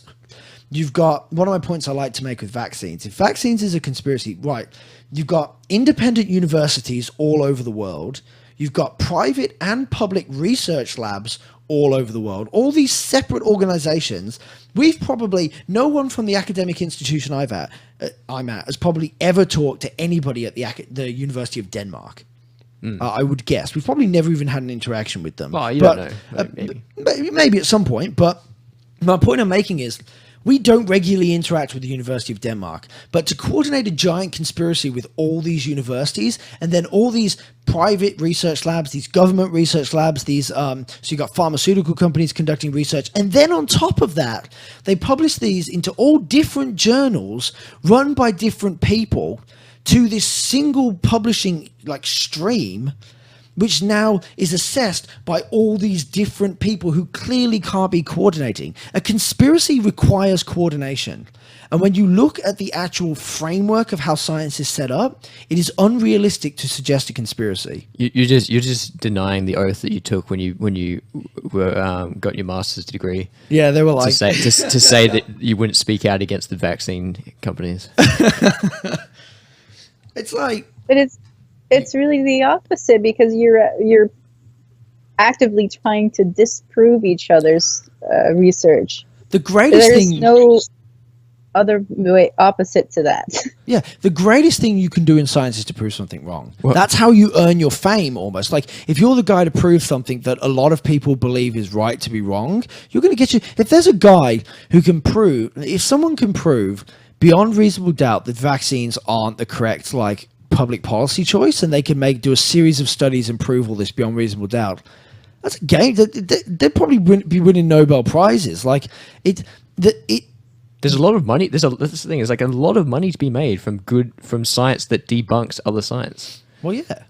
you've got, one of my points I like to make with vaccines, if vaccines is a conspiracy, right, you've got independent universities all over the world, you've got private and public research labs all over the world, all these separate organizations. No one from the academic institution I'm at has probably ever talked to anybody at the University of Denmark. I would guess. We've probably never even had an interaction with them. Well, you don't know. Maybe at some point. But my point I'm making is, we don't regularly interact with the University of Denmark, but to coordinate a giant conspiracy with all these universities and then all these private research labs, these government research labs, so you got pharmaceutical companies conducting research, and then on top of that, they publish these into all different journals run by different people to this single publishing stream, which now is assessed by all these different people who clearly can't be coordinating. A conspiracy requires coordination. And when you look at the actual framework of how science is set up, it is unrealistic to suggest a conspiracy. You're just denying the oath that you took when you were got your master's degree. Yeah, they were like to say that you wouldn't speak out against the vaccine companies. It's like, but it's really the opposite, because you're actively trying to disprove each other's research. The greatest thing. There's no other way opposite to that. Yeah, the greatest thing you can do in science is to prove something wrong. Well, that's how you earn your fame, almost. Like, if you're the guy to prove something that a lot of people believe is right to be wrong, you're going to get If there's a guy who can prove, if someone can prove beyond reasonable doubt that vaccines aren't the correct, public policy choice, and they can do a series of studies and prove all this beyond reasonable doubt, that's a game. They'd probably be winning Nobel Prizes. There's a lot of money. That's the thing. There's a lot of money to be made from science that debunks other science. Well, yeah,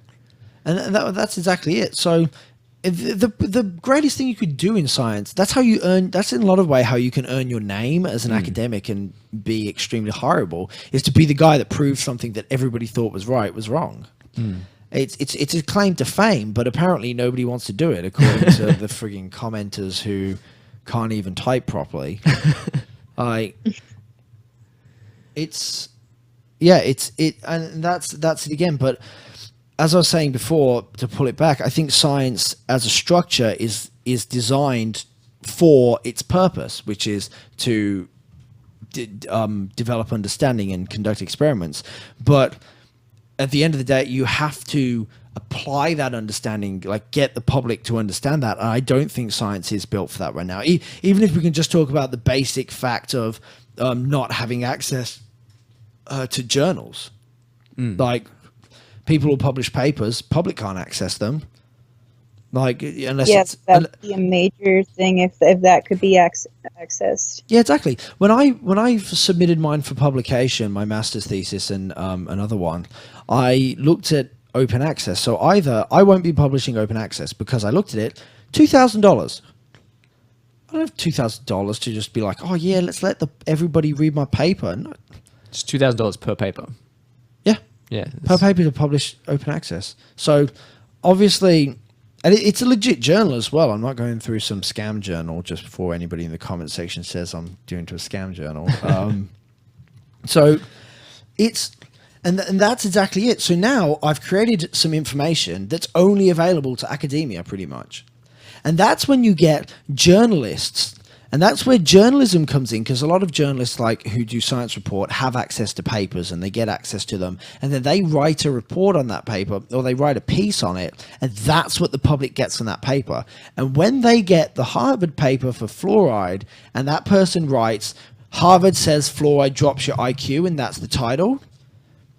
and that's exactly it. So the greatest thing you could do in science, that's how you earn. That's in a lot of way how you can earn your name as an academic and be extremely horrible, is to be the guy that proved something that everybody thought was right was wrong. It's a claim to fame, but apparently nobody wants to do it, according to the frigging commenters who can't even type properly. And that's it again. But as I was saying before, to pull it back, I think science as a structure is designed for its purpose, which is to develop understanding and conduct experiments. But at the end of the day, you have to apply that understanding, get the public to understand that. And I don't think science is built for that right now. Even if we can just talk about the basic fact of not having access to journals. People who publish papers, public can't access them. Unless that'd be a major thing if that could be accessed. Yeah, exactly. When I submitted mine for publication, my master's thesis and another one, I looked at open access. So either I won't be publishing open access because I looked at it, $2,000. I don't have $2,000 to just be like, oh yeah, let's let everybody read my paper. No. It's $2,000 per paper. Yeah, per paper to publish open access. So obviously, and it's a legit journal as well. I'm not going through some scam journal just before anybody in the comment section says I'm doing to a scam journal. So it's, and that's exactly it. So now I've created some information that's only available to academia pretty much. And that's when you get journalists And that's where journalism comes in, because a lot of journalists like who do science report have access to papers and they get access to them. And then they write a report on that paper, or they write a piece on it. And that's what the public gets from that paper. And when they get the Harvard paper for fluoride and that person writes, Harvard says fluoride drops your IQ, and that's the title,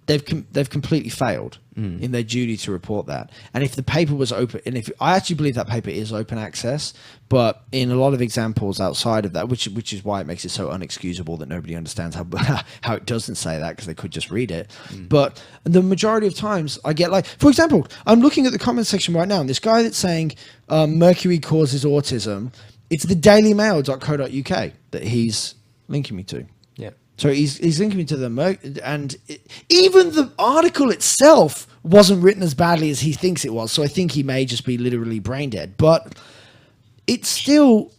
they've completely failed in their duty to report that. And if the paper was open, and if I actually believe that paper is open access, but in a lot of examples outside of that, which is why it makes it so unexcusable that nobody understands how it doesn't say that, because they could just read it. But the majority of times I get, like, for example, I'm looking at the comment section right now, and this guy that's saying mercury causes autism, it's the dailymail.co.uk that he's linking me to. Yeah. So he's linking me to them, and even the article itself wasn't written as badly as he thinks it was. So I think he may just be literally brain dead. But it's still,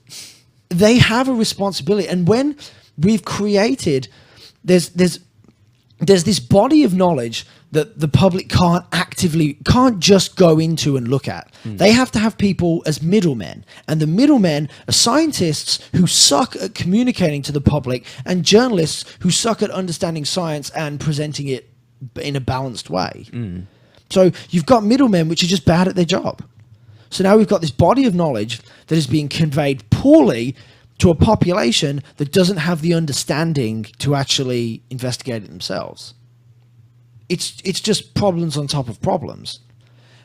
they have a responsibility. And when we've created, there's this body of knowledge that the public can't just go into and look at. They have to have people as middlemen, and the middlemen are scientists who suck at communicating to the public, and journalists who suck at understanding science and presenting it in a balanced way. So you've got middlemen which are just bad at their job. So now we've got this body of knowledge that is being conveyed poorly to a population that doesn't have the understanding to actually investigate it themselves. It's just problems on top of problems.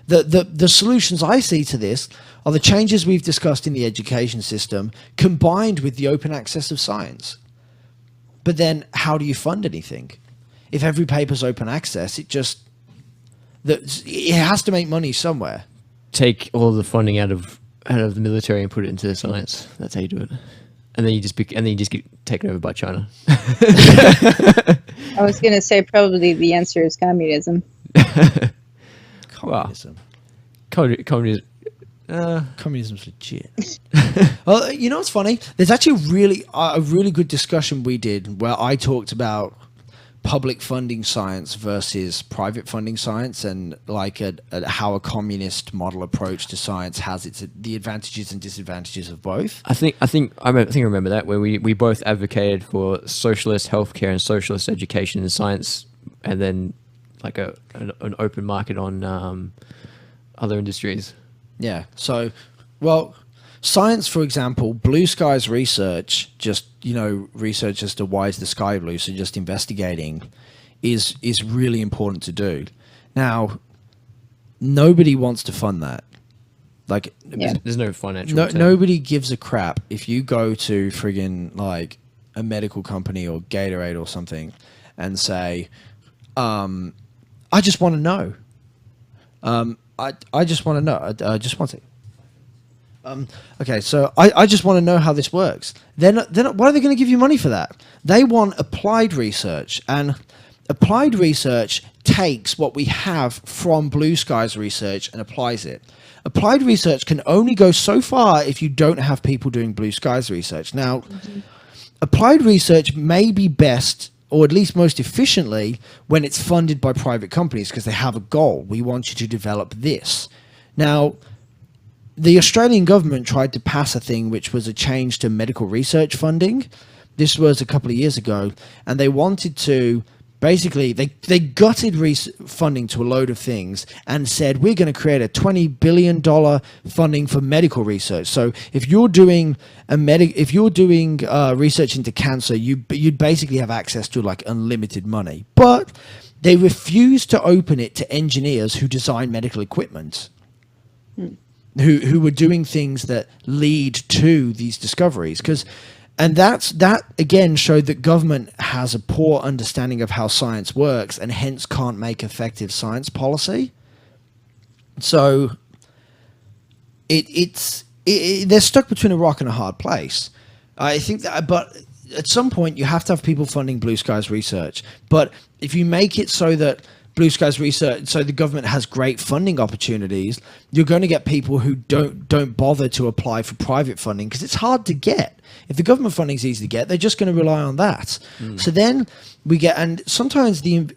The solutions I see to this are the changes we've discussed in the education system combined with the open access of science. But then how do you fund anything? If every paper's open access, it has to make money somewhere. Take all the funding out of the military and put it into science. That's how you do it. And then you just get taken over by China. I was going to say probably the answer is communism. Communism. Communism. Communism's legit. Well, you know what's funny? There's actually a really good discussion we did where I talked about public funding science versus private funding science, and like how a communist model approach to science has the advantages and disadvantages of both. I think I remember that, where we both advocated for socialist healthcare and socialist education and science, and then like an open market on other industries. Yeah. So, well, science, for example, blue skies research, just, research as to why is the sky blue, so just investigating is really important to do. Now, nobody wants to fund that. Like, there's no financial nobody gives a crap if you go to friggin' like a medical company or Gatorade or something and say, I just want to know. I just want to know. Just one second. Okay, so I just want to know how this works. Then why are they going to give you money for that? They want applied research, and applied research takes what we have from blue skies research and applies it. Applied research can only go so far if you don't have people doing blue skies research. Now, applied research may be best, or at least most efficiently, when it's funded by private companies, because they have a goal. We want you to develop this. Now, the Australian government tried to pass a thing which was a change to medical research funding. This was a couple of years ago, and they wanted to basically, they gutted funding to a load of things and said, we're going to create a $20 billion funding for medical research. So if you're doing research into cancer, you'd basically have access to like unlimited money. But they refused to open it to engineers who design medical equipment. Who were doing things that lead to these discoveries. And that again showed that government has a poor understanding of how science works and hence can't make effective science policy. So they're stuck between a rock and a hard place. I think that, but at some point you have to have people funding blue skies research. But if you make it so that blue skies research, so the government has great funding opportunities, you're going to get people who don't bother to apply for private funding because it's hard to get. If the government funding is easy to get, they're just going to rely on that. So then we get, and sometimes the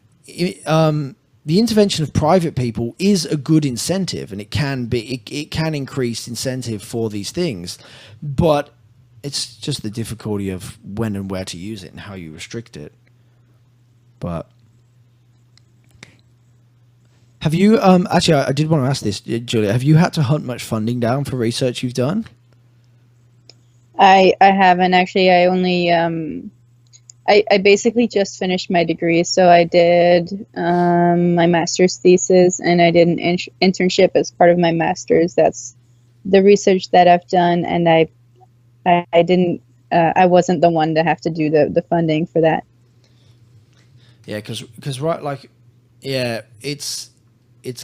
intervention of private people is a good incentive, and it can increase incentive for these things, but it's just the difficulty of when and where to use it and how you restrict it. But have you actually? I did want to ask this, Julia. Have you had to hunt much funding down for research you've done? I haven't actually. I only I basically just finished my degree, so I did my master's thesis, and I did an internship as part of my master's. That's the research that I've done, and I didn't. I wasn't the one to have to do the funding for that. Yeah, because right, like, yeah, it's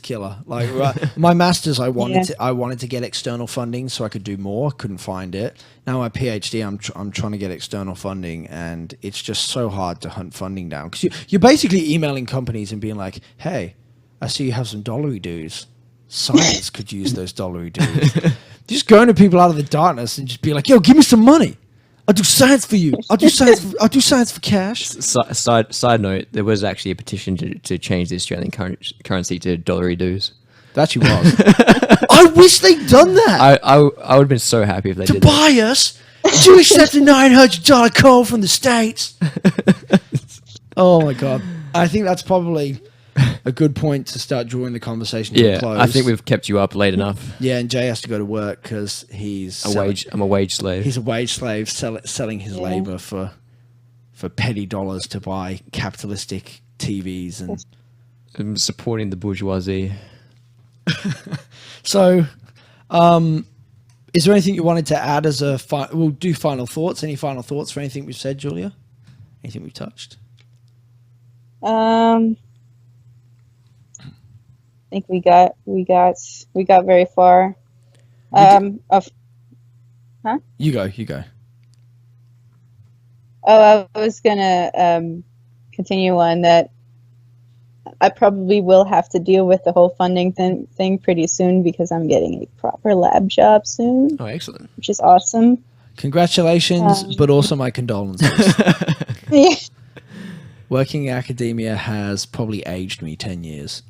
killer. Like, right, my master's, I wanted to get external funding so I could do more. Couldn't find it. Now my PhD, I'm trying to get external funding, and it's just so hard to hunt funding down because you're basically emailing companies and being like, "Hey, I see you have some dollary dues. Science could use those dollary dues." Just going to people out of the darkness and just be like, "Yo, give me some money. I'll do science for you. I'll do science for cash." Side note: there was actually a petition to change the Australian currency to dollary dues. There actually was. I wish they'd done that. I would have been so happy if they did. Tobias, do you accept a $900 call from the States? Oh my god! I think that's probably a good point to start drawing the conversation to a close. I think we've kept you up late enough. Yeah, and Jay has to go to work because I'm a wage slave. He's a wage slave selling his labor for petty dollars to buy capitalistic TVs and I'm supporting the bourgeoisie. So, is there anything you wanted to add as a we'll do final thoughts? Any final thoughts for anything we've said, Julia? Anything we've touched? I think we got very far. You go. Oh, I was gonna continue on that. I probably will have to deal with the whole funding thing pretty soon because I'm getting a proper lab job soon. Oh, excellent! Which is awesome. Congratulations, but also my condolences. Yeah. Working in academia has probably aged me 10 years.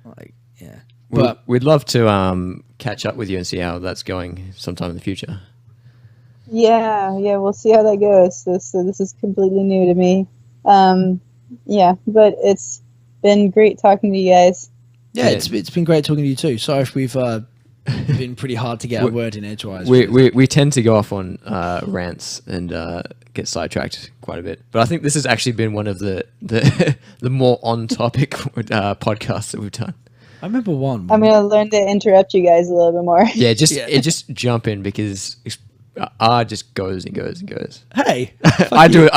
Like, yeah. But we'd love to catch up with you and see how that's going sometime in the future. Yeah, we'll see how that goes. This is completely new to me. Yeah, but it's been great talking to you guys. Yeah, it's been great talking to you too. Sorry if we've been pretty hard to get a word in edgewise. We tend to go off on rants and get sidetracked quite a bit. But I think this has actually been one of the more on topic podcasts that we've done. I remember one. I'm gonna learn to interrupt you guys a little bit more. Yeah, just jump in because just goes and goes and goes. Hey, I do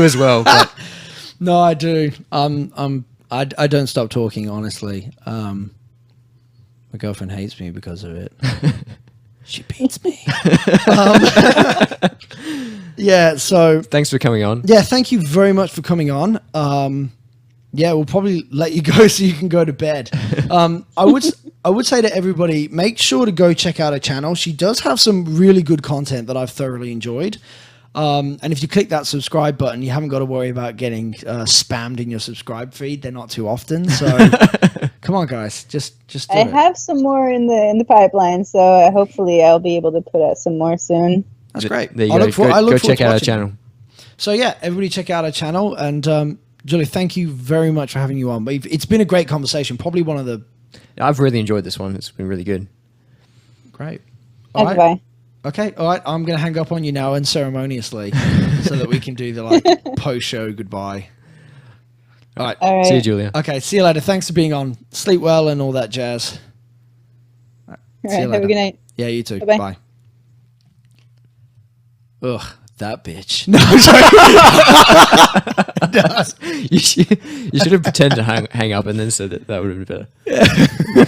as well. But no, I do. I don't stop talking. Honestly, my girlfriend hates me because of it. She beats me. Yeah. So thanks for coming on. Yeah, thank you very much for coming on. Yeah, we'll probably let you go so you can go to bed. I would say to everybody, make sure to go check out her channel. She does have some really good content that I've thoroughly enjoyed. And if you click that subscribe button, you haven't got to worry about getting spammed in your subscribe feed. They're not too often. So come on, guys, just do it. I have some more in the pipeline, so hopefully I'll be able to put out some more soon. That's great. There you go. Go check out our channel. So yeah, everybody check out our channel. And Julie, thank you very much for having you on. It's been a great conversation. Probably one of the... I've really enjoyed this one. It's been really good. Great. All right. Bye. Okay, all right. I'm going to hang up on you now unceremoniously so that we can do the post-show goodbye. All right. See you, Julia. Okay, see you later. Thanks for being on. Sleep well and all that jazz. All right, have a good night. Yeah, you too. Bye-bye. Bye. Ugh, that bitch. No, I'm sorry. You should have pretended to hang up and then said that. That would have been better. We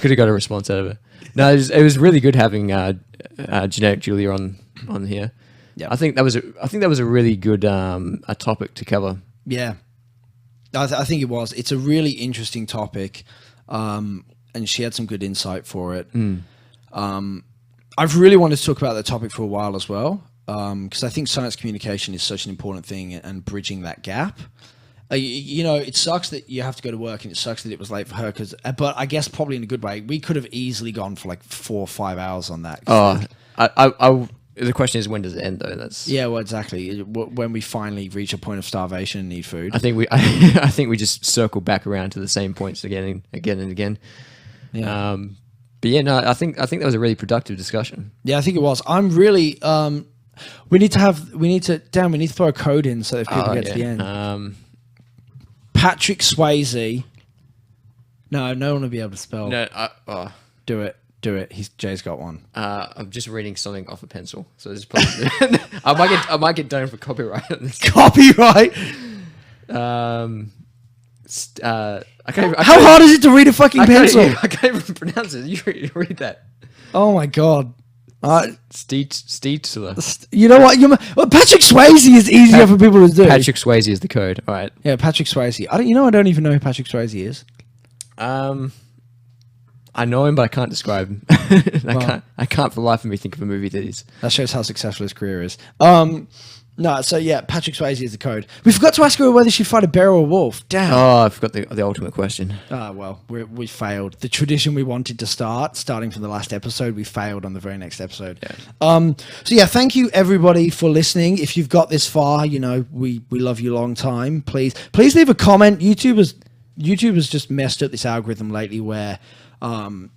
could have got a response out of it. No, it was really good having GeneticJulia on here. Yeah, I think that was a really good a topic to cover. Yeah, I think it was. It's a really interesting topic, and she had some good insight for it. I've really wanted to talk about that topic for a while as well, because I think science communication is such an important thing and bridging that gap. You know, it sucks that you have to go to work, and it sucks that it was late for her. But I guess probably in a good way, we could have easily gone for like 4 or 5 hours on that. Oh, the question is, when does it end though? Yeah, well, exactly. When we finally reach a point of starvation and need food. I think we just circle back around to the same points again and again. Yeah. But yeah, no, I think that was a really productive discussion. Yeah, I think it was. I'm really. We need to throw a code in so that people get to the end. Patrick Swayze. No one will be able to spell. No, Do it. Jay's got one. I'm just reading something off a pencil, so this probably I might get done for copyright on this. Copyright. How hard is it to read a fucking pencil? I can't even pronounce it. You read that. Oh my god. Steetsler. You know what? Patrick Swayze is easier for people to do. Patrick Swayze is the code. All right. Yeah, Patrick Swayze. I don't even know who Patrick Swayze is. I know him, but I can't describe him. I can't for the life of me think of a movie that is. That shows how successful his career is. No, so yeah, Patrick Swayze is the code. We forgot to ask her whether she'd fight a bear or a wolf. Damn. Oh, I forgot the ultimate question. Well, we failed. The tradition we wanted to starting from the last episode, we failed on the very next episode. Yeah. So yeah, thank you everybody for listening. If you've got this far, you know, we love you a long time. Please leave a comment. YouTube has just messed up this algorithm lately where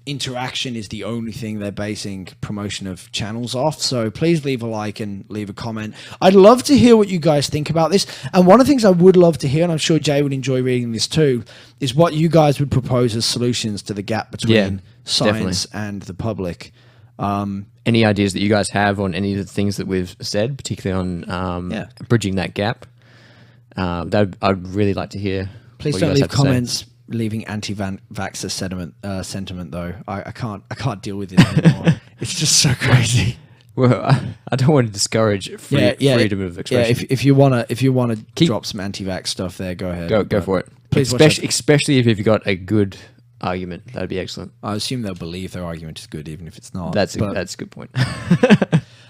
interaction is the only thing they're basing promotion of channels off. So please leave a like and leave a comment. I'd love to hear what you guys think about this. And one of the things I would love to hear, and I'm sure Jay would enjoy reading this too, is what you guys would propose as solutions to the gap between science and the public. Any ideas that you guys have on any of the things that we've said, particularly on bridging that gap? I'd really like to hear. Please don't leave comments leaving anti-vaxxer sentiment though. I can't deal with it anymore. It's just so crazy. Well, I don't want to discourage freedom of expression. Yeah, if you wanna drop some anti-vax stuff there, go ahead. Go for it. Please, especially if you've got a good argument, that'd be excellent. I assume they'll believe their argument is good, even if it's not. That's a good point.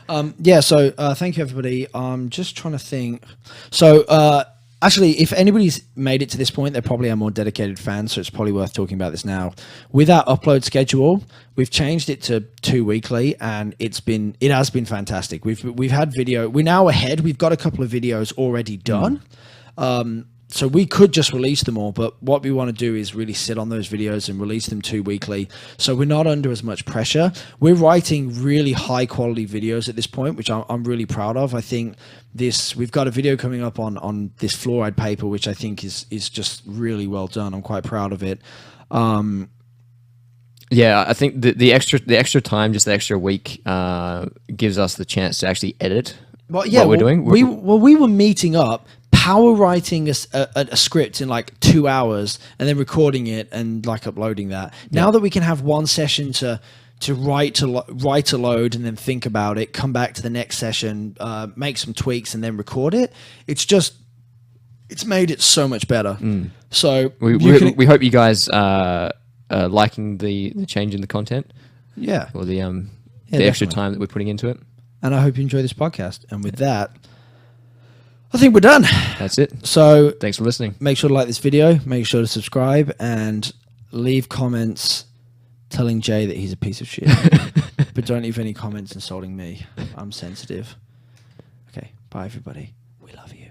So thank you everybody. I'm just trying to think. So actually, if anybody's made it to this point, they probably are more dedicated fans, so it's probably worth talking about this now. With our upload schedule, we've changed it to 2 weekly, and it has been fantastic. We've had video. We're now ahead. We've got a couple of videos already done. So we could just release them all, but what we want to do is really sit on those videos and release them 2 weekly, so we're not under as much pressure. We're writing really high quality videos at this point, which I'm really proud of. I think we've got a video coming up on this fluoride paper, which I think is just really well done. I'm quite proud of it. Yeah, I think the extra time, just the extra week, gives us the chance to actually edit what we're doing. We were meeting up, power writing a script in like 2 hours and then recording it and like uploading that. Now that we can have one session to write a load and then think about it, come back to the next session, make some tweaks and then record it. It's made it so much better. So we hope you guys are liking the change in the content. Yeah. Or the definitely. extra time that we're putting into it. And I hope you enjoy this podcast. And with that, I think we're done. That's it. So thanks for listening. Make sure to like this video. Make sure to subscribe and leave comments telling Jay that he's a piece of shit. But don't leave any comments insulting me. I'm sensitive. Okay. Bye, everybody. We love you.